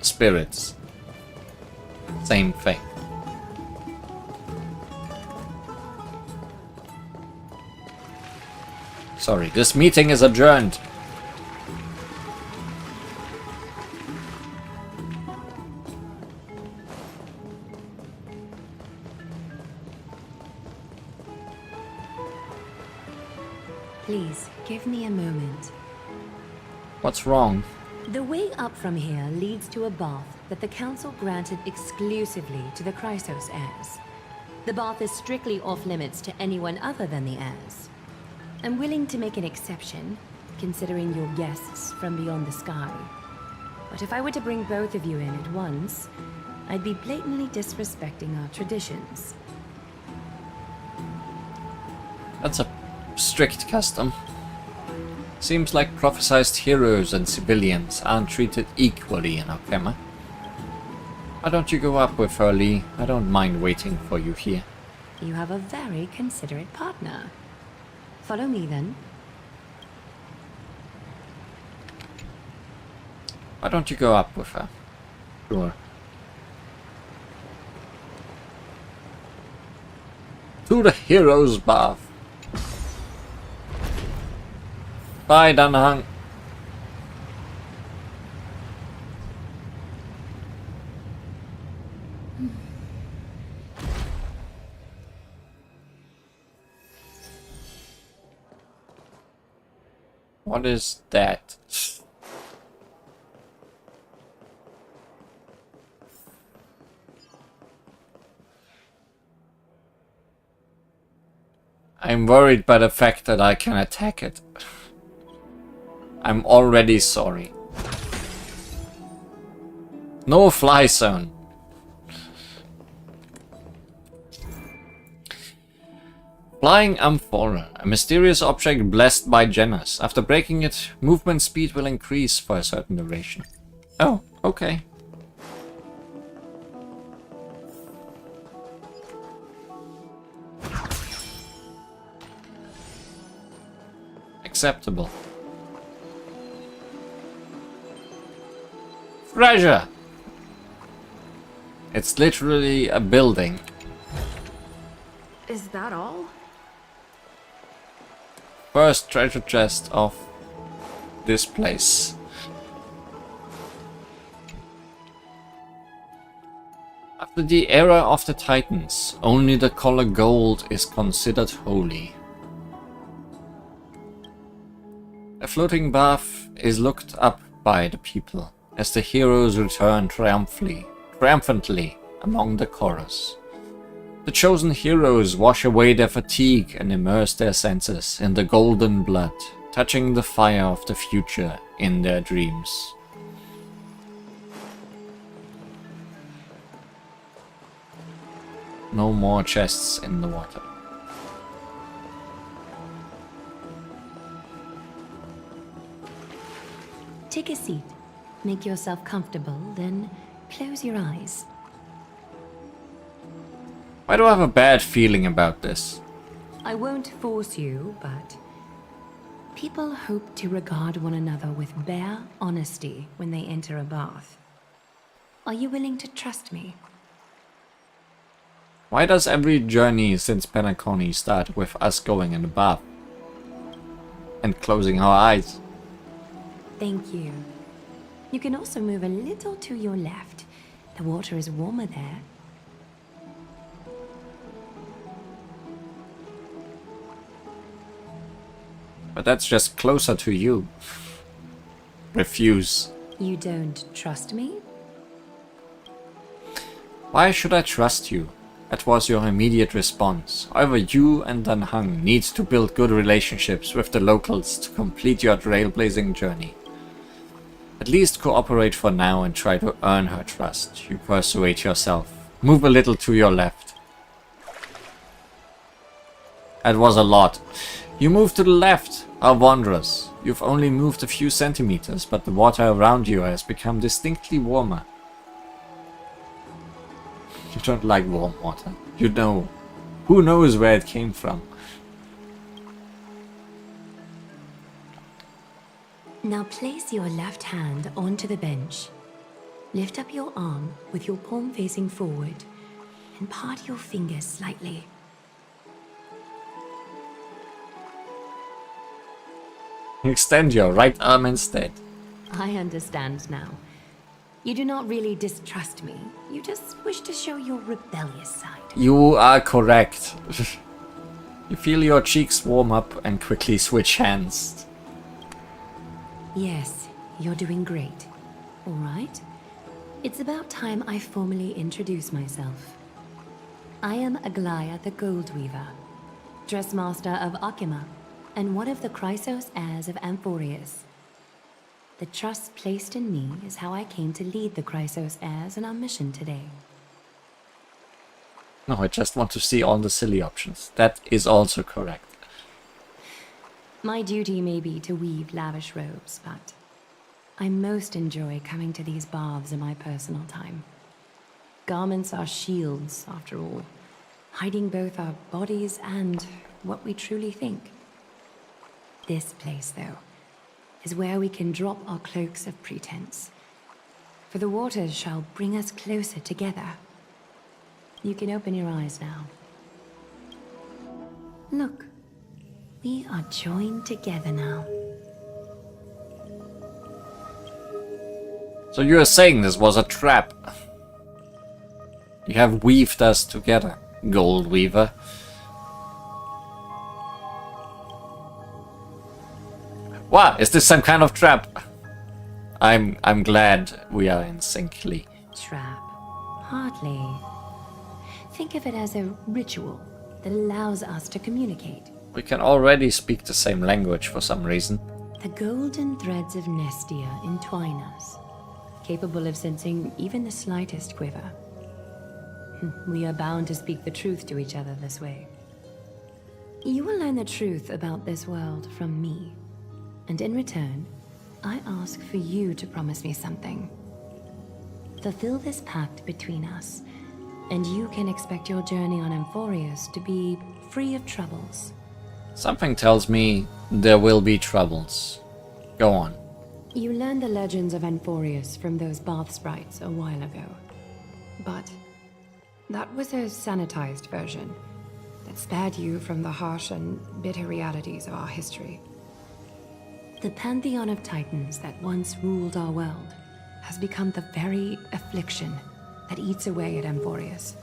Spirits. Same thing. Sorry, this meeting is adjourned. Please, give me a moment. What's wrong? The way up from here leads to a bath that the Council granted exclusively to the Chrysos heirs. The bath is strictly off-limits to anyone other than the heirs. I'm willing to make an exception, considering you're guests from beyond the sky. But if I were to bring both of you in at once, I'd be blatantly disrespecting our traditions. That's a strict custom. Seems like prophesized heroes and civilians aren't treated equally in Okema. Why don't you go up with her, Lee? I don't mind waiting for you here. You have a very considerate partner. Follow me then. Why don't you go up with her? Sure. To the hero's bath. Bye, Danhang. What is that? I'm worried by the fact that I can attack it. I'm already sorry. No fly zone. Flying amphora, a mysterious object blessed by Janus. After breaking it, movement speed will increase for a certain duration. Oh, okay. Acceptable. Treasure! It's literally a building. Is that all? First treasure chest of this place. After the era of the Titans, only the color gold is considered holy. A floating bath is looked up by the people as the heroes return triumphantly among the chorus. The chosen heroes wash away their fatigue and immerse their senses in the golden blood, touching the fire of the future in their dreams. No more chests in the water. Take a seat. Make yourself comfortable, then close your eyes. Why do I have a bad feeling about this? I won't force you, but people hope to regard one another with bare honesty when they enter a bath. Are you willing to trust me? Why does every journey since Penacony start with us going in the bath? And closing our eyes? Thank you. You can also move a little to your left. The water is warmer there. But that's just closer to you. Refuse. You don't trust me? Why should I trust you? That was your immediate response. However, you and Danhang need to build good relationships with the locals to complete your trailblazing journey. At least cooperate for now and try to earn her trust. You persuade yourself. Move a little to your left. That was a lot. You move to the left, our wanderers. You've only moved a few centimeters, but the water around you has become distinctly warmer. You don't like warm water. You know. Who knows where it came from? Now place your left hand onto the bench. Lift up your arm with your palm facing forward and part your fingers slightly. Extend your right arm instead. I understand now. You do not really distrust me. You just wish to show your rebellious side. You are correct. You feel your cheeks warm up and quickly switch hands. Yes, you're doing great. All right. It's about time I formally introduce myself. I am Aglaya the Gold Weaver, Dressmaster of Akima, and one of the Chrysos heirs of Amphorius. The trust placed in me is how I came to lead the Chrysos heirs in our mission today. No, I just want to see all the silly options. That is also correct. My duty may be to weave lavish robes, but I most enjoy coming to these baths in my personal time. Garments are shields, after all, hiding both our bodies and what we truly think. This place, though, is where we can drop our cloaks of pretense, for the waters shall bring us closer together. You can open your eyes now. Look, we are joined together now. So you are saying this was a trap? You have weaved us together, Gold Weaver. What? Is this some kind of trap? I'm glad we are in sync, Lee. Trap? Hardly. Think of it as a ritual that allows us to communicate. We can already speak the same language for some reason. The golden threads of Nestia entwine us, capable of sensing even the slightest quiver. We are bound to speak the truth to each other this way. You will learn the truth about this world from me. And in return, I ask for you to promise me something. Fulfill this pact between us, and you can expect your journey on Amphorius to be free of troubles. Something tells me there will be troubles. Go on. You learned the legends of Amphorius from those bath sprites a while ago. But that was a sanitized version that spared you from the harsh and bitter realities of our history. The pantheon of titans that once ruled our world has become the very affliction that eats away at Amphorius.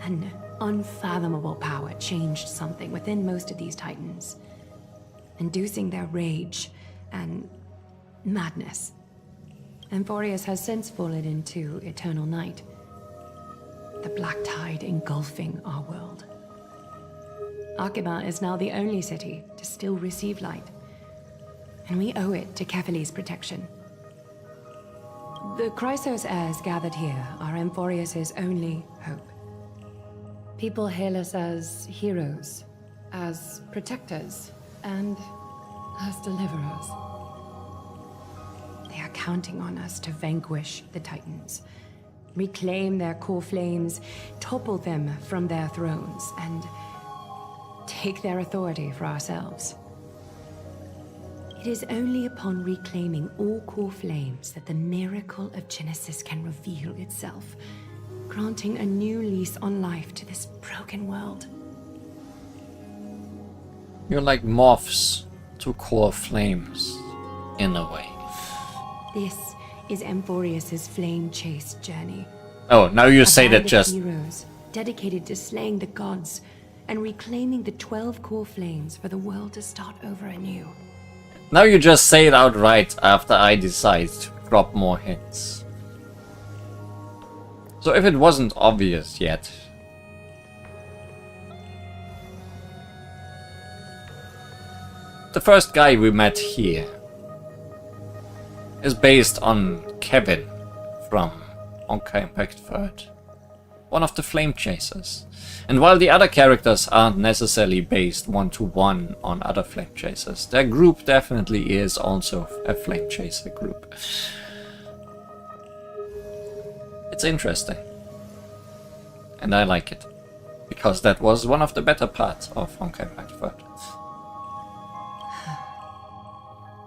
An unfathomable power changed something within most of these titans, inducing their rage and madness. Amphorius has since fallen into eternal night, the black tide engulfing our world. Akima is now the only city to still receive light, and we owe it to Kefali's protection. The Chrysos heirs gathered here are Amphorius' only hope. People hail us as heroes, as protectors, and as deliverers. They are counting on us to vanquish the Titans, reclaim their core flames, topple them from their thrones, and take their authority for ourselves. It is only upon reclaiming all core flames that the miracle of Genesis can reveal itself, granting a new lease on life to this broken world. You're like moths to core flames, in a way. This is Amphorius' flame-chased journey. Oh, now you say band that of just... heroes dedicated to slaying the gods and reclaiming the 12 core flames for the world to start over anew. Now you just say it outright after I decide to drop more hints. So if it wasn't obvious yet... The first guy we met here is based on Kevin from Honkai Impact 3rd, one of the Flame Chasers. And while the other characters aren't necessarily based one-to-one on other Flame Chasers, their group definitely is also a Flame Chaser group. It's interesting. and I like it. Because that was one of the better parts of Honkai Blackford.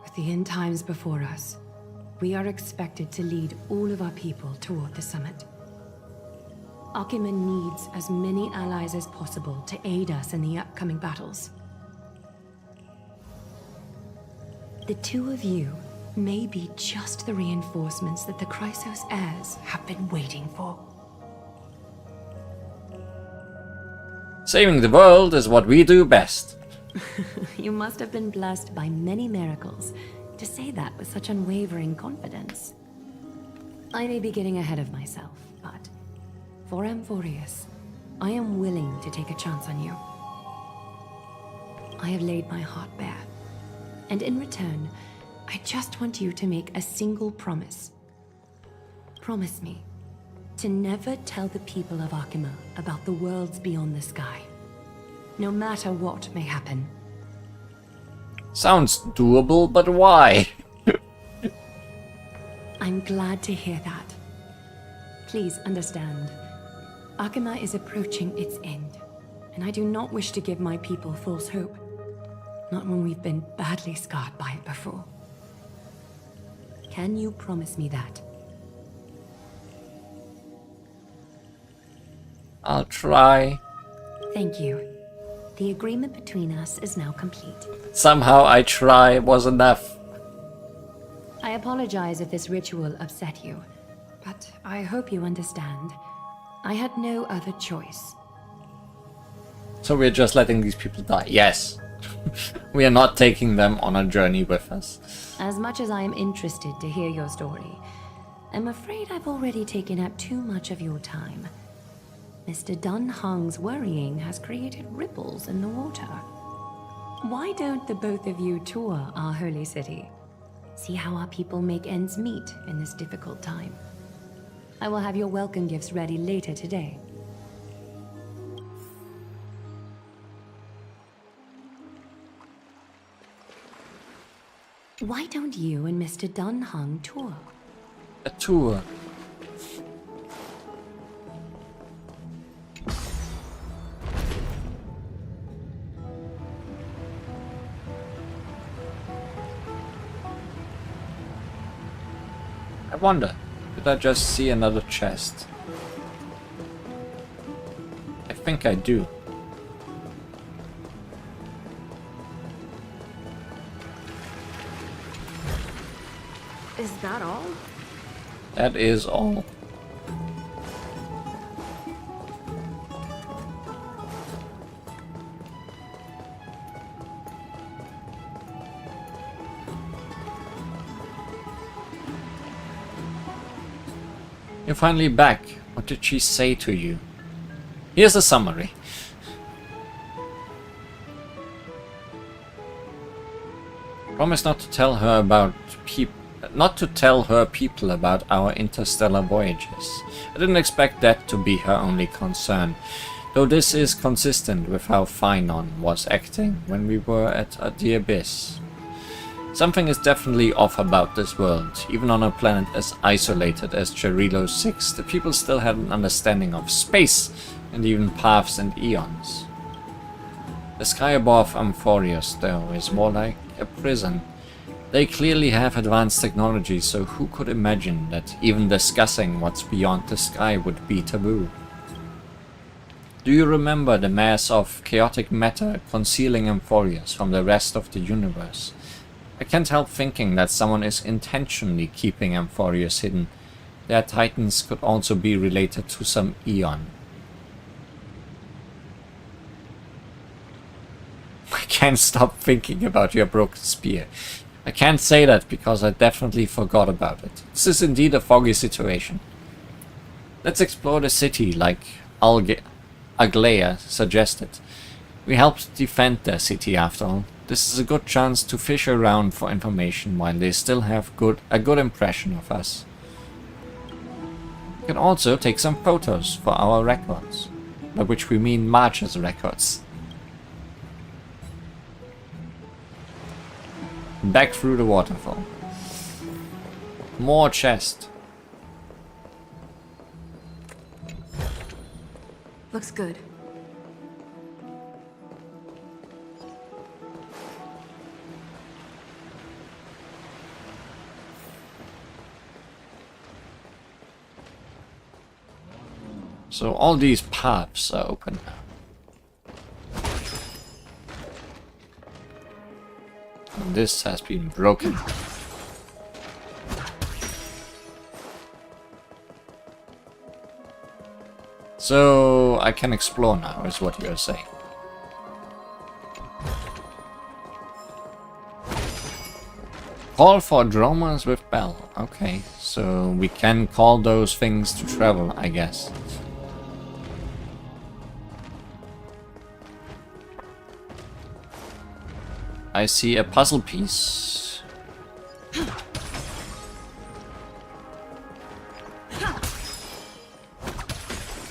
With the end times before us, we are expected to lead all of our people toward the summit. Akima needs as many allies as possible to aid us in the upcoming battles. The two of you may be just the reinforcements that the Chrysos heirs have been waiting for. Saving the world is what we do best. You must have been blessed by many miracles to say that with such unwavering confidence. I may be getting ahead of myself, but for Amphorius, I am willing to take a chance on you. I have laid my heart bare, and in return, I just want you to make a single promise. Promise me to never tell the people of Akima about the worlds beyond the sky, no matter what may happen. Sounds doable, but why? I'm glad to hear that. Please understand, Akima is approaching its end, and I do not wish to give my people false hope. Not when we've been badly scarred by it before. Can you promise me that? I'll try. Thank you. The agreement between us is now complete. Somehow I try was enough. I apologize if this ritual upset you, but I hope you understand. I had no other choice. So we're just letting these people die. Yes. We are not taking them on a journey with us. As much as I am interested to hear your story, I'm afraid I've already taken up too much of your time. Mr. Dun Hong's worrying has created ripples in the water. Why don't the both of you tour our holy city? See how our people make ends meet in this difficult time. I will have your welcome gifts ready later today. Why don't you and Mr. Dun Hong tour? A tour? I wonder, did I just see another chest? I think I do. Is that all? That is all. You're finally back. What did she say to you? Here's a summary. Promise not to tell her people about our interstellar voyages. I didn't expect that to be her only concern, though this is consistent with how Phaenon was acting when we were at the Abyss. Something is definitely off about this world. Even on a planet as isolated as Jarilo 6, the people still had an understanding of space and even paths and eons. The sky above Amphorius, though, is more like a prison. They clearly have advanced technology, so who could imagine that even discussing what's beyond the sky would be taboo? Do you remember the mass of chaotic matter concealing Amphorius from the rest of the universe? I can't help thinking that someone is intentionally keeping Amphorius hidden. Their titans could also be related to some eon. I can't stop thinking about your broken spear. I can't say that because I definitely forgot about it. This is indeed a foggy situation. Let's explore the city like Aglaya suggested. We helped defend their city after all. This is a good chance to fish around for information while they still have a good impression of us. We can also take some photos for our records, by which we mean March's records. Back through the waterfall. More chest. Looks good. So all these paths are open now. And this has been broken. So I can explore now, is what you're saying. Call for drummers with bell. Okay, so we can call those things to travel, I guess. I see a puzzle piece.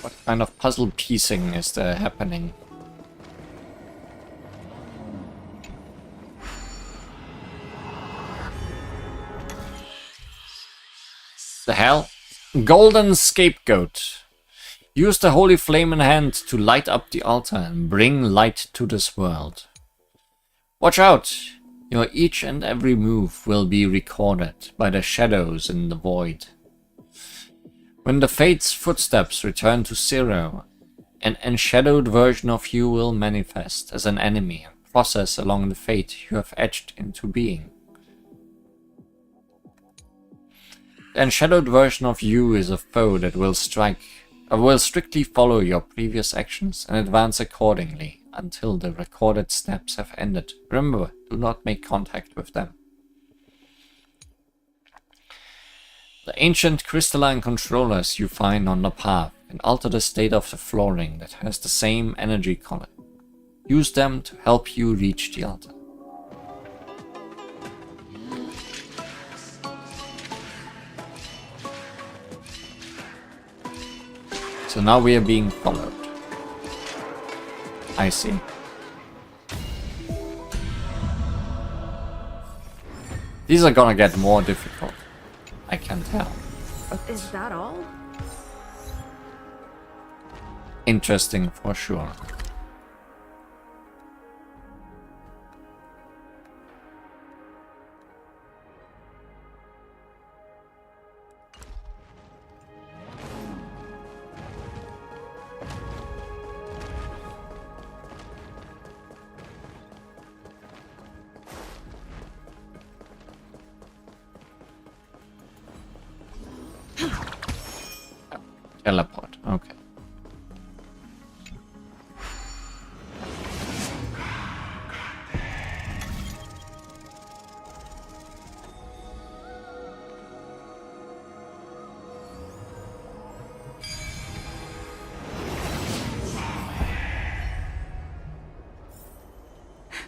What kind of puzzle piecing is there happening? The hell? Golden scapegoat. Use the holy flame in hand to light up the altar and bring light to this world. Watch out! Your each and every move will be recorded by the shadows in the void. When the Fate's footsteps return to zero, an enshadowed version of you will manifest as an enemy and process along the fate you have etched into being. The enshadowed version of you is a foe that will strictly follow your previous actions and advance accordingly until the recorded steps have ended. Remember, do not make contact with them. The ancient crystalline controllers you find on the path can alter the state of the flooring that has the same energy color. Use them to help you reach the altar. So now we are being followed. I see. These are gonna get more difficult. I can tell. But is that all? Interesting for sure. Teleport, okay.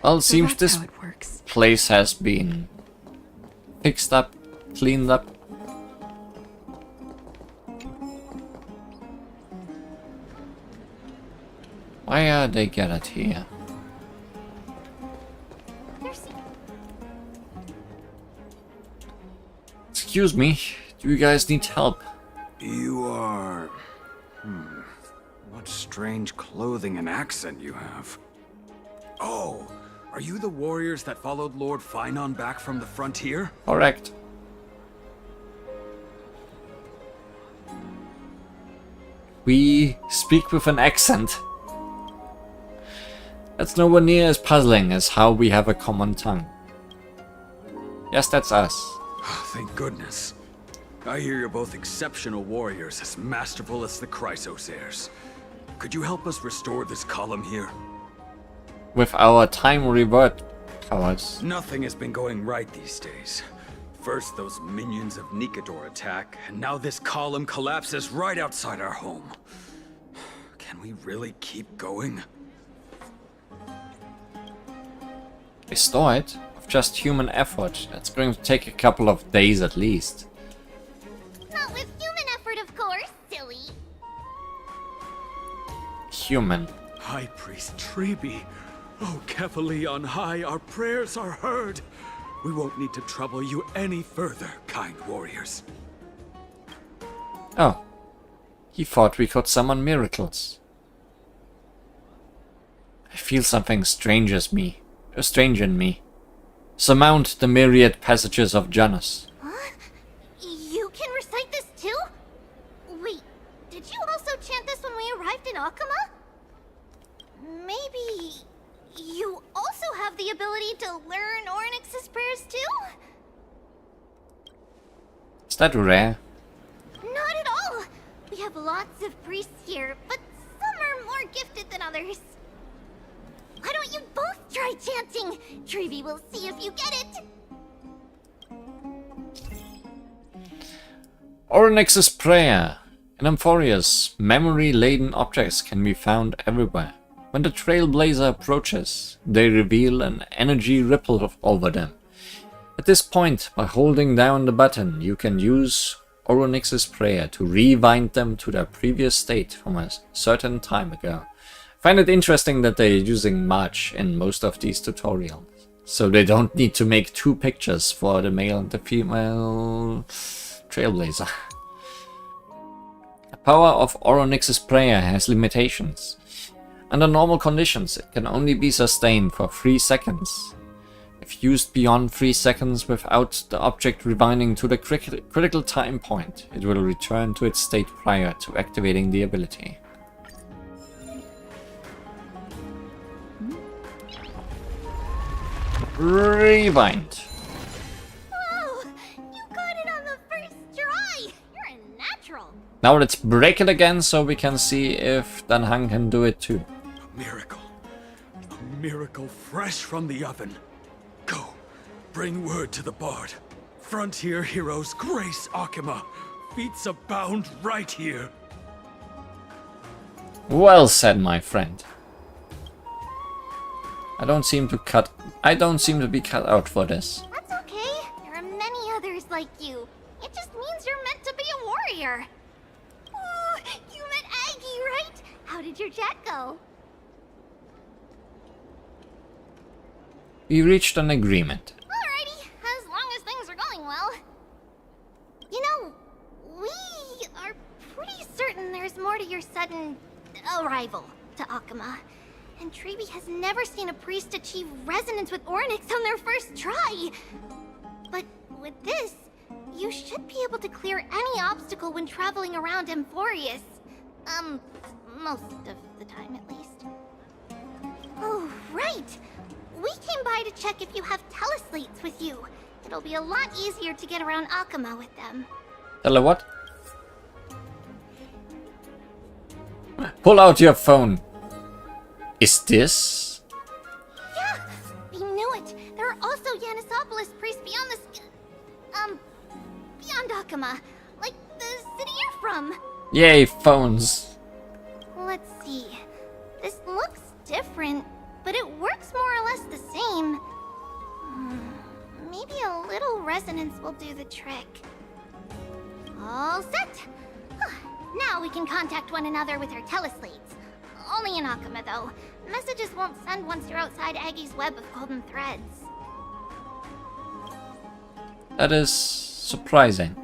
Well, it seems this place has been fixed up, cleaned up. Why are they gathered here? Excuse me, do you guys need help? You are... What strange clothing and accent you have. Oh, are you the warriors that followed Lord Paean back from the frontier? Correct. We speak with an accent. That's nowhere near as puzzling as how we have a common tongue. Yes, that's us. Thank goodness. I hear you're both exceptional warriors, as masterful as the Chrysosairs. Could you help us restore this column here? With our time revert powers. Nothing has been going right these days. First those minions of Nikador attack, and now this column collapses right outside our home. Can we really keep going? Restore it with just human effort. That's going to take a couple of days at least. Not with human effort, of course, silly. Human. High Priest Treeby. Oh, Kefali on high, our prayers are heard. We won't need to trouble you any further, kind warriors. Oh. He thought we could summon miracles. I feel something strange in me. Surmount the myriad passages of Janus. Huh? You can recite this too? Wait, did you also chant this when we arrived in Akama? Maybe you also have the ability to learn Ornyx's prayers too? Is that rare? Not at all! We have lots of priests here, but some are more gifted than others. Why don't you both try chanting? Treevee will see if you get it! Ornyx's prayer. In Amphorius, memory-laden objects can be found everywhere. When the Trailblazer approaches, they reveal an energy ripple over them. At this point, by holding down the button, you can use Ornyx's prayer to rewind them to their previous state from a certain time ago. I find it interesting that they're using March in most of these tutorials, so they don't need to make two pictures for the male and the female Trailblazer. The power of Ornyx's prayer has limitations. Under normal conditions, it can only be sustained for 3 seconds. If used beyond 3 seconds without the object rewinding to the critical time point, it will return to its state prior to activating the ability. Rewind. Whoa! You got it on the first try! You're a natural! Now let's break it again so we can see if Dan Hang can do it too. Miracle. A miracle fresh from the oven. Go. Bring word to the Bard. Frontier heroes grace Akama. Feats abound right here. Well said, my friend. I don't seem to be cut out for this. That's okay. There are many others like you. It just means you're meant to be a warrior. Oh, you met Aggie, right? How did your chat go? We reached an agreement. Alrighty, as long as things are going well. You know, we are pretty certain there's more to your sudden arrival to Akama. And Treevee has never seen a priest achieve resonance with Ornyx on their first try. But with this, you should be able to clear any obstacle when traveling around Amphorius. Most of the time at least. Oh, right! We came by to check if you have teleslates with you. It'll be a lot easier to get around Akama with them. Tell her what? Pull out your phone. Is this? Yeah, we knew it. There are also Yanisopolis priests beyond the beyond Akama, like the city you're from. Yay, phones. Let's see. This looks different, but it works more or less the same. Maybe a little resonance will do the trick. All set. Now we can contact one another with our teleslates. Only in Akama, though. Messages won't send once you're outside Aggie's web of golden threads. That is surprising.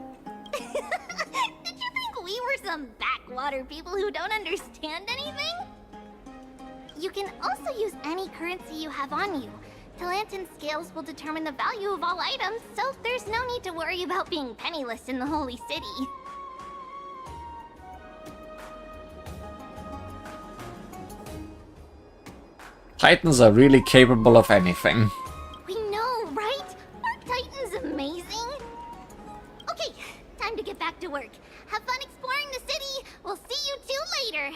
Did you think we were some backwater people who don't understand anything? You can also use any currency you have on you. Talantan scales will determine the value of all items, so there's no need to worry about being penniless in the Holy City. Titans are really capable of anything. We know, right? Our Titan's amazing. Okay, time to get back to work. Have fun exploring the city. We'll see you two later.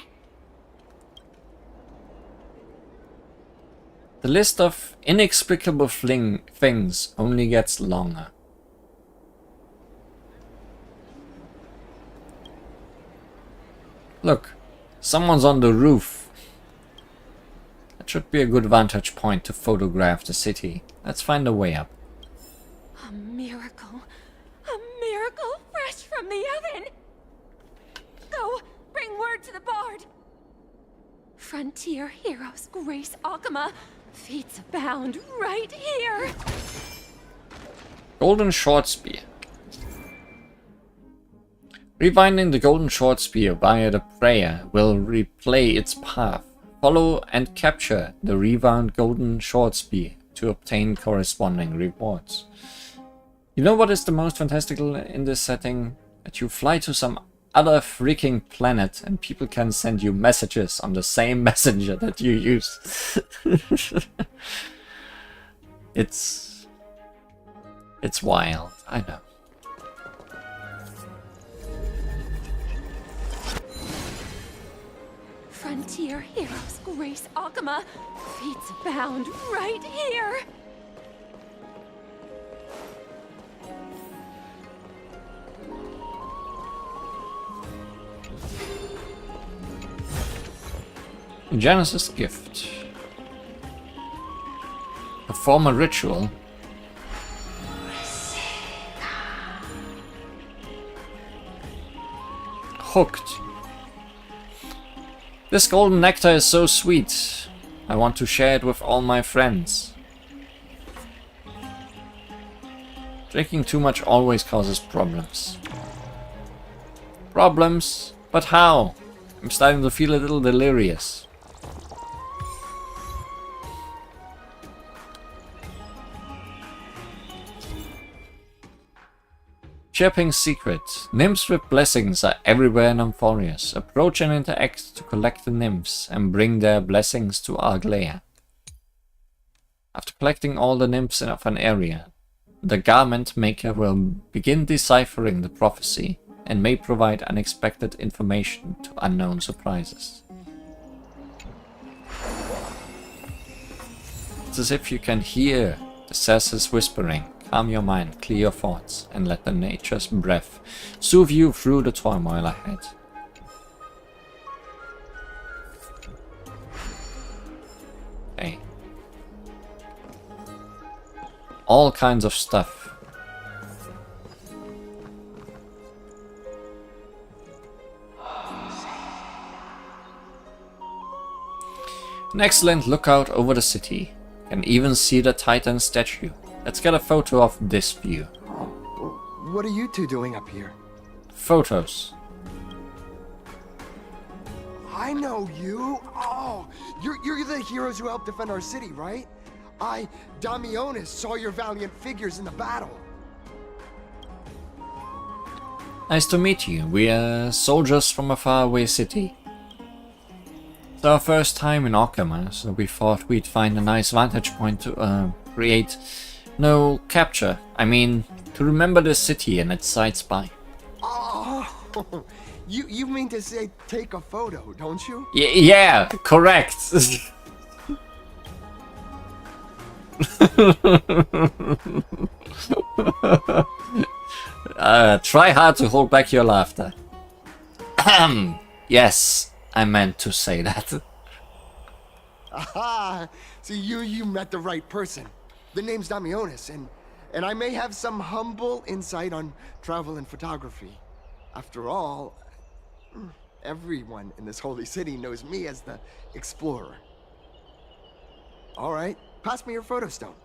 The list of inexplicable things only gets longer. Look, someone's on the roof. That should be a good vantage point to photograph the city. Let's find a way up. A miracle fresh from the oven. Go, bring word to the Bard. Frontier heroes grace Akama. Feats abound right here. Golden Short Spear. Rewinding the Golden Short Spear via the prayer will replay its path, Follow and capture the rewound golden short spear to obtain corresponding rewards. You know what is the most fantastical in this setting? That you fly to some other freaking planet and people can send you messages on the same messenger that you use. It's wild, I know. Frontier heroes grace Akama. Feats abound right here. Genesis gift. Perform a ritual. Hooked. This golden nectar is so sweet. I want to share it with all my friends. Drinking too much always causes problems. Problems? But how? I'm starting to feel a little delirious. Chirping secret. Nymphs with blessings are everywhere in Amphorius. Approach and interact to collect the nymphs and bring their blessings to Arglea. After collecting all the nymphs of an area, the garment maker will begin deciphering the prophecy and may provide unexpected information to unknown surprises. It's as if you can hear the Sasses whispering. Calm your mind, clear your thoughts, and let the nature's breath soothe you through the turmoil ahead. Okay. All kinds of stuff. An excellent lookout over the city. Can even see the Titan statue. Let's get a photo of this view. What are you two doing up here? Photos. I know you. Oh, you're the heroes who helped defend our city, right? Damionis, saw your valiant figures in the battle. Nice to meet you. We are soldiers from a faraway city. It's our first time in Akama, so we thought we'd find a nice vantage point to create... No, capture. I mean, to remember the city and its sights by. Oh, you mean to say take a photo, don't you? Yeah, correct. Try hard to hold back your laughter. Yes, I meant to say that. Aha! So you met the right person. The name's Damionis, and I may have some humble insight on travel and photography. After all, everyone in this holy city knows me as the explorer. All right, pass me your photo stone.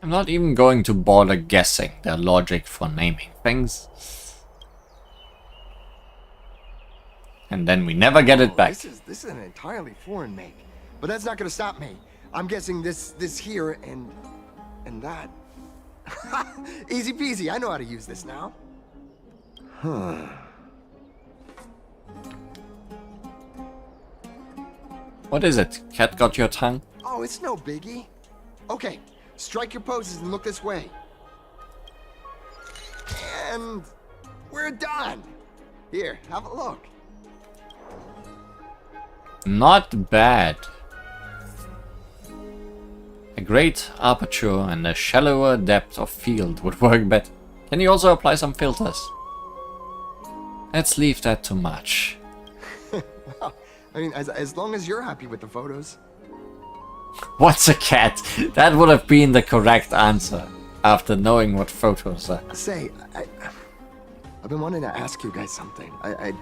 I'm not even going to bother guessing their logic for naming things. And then we never get it back. This is an entirely foreign make, but that's not gonna stop me. I'm guessing this here and that. Easy peasy, I know how to use this now. Huh. What is it? Cat got your tongue? Oh, it's no biggie. Okay, strike your poses and look this way. And we're done. Here, have a look. Not bad. A great aperture and a shallower depth of field would work better. Can you also apply some filters? Let's leave that to March. Well, I mean, as long as you're happy with the photos. What's a cat? That would have been the correct answer after knowing what photos are. Say, I've been wanting to ask you guys something. I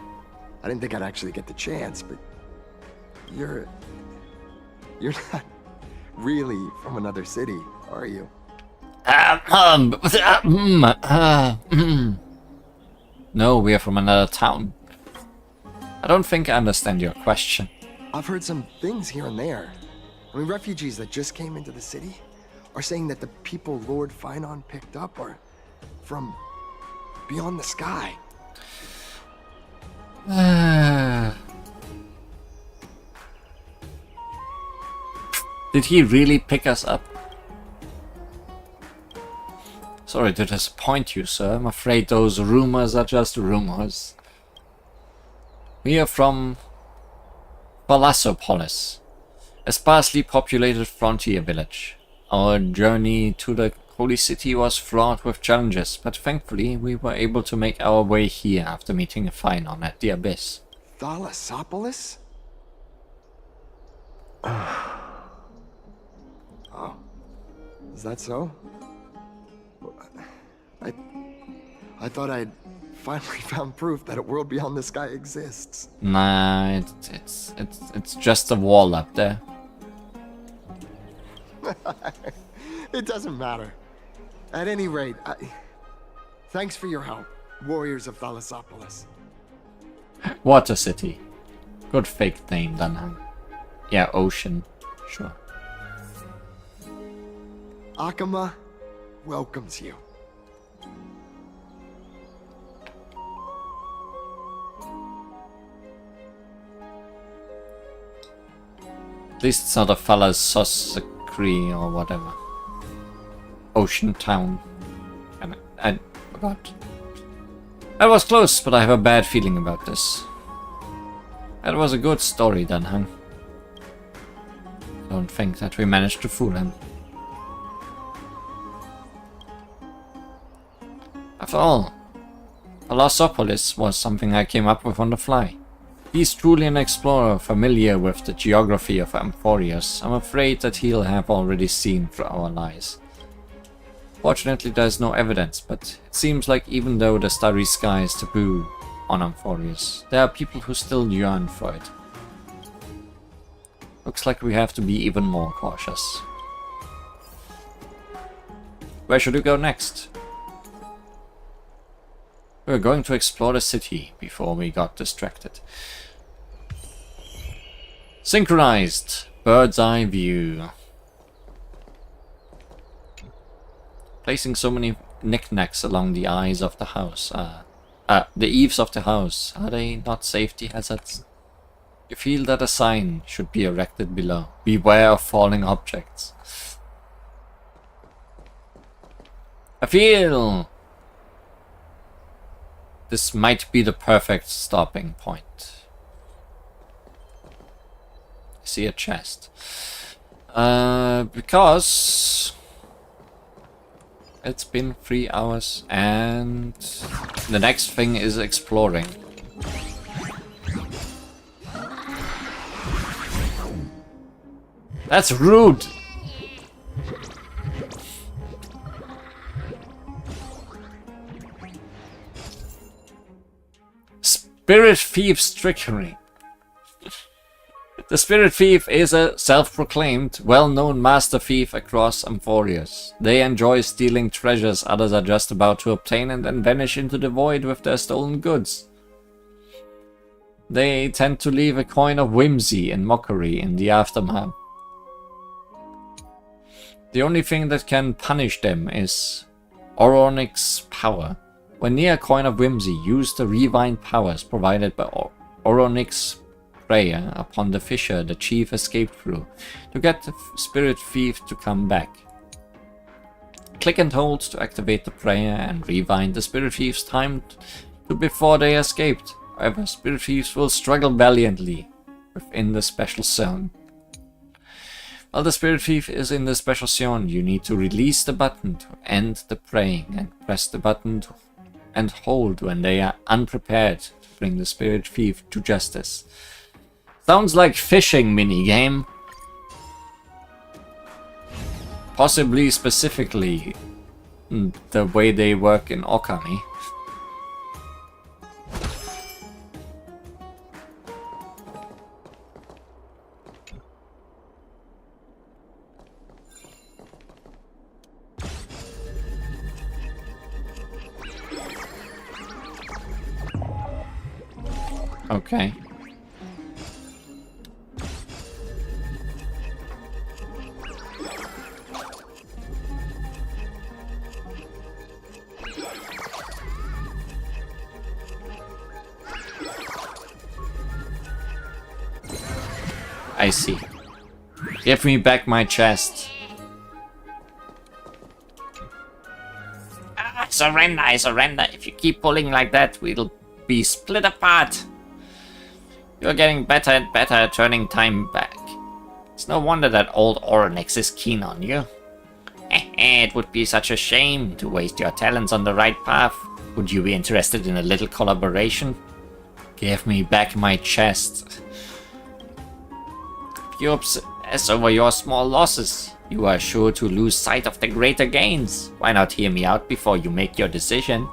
didn't think I'd actually get the chance, but you're not really from another city, are you? No, we are from another town. I don't think I understand your question. I've heard some things here and there. I mean, refugees that just came into the city are saying that the people Lord Finon picked up are from beyond the sky. Did he really pick us up? Sorry to disappoint you, sir. I'm afraid those rumors are just rumors. We are from Thalassopolis, a sparsely populated frontier village. Our journey to the holy city was fraught with challenges, but thankfully we were able to make our way here after meeting Finon at the Abyss. Thalassopolis? Oh. Is that so? I thought I'd finally found proof that a world beyond the sky exists. Nah, it's just a wall up there. It doesn't matter. At any rate, thanks for your help, warriors of Thalassopolis. Water City. Good fake name, Dunham. Yeah, ocean. Sure. Akama welcomes you. At least it's not a Thalassopolis or whatever. Ocean Town. I forgot. That was close, but I have a bad feeling about this. That was a good story, Dunham. Don't think that we managed to fool him. After all, Thalassopolis was something I came up with on the fly. He's truly an explorer familiar with the geography of Amphorius. I'm afraid that he'll have already seen through our lies. Fortunately, there's no evidence, but it seems like even though the starry sky is taboo on Amphorius, there are people who still yearn for it. Looks like we have to be even more cautious. Where should we go next? We were going to explore the city before we got distracted. Synchronized bird's eye view. Placing so many knickknacks along the eyes of the house. The eaves of the house. Are they not safety hazards? You feel that a sign should be erected below. Beware of falling objects. I feel this might be the perfect stopping point. I see a chest. Because it's been 3 hours and the next thing is exploring. That's rude! Spirit Thief's trickery. The Spirit Thief is a self-proclaimed, well-known master thief across Amphorius. They enjoy stealing treasures others are just about to obtain and then vanish into the void with their stolen goods. They tend to leave a coin of whimsy and mockery in the aftermath. The only thing that can punish them is Oronix's power. When near a coin of whimsy, use the rewind powers provided by Oronix's prayer upon the fissure the chief escaped through to get the Spirit Thief to come back. Click and hold to activate the prayer and rewind the Spirit Thief's time to before they escaped. However, Spirit Thieves will struggle valiantly within the special zone. While the Spirit Thief is in the special zone, you need to release the button to end the praying and press the button and hold when they are unprepared to bring the Spirit Thief to justice. Sounds like fishing minigame. Possibly specifically the way they work in Okami. Okay. I see. Give me back my chest. I surrender, I surrender. If you keep pulling like that, we'll be split apart. You're getting better and better at turning time back. It's no wonder that old Oronix is keen on you. It would be such a shame to waste your talents on the right path. Would you be interested in a little collaboration? Give me back my chest. If you obsess over your small losses, you are sure to lose sight of the greater gains. Why not hear me out before you make your decision?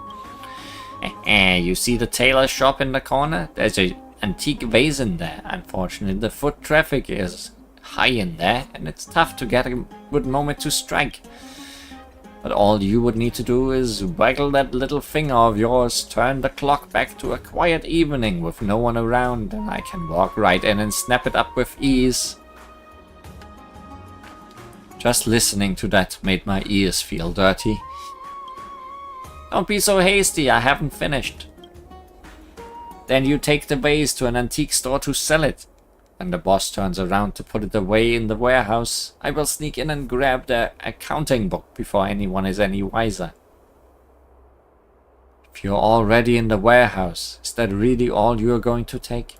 You see the tailor shop in the corner? There's an antique vase in there. Unfortunately, the foot traffic is high in there, and it's tough to get a good moment to strike. But all you would need to do is waggle that little finger of yours, turn the clock back to a quiet evening with no one around, and I can walk right in and snap it up with ease. Just listening to that made my ears feel dirty. Don't be so hasty, I haven't finished. Then you take the vase to an antique store to sell it. When the boss turns around to put it away in the warehouse, I will sneak in and grab the accounting book before anyone is any wiser. If you're already in the warehouse, is that really all you're going to take?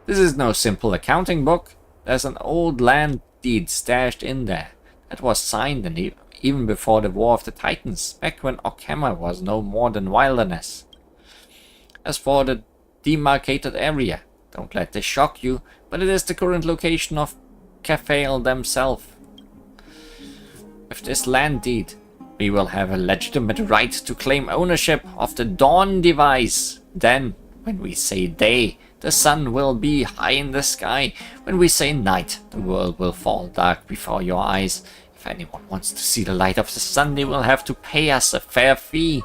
This is no simple accounting book. There's an old land deed stashed in there that was signed and even before the War of the Titans, back when Okema was no more than wilderness. As for the demarcated area, don't let this shock you, but it is the current location of Caphael themselves. With this land deed, we will have a legitimate right to claim ownership of the Dawn device. Then, when we say day, the sun will be high in the sky. When we say night, the world will fall dark before your eyes. If anyone wants to see the light of the sun, they will have to pay us a fair fee.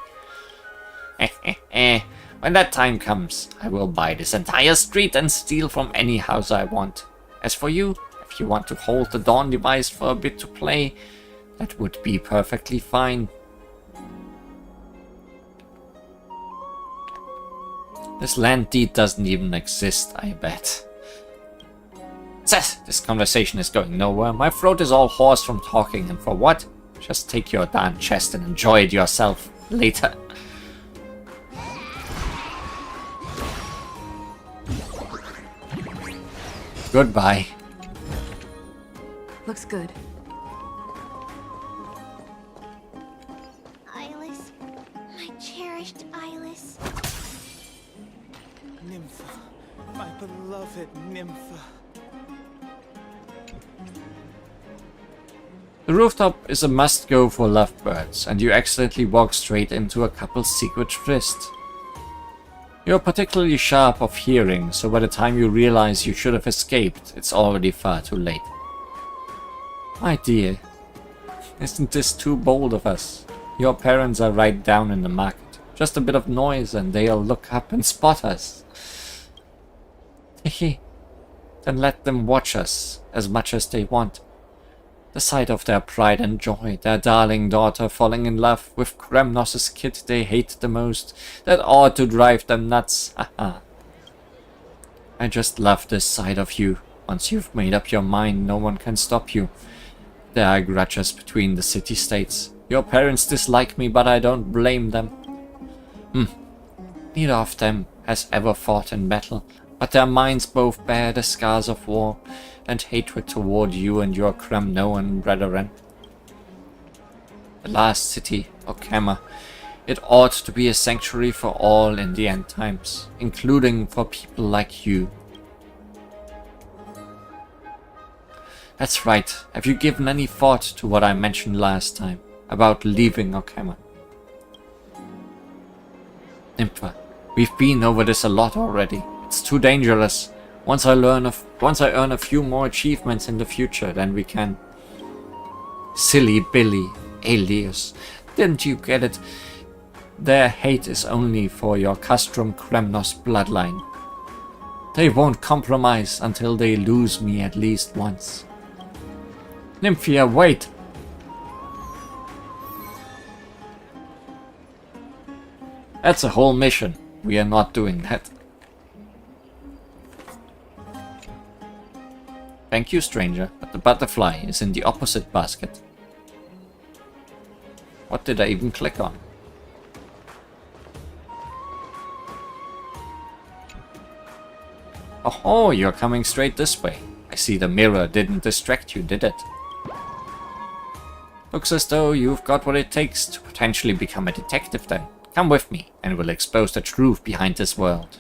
When that time comes, I will buy this entire street and steal from any house I want. As for you, if you want to hold the Dawn device for a bit to play, that would be perfectly fine. This land deed doesn't even exist, I bet. This conversation is going nowhere. My throat is all hoarse from talking, and for what? Just take your darn chest and enjoy it yourself later. Goodbye. Looks good. Eyeless, my cherished Eyeless. Nympha, my beloved Nympha. The rooftop is a must-go for lovebirds, and you accidentally walk straight into a couple's secret tryst. You're particularly sharp of hearing, so by the time you realize you should have escaped, it's already far too late. My dear, isn't this too bold of us? Your parents are right down in the market. Just a bit of noise and they'll look up and spot us. Hehe, then let them watch us as much as they want. The sight of their pride and joy, their darling daughter falling in love with Kremnos' kid they hate the most, that ought to drive them nuts, haha. I just love this side of you. Once you've made up your mind, no one can stop you. There are grudges between the city-states. Your parents dislike me, but I don't blame them. Neither of them has ever fought in battle, but their minds both bear the scars of war and hatred toward you and your Kremnoan brethren. The last city, Okema, it ought to be a sanctuary for all in the end times, including for people like you. That's right, have you given any thought to what I mentioned last time, about leaving Okema? Nympha, we've been over this a lot already. It's too dangerous. Once I earn a few more achievements in the future, then we can. Silly Billy, Alias, didn't you get it? Their hate is only for your Castrum Kremnos bloodline. They won't compromise until they lose me at least once. Nymphia, wait! That's a whole mission. We are not doing that. Thank you, stranger, but the butterfly is in the opposite basket. What did I even click on? Oh, you're coming straight this way. I see the mirror didn't distract you, did it? Looks as though you've got what it takes to potentially become a detective then. Come with me, and we'll expose the truth behind this world.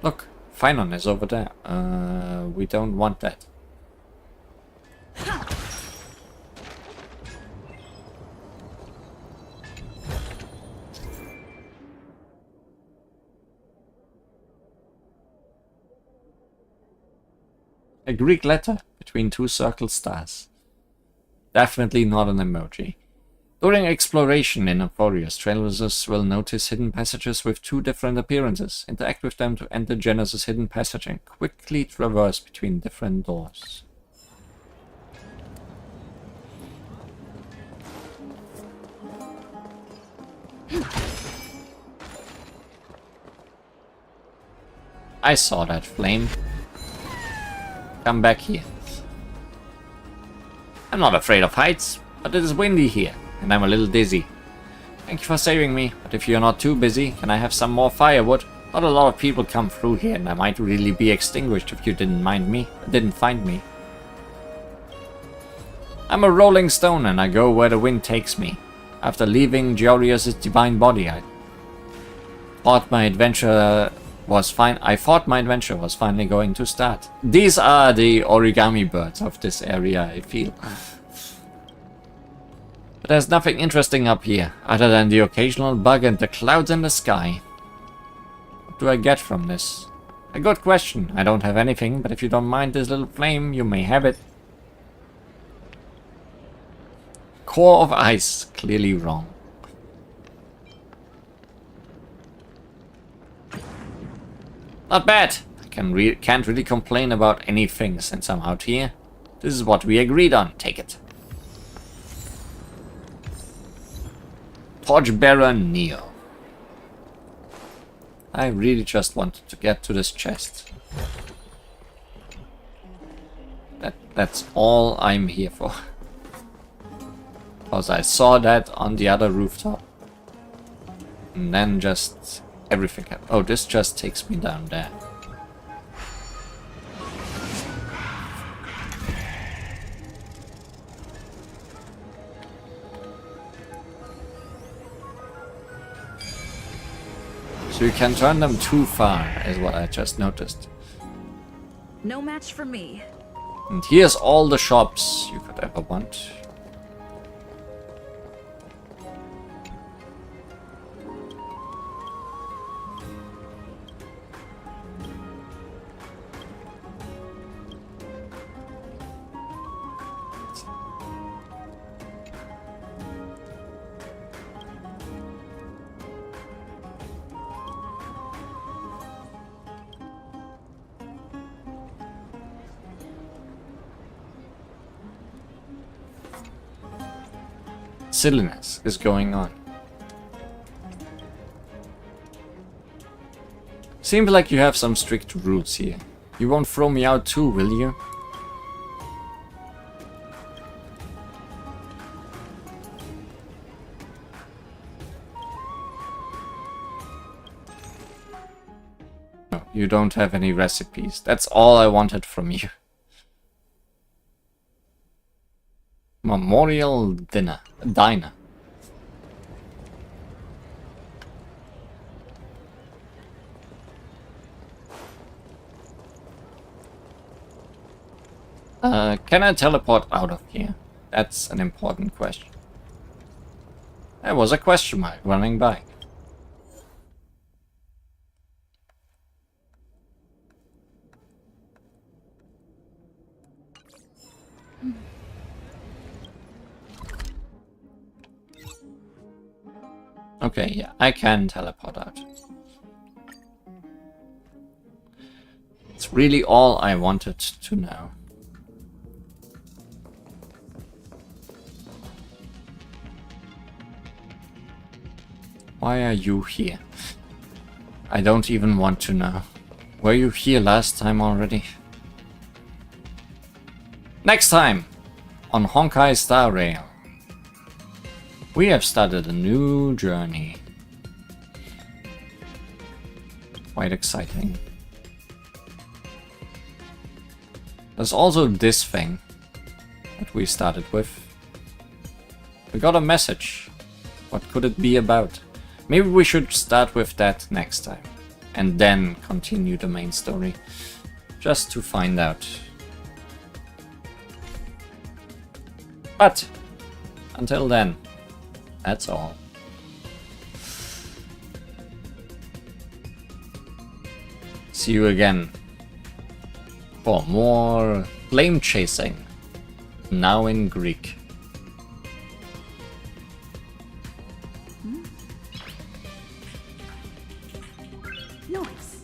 Look, Paean is over there. We don't want that. A Greek letter between two circle stars. Definitely not an emoji. During exploration in Emphorius, travelers will notice hidden passages with two different appearances. Interact with them to enter Genesis' hidden passage and quickly traverse between different doors. I saw that flame. Come back here. I'm not afraid of heights, but it is windy here, and I'm a little dizzy. Thank you for saving me, but if you're not too busy, can I have some more firewood? Not a lot of people come through here, and I might really be extinguished if you didn't find me. I'm a rolling stone, and I go where the wind takes me. After leaving Georius' divine body, I thought my adventure was finally going to start. These are the origami birds of this area, I feel. But there's nothing interesting up here, other than the occasional bug and the clouds in the sky. What do I get from this? A good question. I don't have anything, but if you don't mind this little flame, you may have it. Core of ice. Clearly wrong. Not bad. I can't really complain about anything since I'm out here. This is what we agreed on. Take it. Torchbearer Neo. I really just wanted to get to this chest. That's all I'm here for. Because I saw that on the other rooftop. And then just everything happened. Oh, this just takes me down there. So you can turn them too far, is what I just noticed. No match for me. And here's all the shops you could ever want. Silliness is going on. Seems like you have some strict rules here. You won't throw me out too, will you? No, you don't have any recipes. That's all I wanted from you. Memorial Diner. Can I teleport out of here? That's an important question. There was a question mark running by. Okay, yeah, I can teleport out. It's really all I wanted to know. Why are you here? I don't even want to know. Were you here last time already? Next time on Honkai Star Rail, we have started a new journey. Quite exciting. There's also this thing that we started with. We got a message. What could it be about? Maybe we should start with that next time. And then continue the main story. Just to find out. But until then, that's all. See you again for more flame chasing, now in Greek.